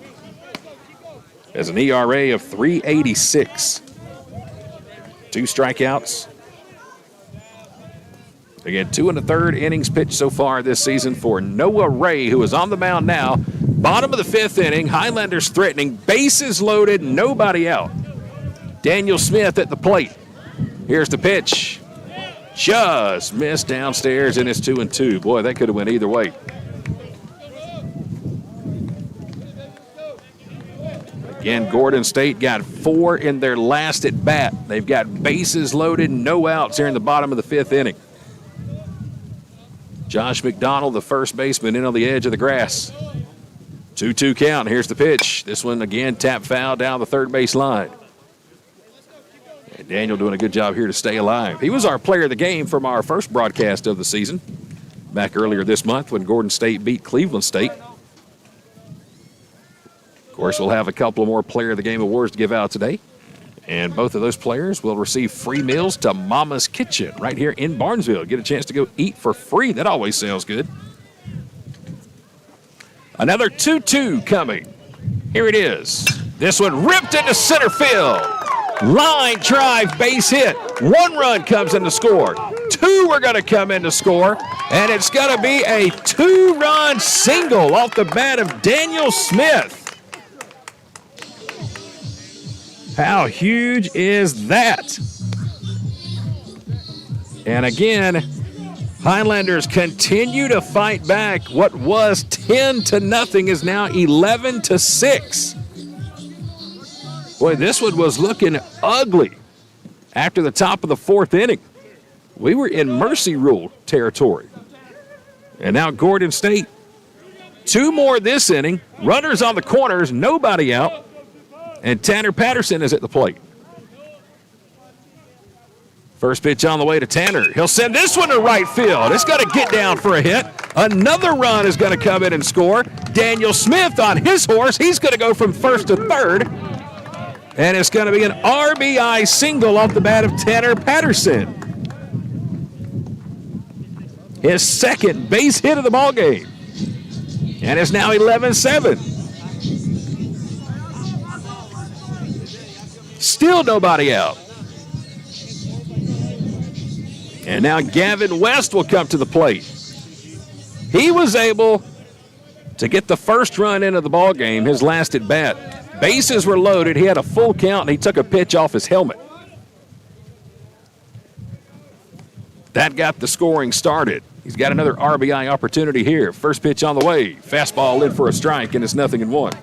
Has an ERA of 3.86. 2 strikeouts. Again, 2 1/3 innings pitched so far this season for Noah Ray, who is on the mound now, Bottom of the fifth inning, Highlanders threatening, bases loaded, nobody out. Daniel Smith at the plate. Here's the pitch. Just missed downstairs, and it's 2-2. Boy, that could have went either way. Again, Gordon State got 4 in their last at bat. They've got bases loaded, no outs here in the bottom of the fifth inning. Josh McDonald, the first baseman, in on the edge of the grass. 2-2 count. Here's the pitch. This one again, tap foul down the third base line. And Daniel doing a good job here to stay alive. He was our player of the game from our first broadcast of the season back earlier this month when Gordon State beat Cleveland State. Of course, we'll have a couple of more player of the game awards to give out today. And both of those players will receive free meals to Mama's Kitchen right here in Barnesville. Get a chance to go eat for free. That always sounds good. Another 2-2 coming. Here it is. This one ripped into center field. Line drive, base hit. 1 run comes in to score. 2 are going to come in to score. And it's going to be a 2-run single off the bat of Daniel Smith. How huge is that? And again, Highlanders continue to fight back. What was 10-0 is now 11-6. Boy, this one was looking ugly after the top of the fourth inning. We were in mercy rule territory. And now Gordon State, 2 more this inning. Runners on the corners, nobody out. And Tanner Patterson is at the plate. First pitch on the way to Tanner. He'll send this one to right field. It's going to get down for a hit. Another run is going to come in and score. Daniel Smith on his horse. He's going to go from first to third. And it's going to be an RBI single off the bat of Tanner Patterson. His second base hit of the ballgame. And it's now 11-7. Still nobody out. And now Gavin West will come to the plate. He was able to get the first run into the ballgame, his last at bat. Bases were loaded. He had a full count, and he took a pitch off his helmet. That got the scoring started. He's got another RBI opportunity here. First pitch on the way. Fastball in for a strike, and it's 0-1.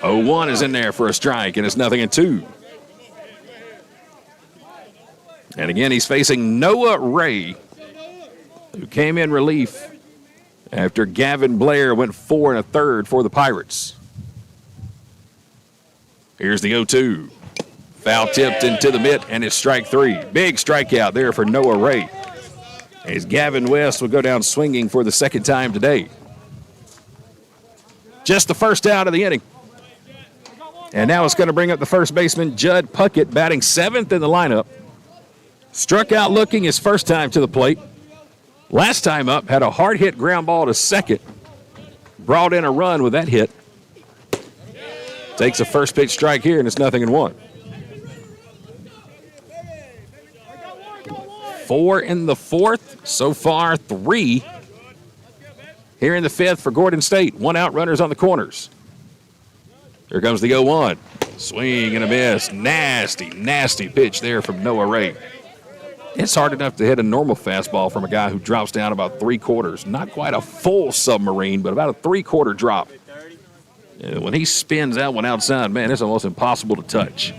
Oh, 1 is in there for a strike, and it's 0-2. And again, he's facing Noah Ray, who came in relief after Gavin Blair went 4 1/3 for the Pirates. Here's the 0-2. Foul tipped into the mitt, and it's strike 3. Big strikeout there for Noah Ray, as Gavin West will go down swinging for the second time today. Just the first out of the inning. And now it's going to bring up the first baseman, Judd Puckett, batting 7th in the lineup. Struck out looking his first time to the plate. Last time up, had a hard hit ground ball to second. Brought in a run with that hit. Takes a first pitch strike here, and it's 0-1. 4 in the fourth. So far, 3 here in the fifth for Gordon State. 1 out, runners on the corners. Here comes the 0-1. Swing and a miss. Nasty, nasty pitch there from Noah Ray. It's hard enough to hit a normal fastball from a guy who drops down about 3/4. Not quite a full submarine, but about a 3/4 drop. And when he spins that one outside, man, it's almost impossible to touch.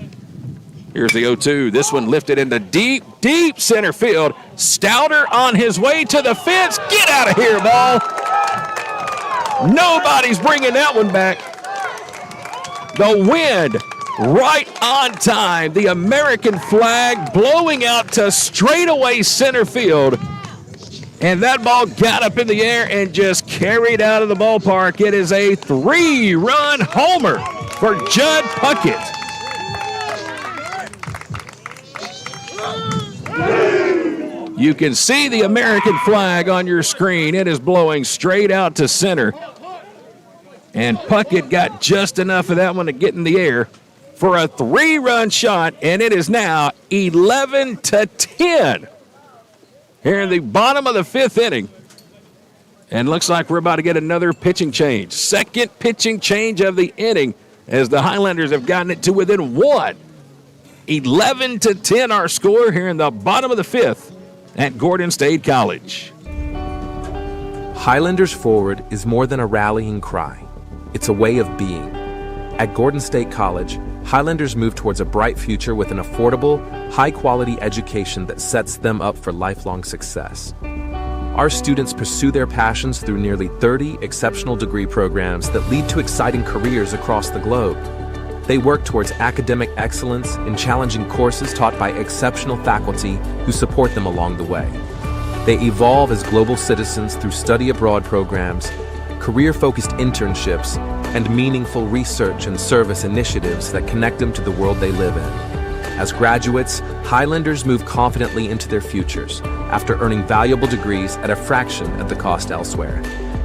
Here's the 0-2. This one lifted into deep, deep center field. Stouter on his way to the fence. Get out of here, ball. Nobody's bringing that one back. The wind right on time. The American flag blowing out to straightaway center field. And that ball got up in the air and just carried out of the ballpark. It is a 3-run homer for Judd Puckett. You can see the American flag on your screen. It is blowing straight out to center. And Puckett got just enough of that one to get in the air for a 3-run shot, and it is now 11-10 here in the bottom of the 5th inning. And looks like we're about to get another pitching change. Second pitching change of the inning as the Highlanders have gotten it to within 1. 11-10 our score here in the bottom of the 5th at Gordon State College. Highlanders forward is more than a rallying cry. It's a way of being. At Gordon State College, Highlanders move towards a bright future with an affordable, high-quality education that sets them up for lifelong success. Our students pursue their passions through nearly 30 exceptional degree programs that lead to exciting careers across the globe. They work towards academic excellence in challenging courses taught by exceptional faculty who support them along the way. They evolve as global citizens through study abroad programs, career-focused internships, and meaningful research and service initiatives that connect them to the world they live in. As graduates, Highlanders move confidently into their futures after earning valuable degrees at a fraction of the cost elsewhere.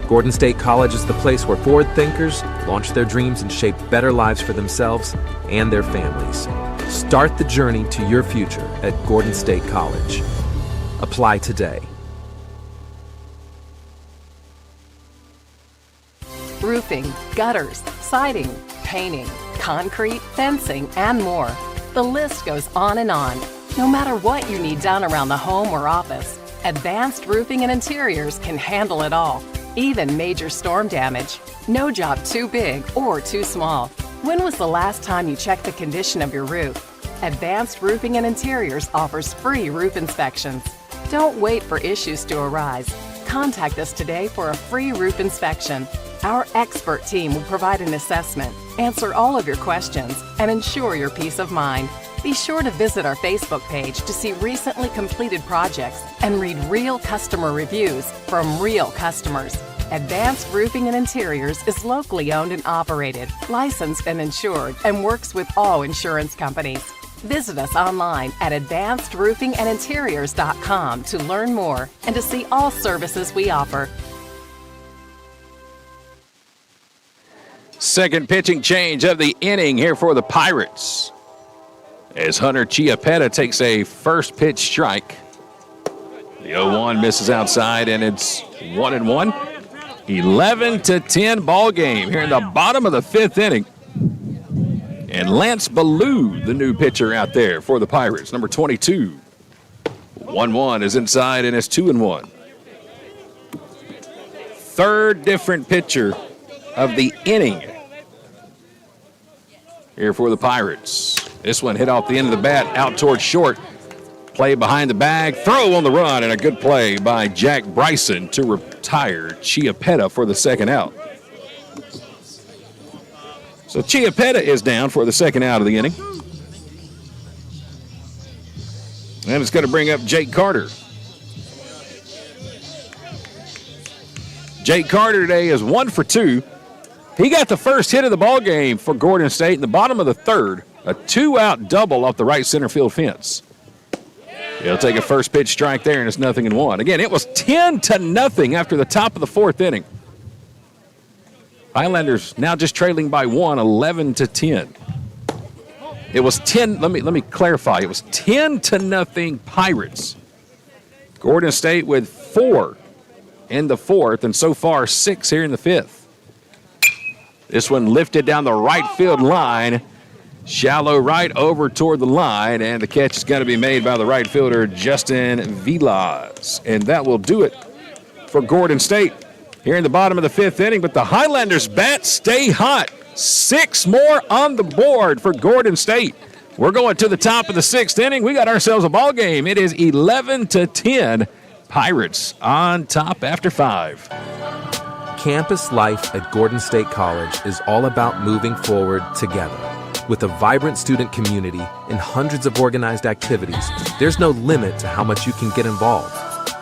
Gordon State College is the place where forward thinkers launch their dreams and shape better lives for themselves and their families. Start the journey to your future at Gordon State College. Apply today. Roofing, gutters, siding, painting, concrete, fencing, and more. The list goes on and on. No matter what you need done around the home or office, Advanced Roofing and Interiors can handle it all, even major storm damage. No job too big or too small. When was the last time you checked the condition of your roof? Advanced Roofing and Interiors offers free roof inspections. Don't wait for issues to arise. Contact us today for a free roof inspection. Our expert team will provide an assessment, answer all of your questions, and ensure your peace of mind. Be sure to visit our Facebook page to see recently completed projects and read real customer reviews from real customers. Advanced Roofing and Interiors is locally owned and operated, licensed and insured, and works with all insurance companies. Visit us online at advancedroofingandinteriors.com to learn more and to see all services we offer. Second pitching change of the inning here for the Pirates, as Hunter Chiappetta takes a first pitch strike. The 0-1 misses outside, and it's 1-1. 11-10 ball game here in the bottom of the 5th inning. And Lance Ballou, the new pitcher out there for the Pirates, number 22. 1-1 is inside, and it's 2-1. Third different pitcher of the inning here for the Pirates. This one hit off the end of the bat out towards short. Play behind the bag, throw on the run, and a good play by Jack Bryson to retire Chiappetta for the second out. So Chiappetta is down for the second out of the inning. And it's going to bring up Jake Carter. Jake Carter today is 1 for 2. He got the first hit of the ball game for Gordon State in the bottom of the 3rd. A 2-out double off the right center field fence. He'll take a first pitch strike there, and it's 0-1. Again, it was 10-0 after the top of the 4th inning. Highlanders now just trailing by 1, 11-10. It was 10. Let me clarify. It was 10-0 Pirates. Gordon State with 4 in the 4th, and so far 6 here in the 5th. This one lifted down the right field line. Shallow right over toward the line, and the catch is going to be made by the right fielder, Justin Vilas. And that will do it for Gordon State here in the bottom of the 5th inning. But the Highlanders bats stay hot. 6 more on the board for Gordon State. We're going to the top of the 6th inning. We got ourselves a ball game. It is 11-10. Pirates on top after 5. Campus life at Gordon State College is all about moving forward together. With a vibrant student community and hundreds of organized activities, there's no limit to how much you can get involved.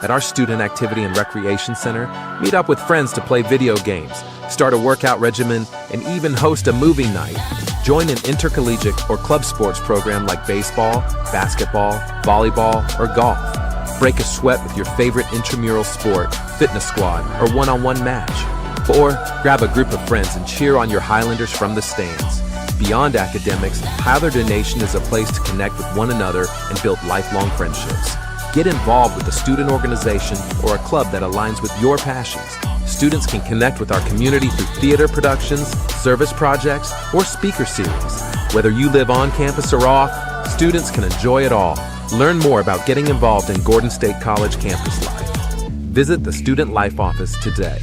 At our Student Activity and Recreation Center, meet up with friends to play video games, start a workout regimen, and even host a movie night. Join an intercollegiate or club sports program like baseball, basketball, volleyball, or golf. Break a sweat with your favorite intramural sport, fitness squad, or one-on-one match. Or grab a group of friends and cheer on your Highlanders from the stands. Beyond academics, Highlander Nation is a place to connect with one another and build lifelong friendships. Get involved with a student organization or a club that aligns with your passions. Students can connect with our community through theater productions, service projects, or speaker series. Whether you live on campus or off, students can enjoy it all. Learn more about getting involved in Gordon State College campus life. Visit the Student Life Office today.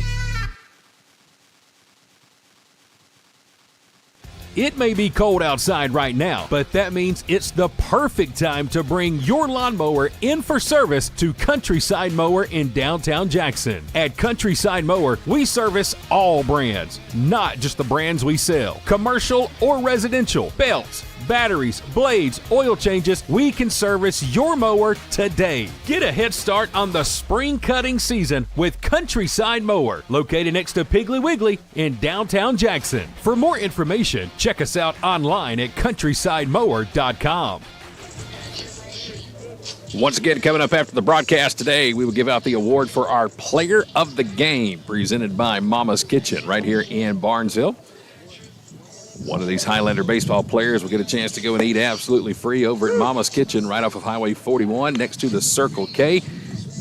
It may be cold outside right now, but that means it's the perfect time to bring your lawnmower in for service to Countryside Mower in downtown Jackson. At Countryside Mower, we service all brands, not just the brands we sell. Commercial or residential, belts, batteries, blades, oil changes, we can service your mower today. Get a head start on the spring cutting season with Countryside Mower, located next to Piggly Wiggly in downtown Jackson. For more information, check us out online at countrysidemower.com. Once again, coming up after the broadcast today, we will give out the award for our Player of the Game, presented by Mama's Kitchen right here in Barnesville. One of these Highlander baseball players will get a chance to go and eat absolutely free over at Mama's Kitchen right off of Highway 41 next to the Circle K.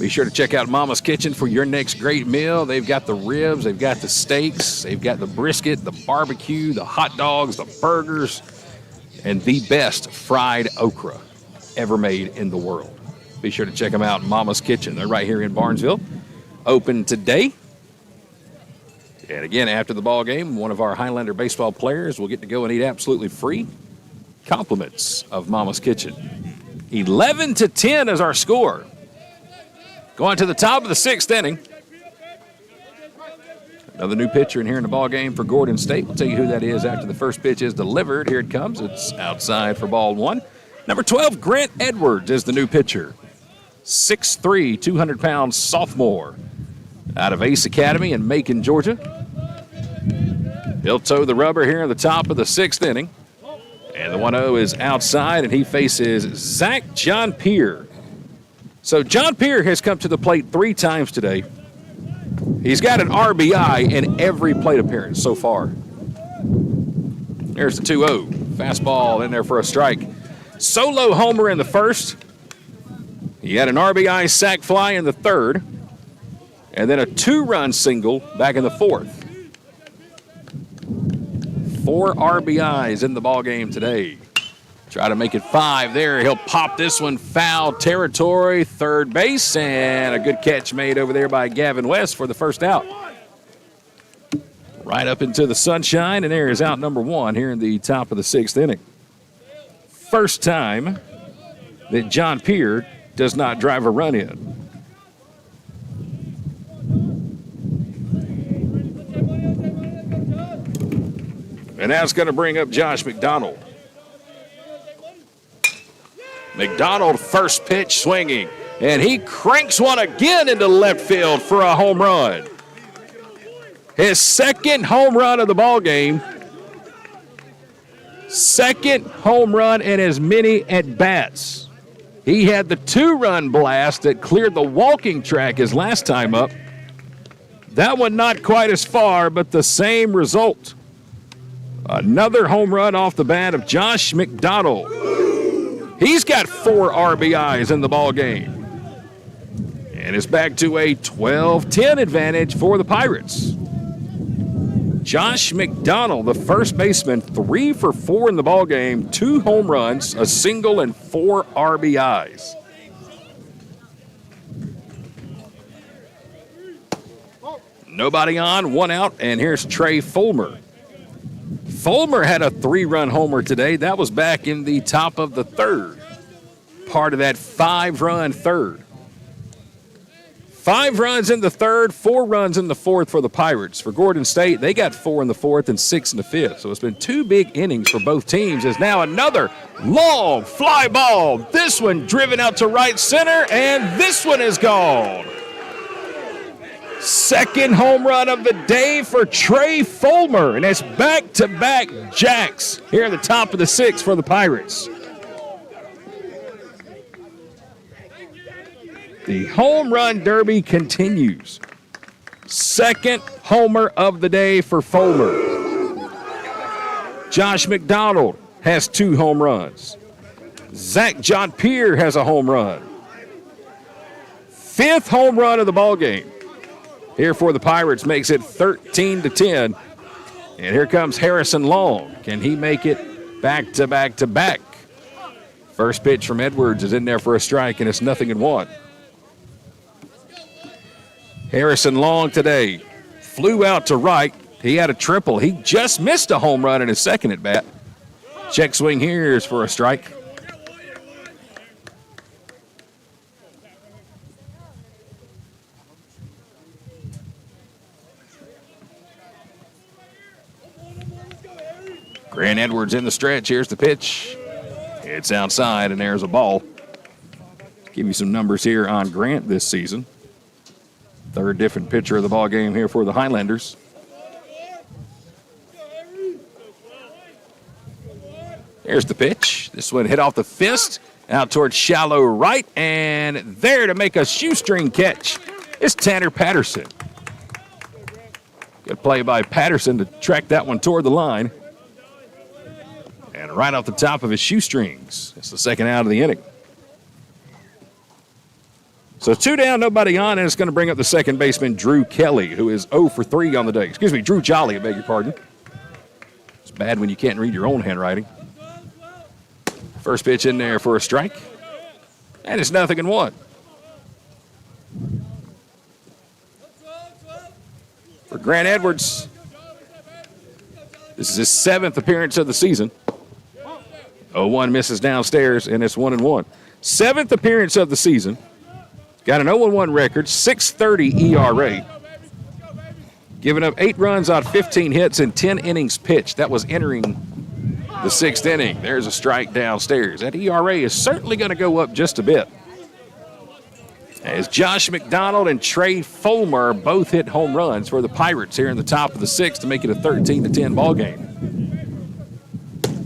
Be sure to check out Mama's Kitchen for your next great meal. They've got the ribs, they've got the steaks, they've got the brisket, the barbecue, the hot dogs, the burgers, and the best fried okra ever made in the world. Be sure to check them out, Mama's Kitchen. They're right here in Barnesville. Open today. And again, after the ball game, one of our Highlander baseball players will get to go and eat absolutely free. Compliments of Mama's Kitchen. 11-10 is our score. Going to the top of the sixth inning. Another new pitcher in here in the ball game for Gordon State. We'll tell you who that is after the first pitch is delivered. Here it comes. It's outside for ball one. Number 12, Grant Edwards is the new pitcher. 6'3", 200-pound sophomore out of Ace Academy in Macon, Georgia. He'll toe the rubber here in the top of the sixth inning. And the 1-0 is outside, and he faces Zach John Peer. So John Peer has come to the plate 3 times today. He's got an RBI in every plate appearance so far. There's the 2-0. Fastball in there for a strike. Solo homer in the first. He had an RBI sac fly in the third. And then a 2-run single back in the fourth. 4 RBIs in the ballgame today. Try to make it 5 there. He'll pop this one foul territory, third base, and a good catch made over there by Gavin West for the first out. Right up into the sunshine, and there is out number 1 here in the top of the sixth inning. First time that John Peer does not drive a run in. And that's going to bring up Josh McDonald. McDonald, first pitch swinging, and he cranks one again into left field for a home run. His second home run of the ball game. Second home run and as many at-bats. He had the 2-run blast that cleared the walking track his last time up. That one not quite as far, but the same result. Another home run off the bat of Josh McDonald. He's got 4 RBIs in the ball game. And it's back to a 12-10 advantage for the Pirates. Josh McDonald, the first baseman, 3 for 4 in the ball game, 2 home runs, a single, and 4 RBIs. Nobody on, 1 out, and here's Trey Fulmer. Fulmer had a 3-run homer today. That was back in the top of the third. Part of that 5-run third. 5 runs in the third, 4 runs in the fourth for the Pirates. For Gordon State, they got 4 in the fourth and 6 in the fifth. So it's been 2 big innings for both teams. As now another long fly ball. This one driven out to right center, and this one is gone. Second home run of the day for Trey Fulmer, and it's back-to-back jacks here at the top of the sixth for the Pirates. The home run derby continues. Second homer of the day for Fulmer. Josh McDonald has 2 home runs. Zach John Pierre has a home run. 5th home run of the ball game. Here for the Pirates makes it 13-10. And here comes Harrison Long. Can he make it back to back to back? First pitch from Edwards is in there for a strike, and it's 0-1. Harrison Long today flew out to right. He had a triple. He just missed a home run in his second at bat. Check swing here is for a strike. Grant Edwards in the stretch. Here's the pitch. It's outside, and there's a ball. Give you some numbers here on Grant this season. 3rd different pitcher of the ball game here for the Highlanders. Here's the pitch. This one hit off the fist, out towards shallow right, and there to make a shoestring catch is Tanner Patterson. Good play by Patterson to track that one toward the line. And right off the top of his shoestrings. It's the second out of the inning. So 2 down, nobody on, and it's going to bring up the second baseman, Drew Kelly, who is 0 for 3 on the day. Excuse me, Drew Jolly, I beg your pardon. It's bad when you can't read your own handwriting. First pitch in there for a strike. And it's 0-1. For Grant Edwards, this is his 7th appearance of the season. 0-1 misses downstairs, and it's 1-1. 7th appearance of the season. Got an 0-1 record, 6.30 ERA. Giving up 8 runs on 15 hits and 10 innings pitched. That was entering the 6th inning. There's a strike downstairs. That ERA is certainly going to go up just a bit. As Josh McDonald and Trey Fulmer both hit home runs for the Pirates here in the top of the 6th to make it a 13-10 ball game.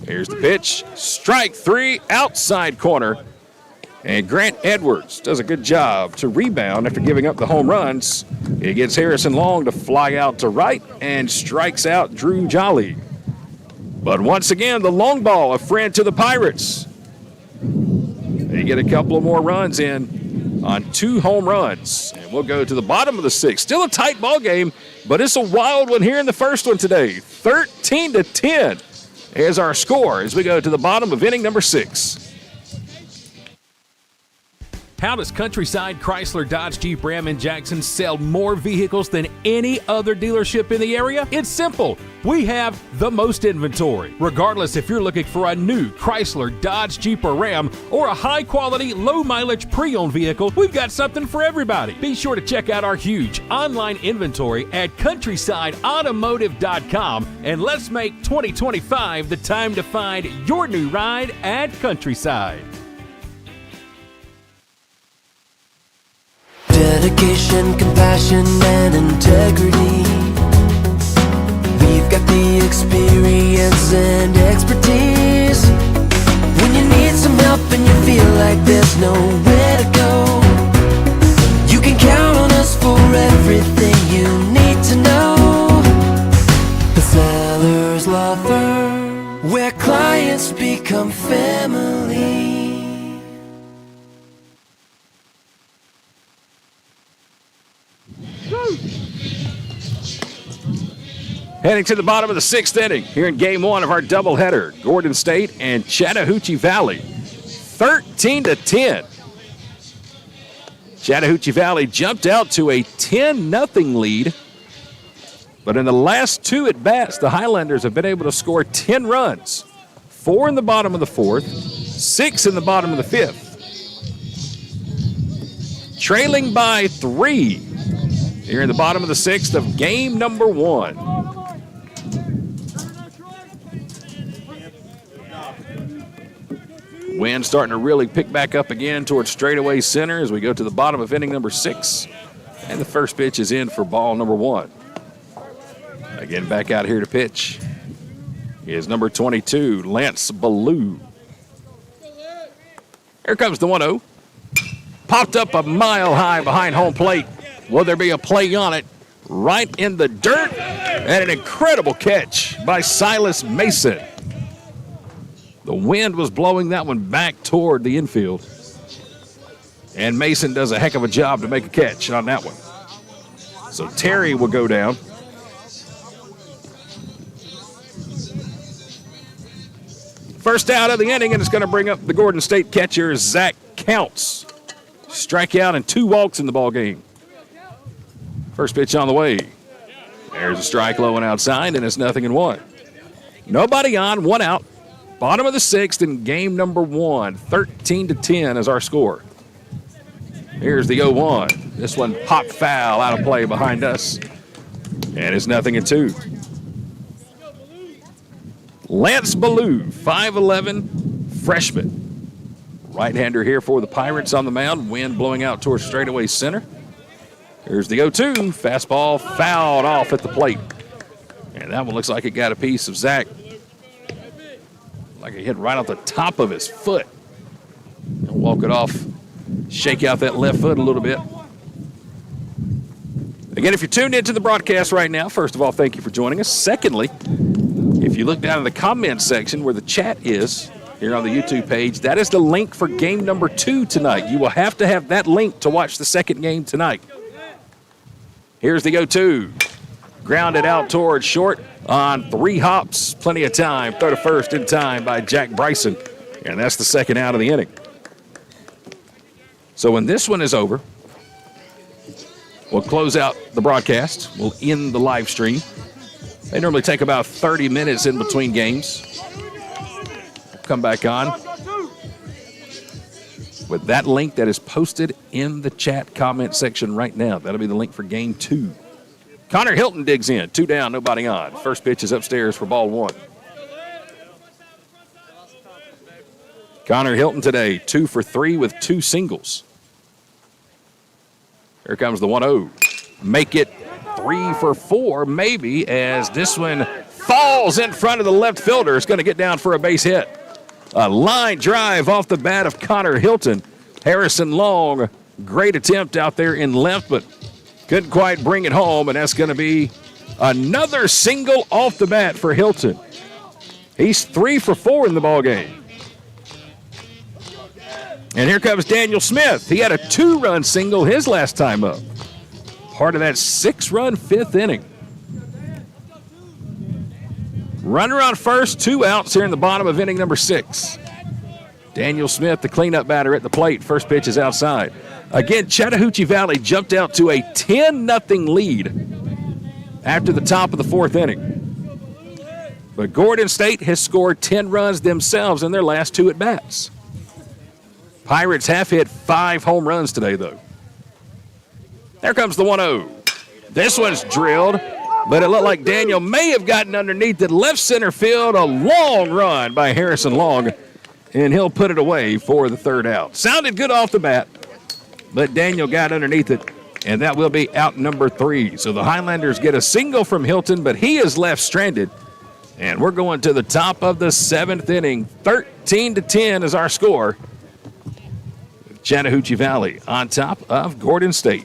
Here's the pitch. Strike 3, outside corner. And Grant Edwards does a good job to rebound after giving up the home runs. He gets Harrison Long to fly out to right and strikes out Drew Jolly. But once again, the long ball, a friend to the Pirates. They get a couple of more runs in on 2 home runs. And we'll go to the bottom of the 6th. Still a tight ball game, but it's a wild one here in the first one today. 13-10 is our score as we go to the bottom of inning number 6. How does Countryside Chrysler Dodge Jeep Ram in Jackson sell more vehicles than any other dealership in the area? It's simple. We have the most inventory. Regardless if you're looking for a new Chrysler, Dodge, Jeep, or Ram, or a high-quality, low-mileage pre-owned vehicle, we've got something for everybody. Be sure to check out our huge online inventory at countrysideautomotive.com, and let's make 2025 the time to find your new ride at Countryside. Dedication, compassion, and integrity. We've got the experience and expertise. When you need some help and you feel like there's nowhere to go, you can count on us for everything you need to know. The Sellers Law Firm, where clients become family. Heading to the bottom of the 6th inning here in game 1 of our doubleheader. Gordon State and Chattahoochee Valley. 13-10. Chattahoochee Valley jumped out to a 10-0 lead. But in the last 2 at-bats, the Highlanders have been able to score 10 runs. 4 in the bottom of the 4th, 6 in the bottom of the 5th. Trailing by 3 here in the bottom of the 6th of game number 1. Wind starting to really pick back up again towards straightaway center as we go to the bottom of inning number 6. And the first pitch is in for ball number 1. Again, back out here to pitch is number 22, Lance Ballou. Here comes the 1-0. Popped up a mile high behind home plate. Will there be a play on it? right in the dirt, and an incredible catch by Silas Mason. The wind was blowing that one back toward the infield, and Mason does a heck of a job to make a catch on that one. So Terry will go down. First out of the inning, and it's going to bring up the Gordon State catcher, Zach Counts. Strikeout and 2 walks in the ball game. First pitch on the way. There's a strike low and outside, and it's 0-1. Nobody on, 1 out. Bottom of the 6th in game number 1. 13-10 is our score. Here's the 0-1. This one popped foul out of play behind us. And it's 0-2. Lance Ballou, 5'11", freshman. Right-hander here for the Pirates on the mound. Wind blowing out towards straightaway center. Here's the 0-2. Fastball fouled off at the plate. And that one looks like it got a piece of Zach. Like it hit right off the top of his foot. And walk it off. Shake out that left foot a little bit. Again, if you're tuned into the broadcast right now, first of all, thank you for joining us. Secondly, if you look down in the comments section where the chat is here on the YouTube page, that is the link for game number 2 tonight. You will have to have that link to watch the second game tonight. Here's the 0-2. Grounded out towards short on 3 hops. Plenty of time. Throw to first in time by Jack Bryson. And that's the second out of the inning. So when this one is over, we'll close out the broadcast. We'll end the live stream. They normally take about 30 minutes in between games. We'll come back on with that link that is posted in the chat comment section right now. That'll be the link for game 2. Connor Hilton digs in. 2 down, nobody on. First pitch is upstairs for ball 1. Connor Hilton today, 2 for 3 with 2 singles. Here comes the 1-0. Make it 3 for 4, maybe, as this one falls in front of the left fielder. It's going to get down for a base hit. A line drive off the bat of Connor Hilton. Harrison Long, great attempt out there in left, but couldn't quite bring it home, and that's going to be another single off the bat for Hilton. He's 3 for 4 in the ballgame. And here comes Daniel Smith. He had a 2-run single his last time up. Part of that 6-run 5th inning. Runner on first, 2 outs here in the bottom of inning number 6. Daniel Smith, the cleanup batter at the plate. First pitch is outside. Again, Chattahoochee Valley jumped out to a 10-0 lead after the top of the 4th inning. But Gordon State has scored 10 runs themselves in their last 2 at-bats. Pirates have hit 5 home runs today, though. There comes the 1-0. This one's drilled, but it looked like Daniel may have gotten underneath it. Left center field, a long run by Harrison Long, and he'll put it away for the 3rd out. Sounded good off the bat, but Daniel got underneath it, and that will be out number 3. So the Highlanders get a single from Hilton, but he is left stranded, and we're going to the top of the 7th inning. 13-10 is our score. Chattahoochee Valley on top of Gordon State.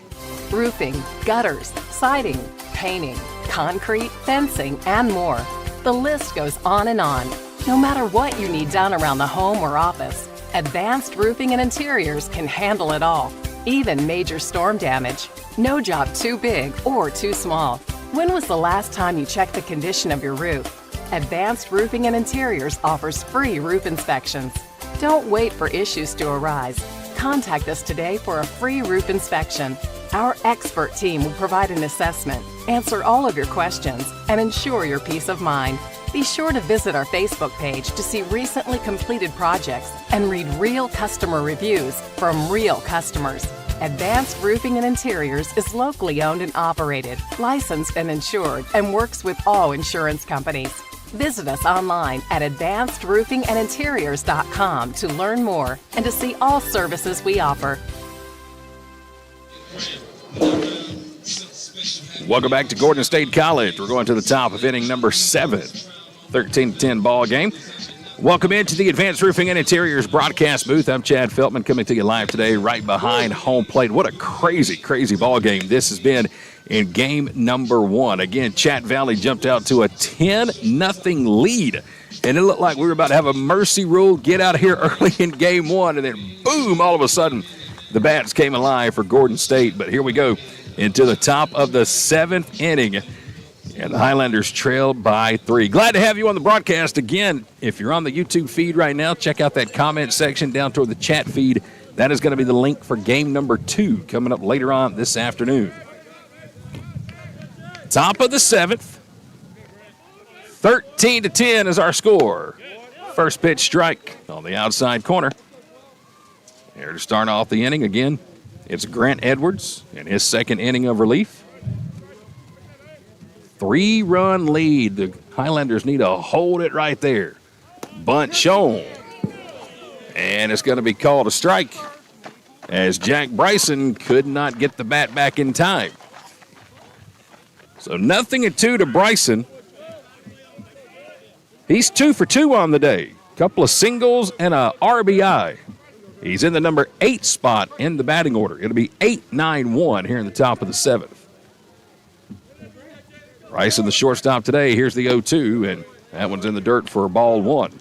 Roofing, gutters, siding, painting, concrete, fencing, and more. The list goes on and on. No matter what you need done around the home or office, Advanced Roofing and Interiors can handle it all, even major storm damage. No job too big or too small. When was the last time you checked the condition of your roof? Advanced Roofing and Interiors offers free roof inspections. Don't wait for issues to arise. Contact us today for a free roof inspection. Our expert team will provide an assessment, answer all of your questions, and ensure your peace of mind. Be sure to visit our Facebook page to see recently completed projects and read real customer reviews from real customers. Advanced Roofing and Interiors is locally owned and operated, licensed and insured, and works with all insurance companies. Visit us online at advancedroofingandinteriors.com to learn more and to see all services we offer. Welcome back to Gordon State College. We're going to the top of inning number 7. 13-10 ball game. Welcome into the Advanced Roofing and Interiors broadcast booth. I'm Chad Feltman coming to you live today right behind home plate. What a crazy, crazy ball game this has been in game number 1. Again, Chat Valley jumped out to a 10-0 lead. And it looked like we were about to have a mercy rule, get out of here early in game 1, and then boom, all of a sudden, the bats came alive for Gordon State. But here we go into the top of the 7th inning. And the Highlanders trailed by 3. Glad to have you on the broadcast again. If you're on the YouTube feed right now, check out that comment section down toward the chat feed. That is going to be the link for game number 2 coming up later on this afternoon. Top of the 7th. 13-10 is our score. First pitch strike on the outside corner. Here to start off the inning again, it's Grant Edwards in his second inning of relief. 3-run lead. The Highlanders need to hold it right there. Bunt shown. And it's going to be called a strike as Jack Bryson could not get the bat back in time. So 0-2 to Bryson. He's 2 for 2 on the day. Couple of singles and a RBI. He's in the number 8 spot in the batting order. It'll be 8-9-1 here in the top of the 7th. Bryson, the shortstop today. Here's the 0-2, and that one's in the dirt for ball 1.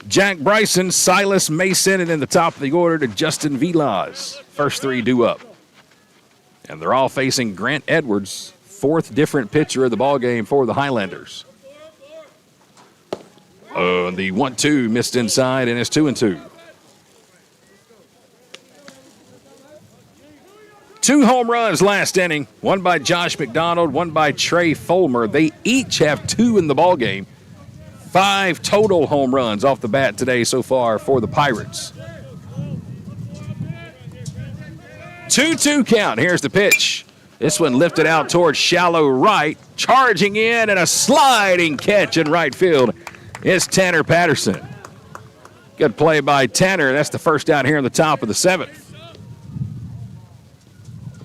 Jack Bryson, Silas Mason, and in the top of the order to Justin Vilas. First 3 due up. And they're all facing Grant Edwards, 4th different pitcher of the ballgame for the Highlanders. And the 1-2 missed inside, and it's 2-2. 2 home runs last inning, one by Josh McDonald, one by Trey Fulmer. They each have 2 in the ballgame. 5 total home runs off the bat today so far for the Pirates. 2-2 count. Here's the pitch. This one lifted out towards shallow right, charging in, and a sliding catch in right field. It's Tanner Patterson. Good play by Tanner. That's the first out here in the top of the 7th.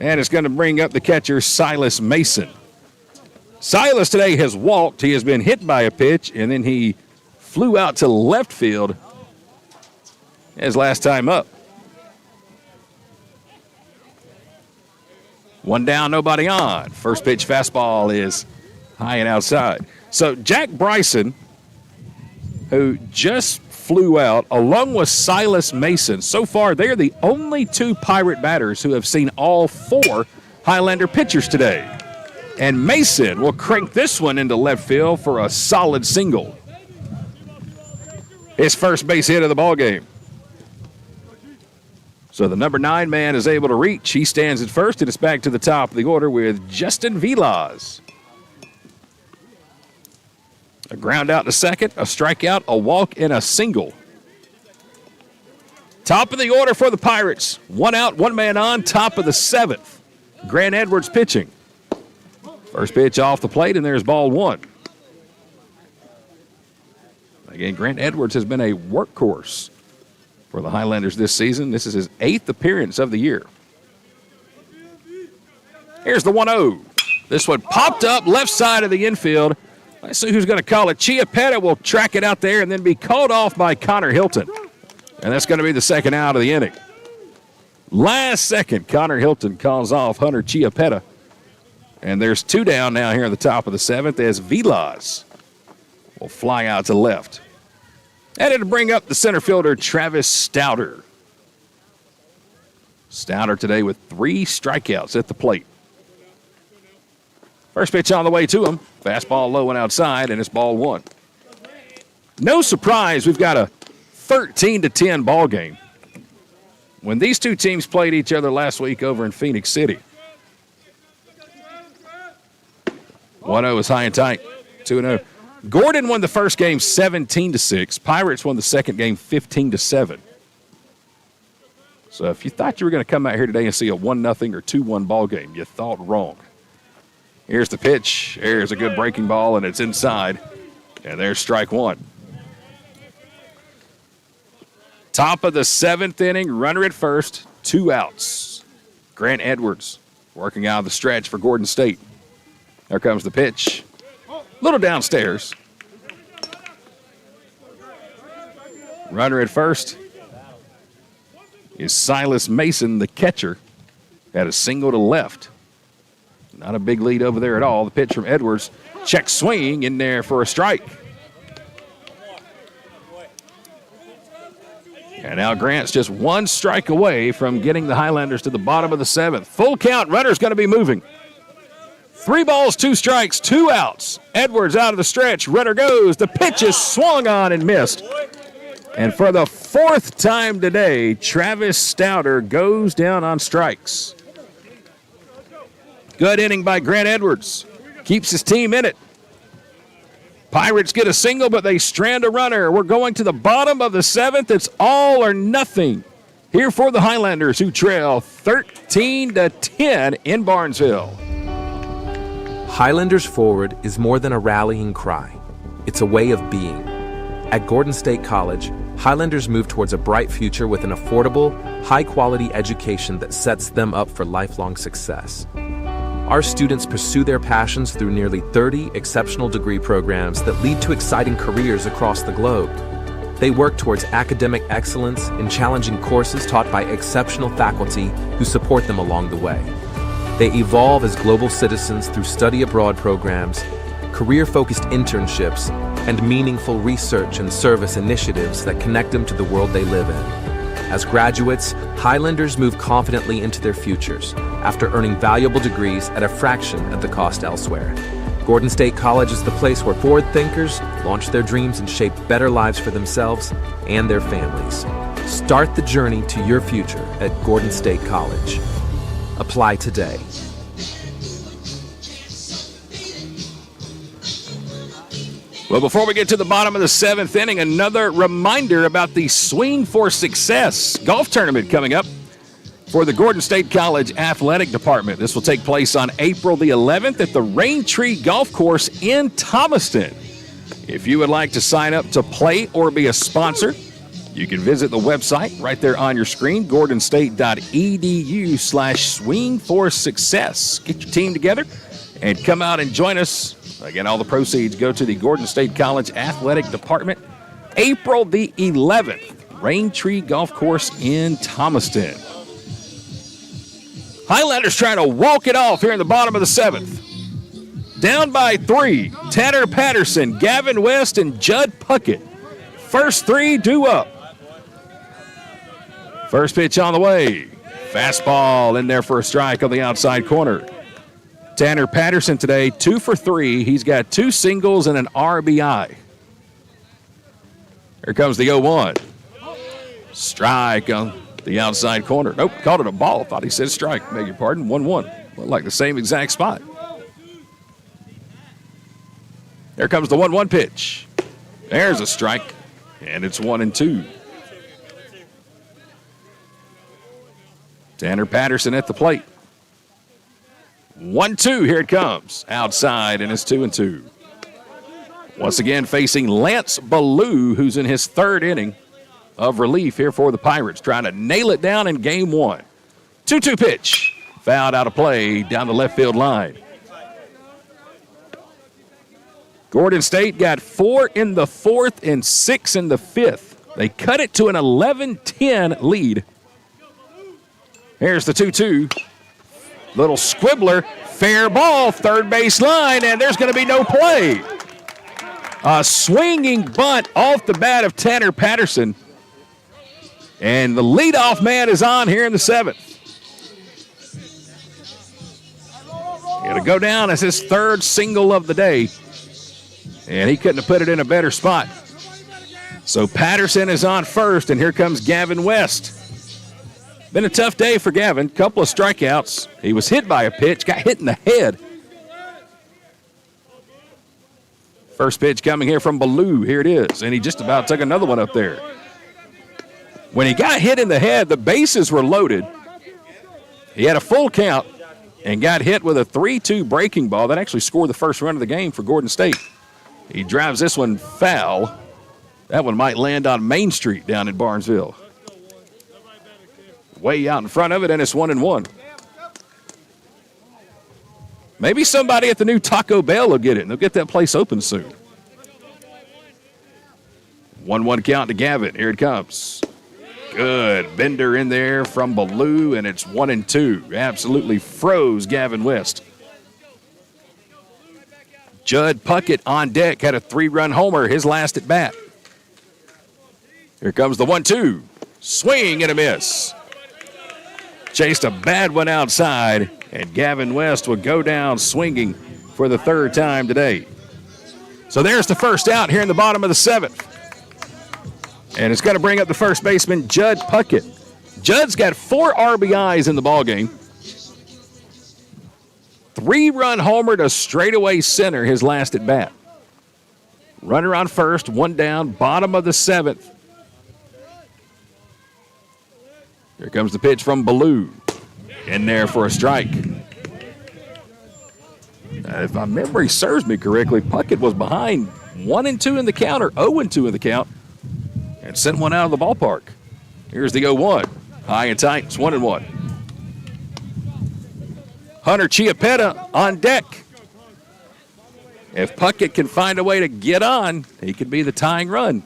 And it's going to bring up the catcher, Silas Mason. Silas today has walked. He has been hit by a pitch, and then he flew out to left field his last time up. 1 down, nobody on. First pitch fastball is high and outside. So Jack Bryson, who just flew out, along with Silas Mason. So far, they are the only 2 Pirate batters who have seen all 4 Highlander pitchers today. And Mason will crank this one into left field for a solid single. His first base hit of the ballgame. So the number 9 man is able to reach. He stands at first, and it's back to the top of the order with Justin Vilas. A ground out to second, a strikeout, a walk, and a single. Top of the order for the Pirates. 1 out, 1 man on, top of the 7th. Grant Edwards pitching. First pitch off the plate, and there's ball 1. Again, Grant Edwards has been a workhorse for the Highlanders this season. This is his 8th appearance of the year. Here's the 1-0. This one popped up left side of the infield. Let's see who's going to call it. Chiappetta will track it out there and then be called off by Connor Hilton. And that's going to be the second out of the inning. Last second, Connor Hilton calls off Hunter Chiappetta. And there's 2 down now here in the top of the 7th as Vilas will fly out to left. And it'll bring up the center fielder, Travis Stouter. Stouter today with 3 strikeouts at the plate. First pitch on the way to him. Fastball low and outside, and it's ball 1. No surprise, we've got a 13-10 ball game. When these 2 teams played each other last week over in Phoenix City. 1-0 is high and tight. 2-0. Gordon won the first game 17-6. Pirates won the second game 15-7. So if you thought you were going to come out here today and see a 1-0 or 2-1 ball game, you thought wrong. Here's the pitch. Here's a good breaking ball, and it's inside. And there's strike 1. Top of the 7th inning, runner at first, 2 outs. Grant Edwards working out of the stretch for Gordon State. There comes the pitch. Little downstairs. Runner at first is Silas Mason, the catcher. Had a single to left. Not a big lead over there at all. The pitch from Edwards. Check swing in there for a strike. And now Grant's just one strike away from getting the Highlanders to the bottom of the 7th. Full count. Runner's going to be moving. 3 balls, 2 strikes, 2 outs. Edwards out of the stretch. Runner goes. The pitch is swung on and missed. And for the 4th time today, Travis Stouter goes down on strikes. Good inning by Grant Edwards. Keeps his team in it. Pirates get a single, but they strand a runner. We're going to the bottom of the 7th. It's all or nothing here for the Highlanders, who trail 13-10 in Barnesville. Highlanders forward is more than a rallying cry. It's a way of being. At Gordon State College, Highlanders move towards a bright future with an affordable, high-quality education that sets them up for lifelong success. Our students pursue their passions through nearly 30 exceptional degree programs that lead to exciting careers across the globe. They work towards academic excellence in challenging courses taught by exceptional faculty who support them along the way. They evolve as global citizens through study abroad programs, career-focused internships, and meaningful research and service initiatives that connect them to the world they live in. As graduates, Highlanders move confidently into their futures after earning valuable degrees at a fraction of the cost elsewhere. Gordon State College is the place where forward thinkers launch their dreams and shape better lives for themselves and their families. Start the journey to your future at Gordon State College. Apply today. Well, before we get to the bottom of the 7th inning, another reminder about the Swing for Success golf tournament coming up for the Gordon State College Athletic Department. This will take place on April the 11th at the Raintree Golf Course in Thomaston. If you would like to sign up to play or be a sponsor, you can visit the website right there on your screen, gordonstate.edu/swingforsuccess. Get your team together and come out and join us. Again, all the proceeds go to the Gordon State College Athletic Department. April the 11th, Raintree Golf Course in Thomaston. Highlanders trying to walk it off here in the bottom of the 7th. Down by 3, Tanner Patterson, Gavin West, and Judd Puckett. First 3 due up. First pitch on the way. Fastball in there for a strike on the outside corner. Tanner Patterson today, 2 for 3. He's got 2 singles and an RBI. Here comes the 0-1. Strike on the outside corner. Nope, called it a ball. Thought he said strike. Beg your pardon. 1-1. Looked like the same exact spot. There comes the 1-1 pitch. There's a strike, and it's 1-2. Tanner Patterson at the plate. 1-2, here it comes. Outside, and it's 2-2. Once again, facing Lance Ballou, who's in his 3rd inning of relief here for the Pirates, trying to nail it down in game 1. 2-2 pitch. Fouled out of play down the left field line. Gordon State got 4 in the 4th and 6 in the 5th. They cut it to an 11-10 lead. Here's the 2-2. Little squibbler, fair ball, third base line, and there's going to be no play. A swinging bunt off the bat of Tanner Patterson. And the leadoff man is on here in the 7th. It'll go down as his 3rd single of the day. And he couldn't have put it in a better spot. So Patterson is on first, and here comes Gavin West. Been a tough day for Gavin. Couple of strikeouts. He was hit by a pitch, got hit in the head. First pitch coming here from Ballou. Here it is. And he just about took another one up there. When he got hit in the head, the bases were loaded. He had a full count and got hit with a 3-2 breaking ball. That actually scored the first run of the game for Gordon State. He drives this one foul. That one might land on Main Street down in Barnesville. Way out in front of it, and it's 1-1. Maybe somebody at the new Taco Bell will get it, and they'll get that place open soon. 1-1 count to Gavin. Here it comes. Good bender in there from Ballou, and it's 1-2. Absolutely froze Gavin West. Judd Puckett on deck, had a 3-run homer, his last at bat. Here comes the 1-2. Swing and a miss. Chased a bad one outside, and Gavin West will go down swinging for the 3rd time today. So there's the first out here in the bottom of the 7th. And it's going to bring up the first baseman, Judd Puckett. Judd's got 4 RBIs in the ballgame. 3-run homer to straightaway center, his last at bat. Runner on first, 1 down, bottom of the 7th. Here comes the pitch from Ballou. In there for a strike. If my memory serves me correctly, Puckett was behind 1-2 in the count, or 0-2 in the count, and sent one out of the ballpark. Here's the 0-1. High and tight, it's 1-1. Hunter Chiappetta on deck. If Puckett can find a way to get on, he could be the tying run.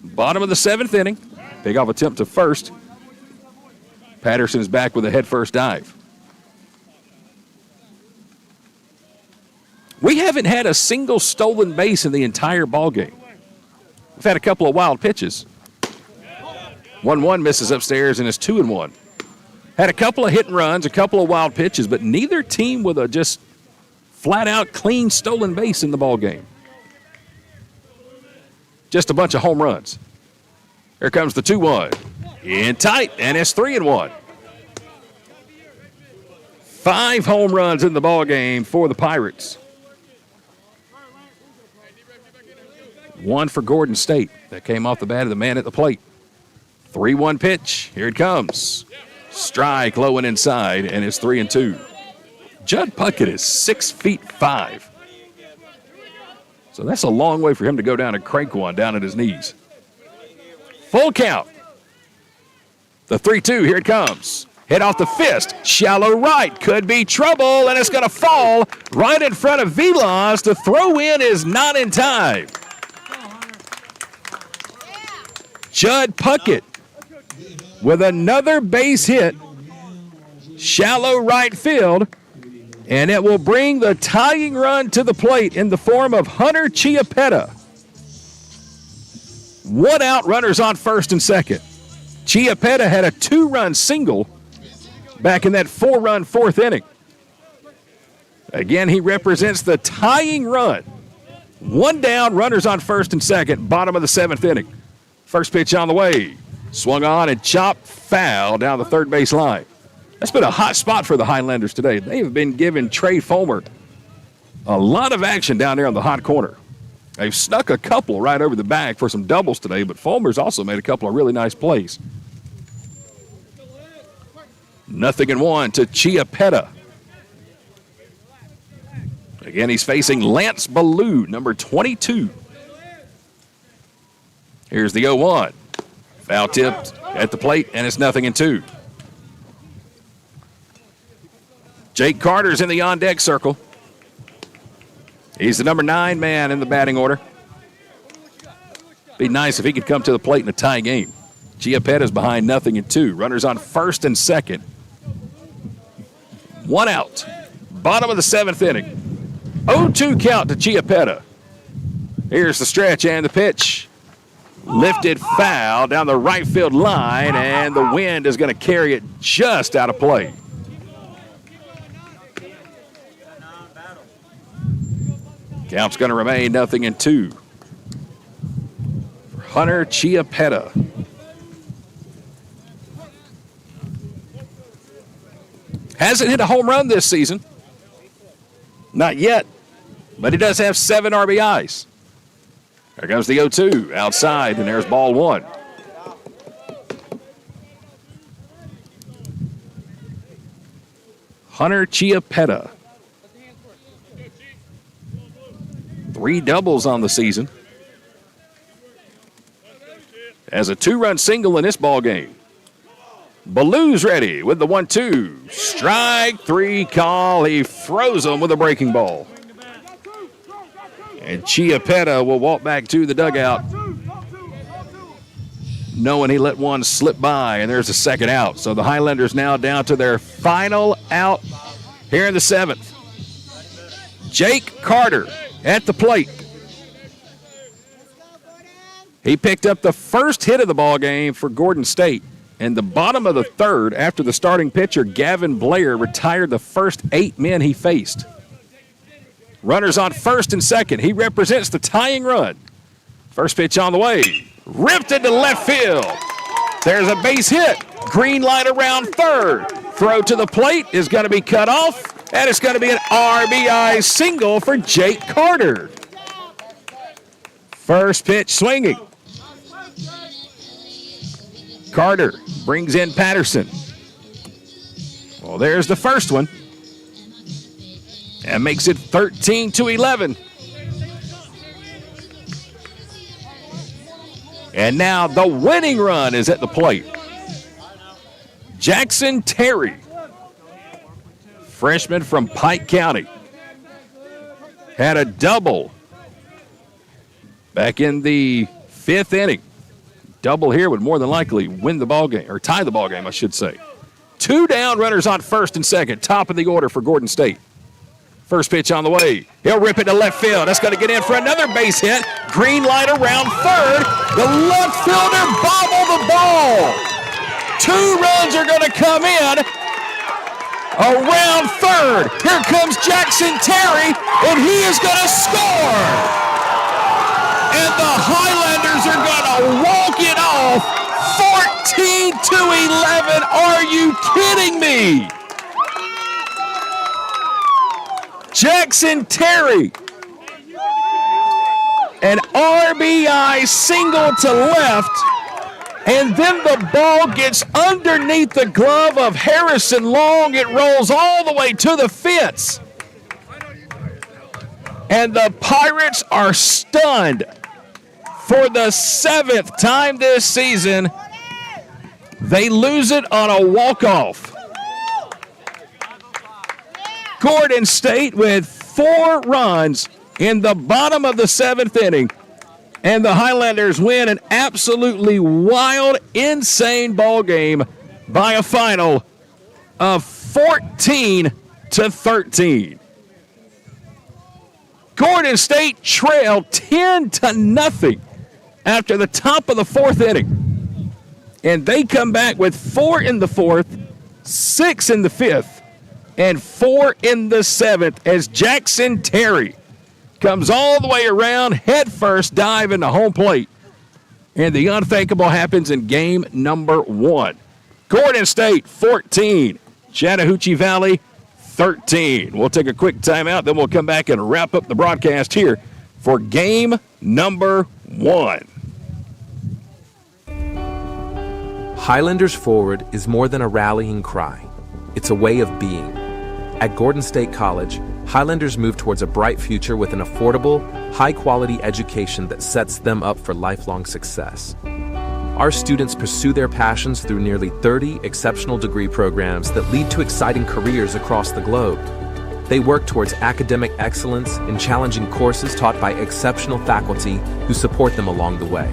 Bottom of the 7th inning. Pickoff attempt to first. Patterson's back with a head-first dive. We haven't had a single stolen base in the entire ballgame. We've had a couple of wild pitches. 1-1 misses upstairs, and it's 2-1. Had a couple of hit and runs, a couple of wild pitches, but neither team with a just flat-out clean stolen base in the ballgame. Just a bunch of home runs. Here comes the 2-1. In tight, and it's 3-1. 5 home runs in the ballgame for the Pirates. 1 for Gordon State. That came off the bat of the man at the plate. 3-1 pitch. Here it comes. Strike low and inside, and it's 3-2. Judd Puckett is 6'5". So that's a long way for him to go down and crank one down at his knees. Full count. The 3-2, here it comes. Hit off the fist. Shallow right. Could be trouble, and it's going to fall right in front of Vilas. The throw in is not in time. Judd Puckett with another base hit. Shallow right field. And it will bring the tying run to the plate in the form of Hunter Chiappetta. 1 out, runners on first and second. Chiappetta had a 2-run single back in that 4-run 4th inning. Again, he represents the tying run. 1 down, runners on first and second, bottom of the 7th inning. First pitch on the way. Swung on and chopped foul down the third base line. That's been a hot spot for the Highlanders today. They have been giving Trey Fulmer a lot of action down there on the hot corner. They've snuck a couple right over the back for some doubles today, but Fulmer's also made a couple of really nice plays. 0-1 to Chiappetta. Again, he's facing Lance Ballou, number 22. Here's the 0-1. Foul tipped at the plate, and it's 0-2. Jake Carter's in the on-deck circle. He's the number 9 man in the batting order. Be nice if he could come to the plate in a tie game. Chiappetta's behind 0-2. Runners on first and second. 1 out. Bottom of the 7th inning. 0-2 count to Chiappetta. Here's the stretch and the pitch. Lifted foul down the right field line, and the wind is going to carry it just out of play. Count's going to remain 0-2 for Hunter Chiappetta. Hasn't hit a home run this season. Not yet, but he does have 7 RBIs. There goes the 0-2 outside, and there's ball 1. Hunter Chiappetta. 3 doubles on the season. Has a 2-run single in this ball game. Ballou's ready with the 1-2. Strike 3 call. He froze him with a breaking ball. And Chiappetta will walk back to the dugout knowing he let one slip by, and there's a second out. So the Highlanders now down to their final out here in the 7th. Jake Carter at the plate. He picked up the first hit of the ball game for Gordon State. In the bottom of the 3rd, after the starting pitcher, Gavin Blair, retired the first 8 men he faced. Runners on 1st and 2nd. He represents the tying run. First pitch on the way. Ripped into left field. There's a base hit. Green light around 3rd. Throw to the plate is going to be cut off, and it's going to be an RBI single for Jake Carter. First pitch swinging. Carter brings in Patterson. Well, there's the first one. And makes it 13-11. And now the winning run is at the plate. Jackson Terry, freshman from Pike County, had a double back in the 5th inning. Double here would more than likely win the ball game, or tie the ball game, I should say. 2 down, runners on 1st and 2nd. Top of the order for Gordon State. First pitch on the way. He'll rip it to left field. That's going to get in for another base hit. Green light around 3rd. The left fielder bobbled the ball. 2 runs are going to come in around 3rd. Here comes Jackson Terry, and he is going to score. And the Highlanders are going to walk it off 14-11. Are you kidding me? Jackson Terry, an RBI single to left, and then the ball gets underneath the glove of Harrison Long. It rolls all the way to the fence. And the Pirates are stunned. For the 7th time this season, they lose it on a walk-off. Gordon State with 4 runs in the bottom of the 7th inning, and the Highlanders win an absolutely wild, insane ball game by a final of 14-13. Gordon State trailed 10-0 after the top of the 4th inning, and they come back with 4 in the 4th, 6 in the 5th, and 4 in the 7th as Jackson Terry comes all the way around, head first, dive into home plate. And the unthinkable happens in game number 1. Gordon State 14, Chattahoochee Valley 13. We'll take a quick timeout, then we'll come back and wrap up the broadcast here for game number 1. Highlanders Forward is more than a rallying cry. It's a way of being. At Gordon State College, Highlanders move towards a bright future with an affordable, high-quality education that sets them up for lifelong success. Our students pursue their passions through nearly 30 exceptional degree programs that lead to exciting careers across the globe. They work towards academic excellence in challenging courses taught by exceptional faculty who support them along the way.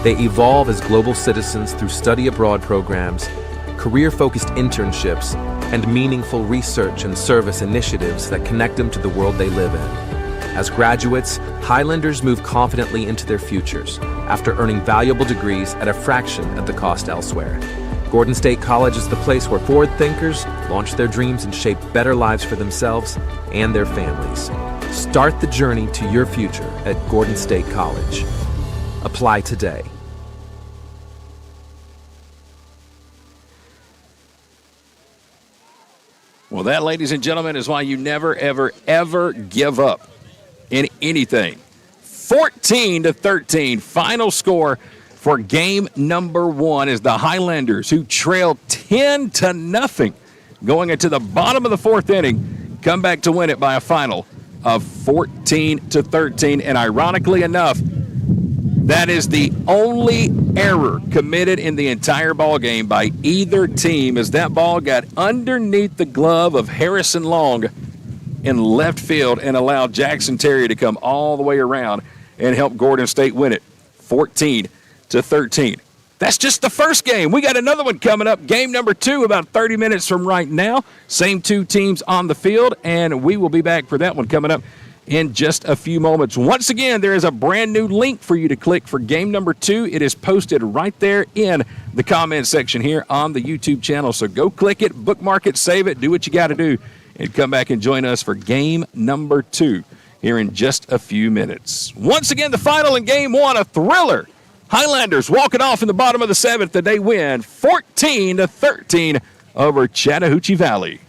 They evolve as global citizens through study abroad programs, career-focused internships, and meaningful research and service initiatives that connect them to the world they live in. As graduates, Highlanders move confidently into their futures after earning valuable degrees at a fraction of the cost elsewhere. Gordon State College is the place where forward thinkers launch their dreams and shape better lives for themselves and their families. Start the journey to your future at Gordon State College. Apply today. Well, that, ladies and gentlemen, is why you never, ever, ever give up in anything. 14-13, final score for game number 1 is the Highlanders, who trail 10-0 going into the bottom of the 4th inning, come back to win it by a final of 14-13. And ironically enough, that is the only error committed in the entire ball game by either team, as that ball got underneath the glove of Harrison Long in left field and allowed Jackson Terry to come all the way around and help Gordon State win it 14-13. That's just the first game. We got another one coming up. Game number 2 about 30 minutes from right now. Same 2 teams on the field, and we will be back for that one coming up in just a few moments. Once again, there is a brand new link for you to click for game number 2. It is posted right there in the comment section here on the YouTube channel. So go click it, bookmark it, save it, do what you got to do, and come back and join us for game number 2 here in just a few minutes. Once again, the final in game 1, a thriller. Highlanders walking off in the bottom of the 7th, and they win 14-13 over Chattahoochee Valley.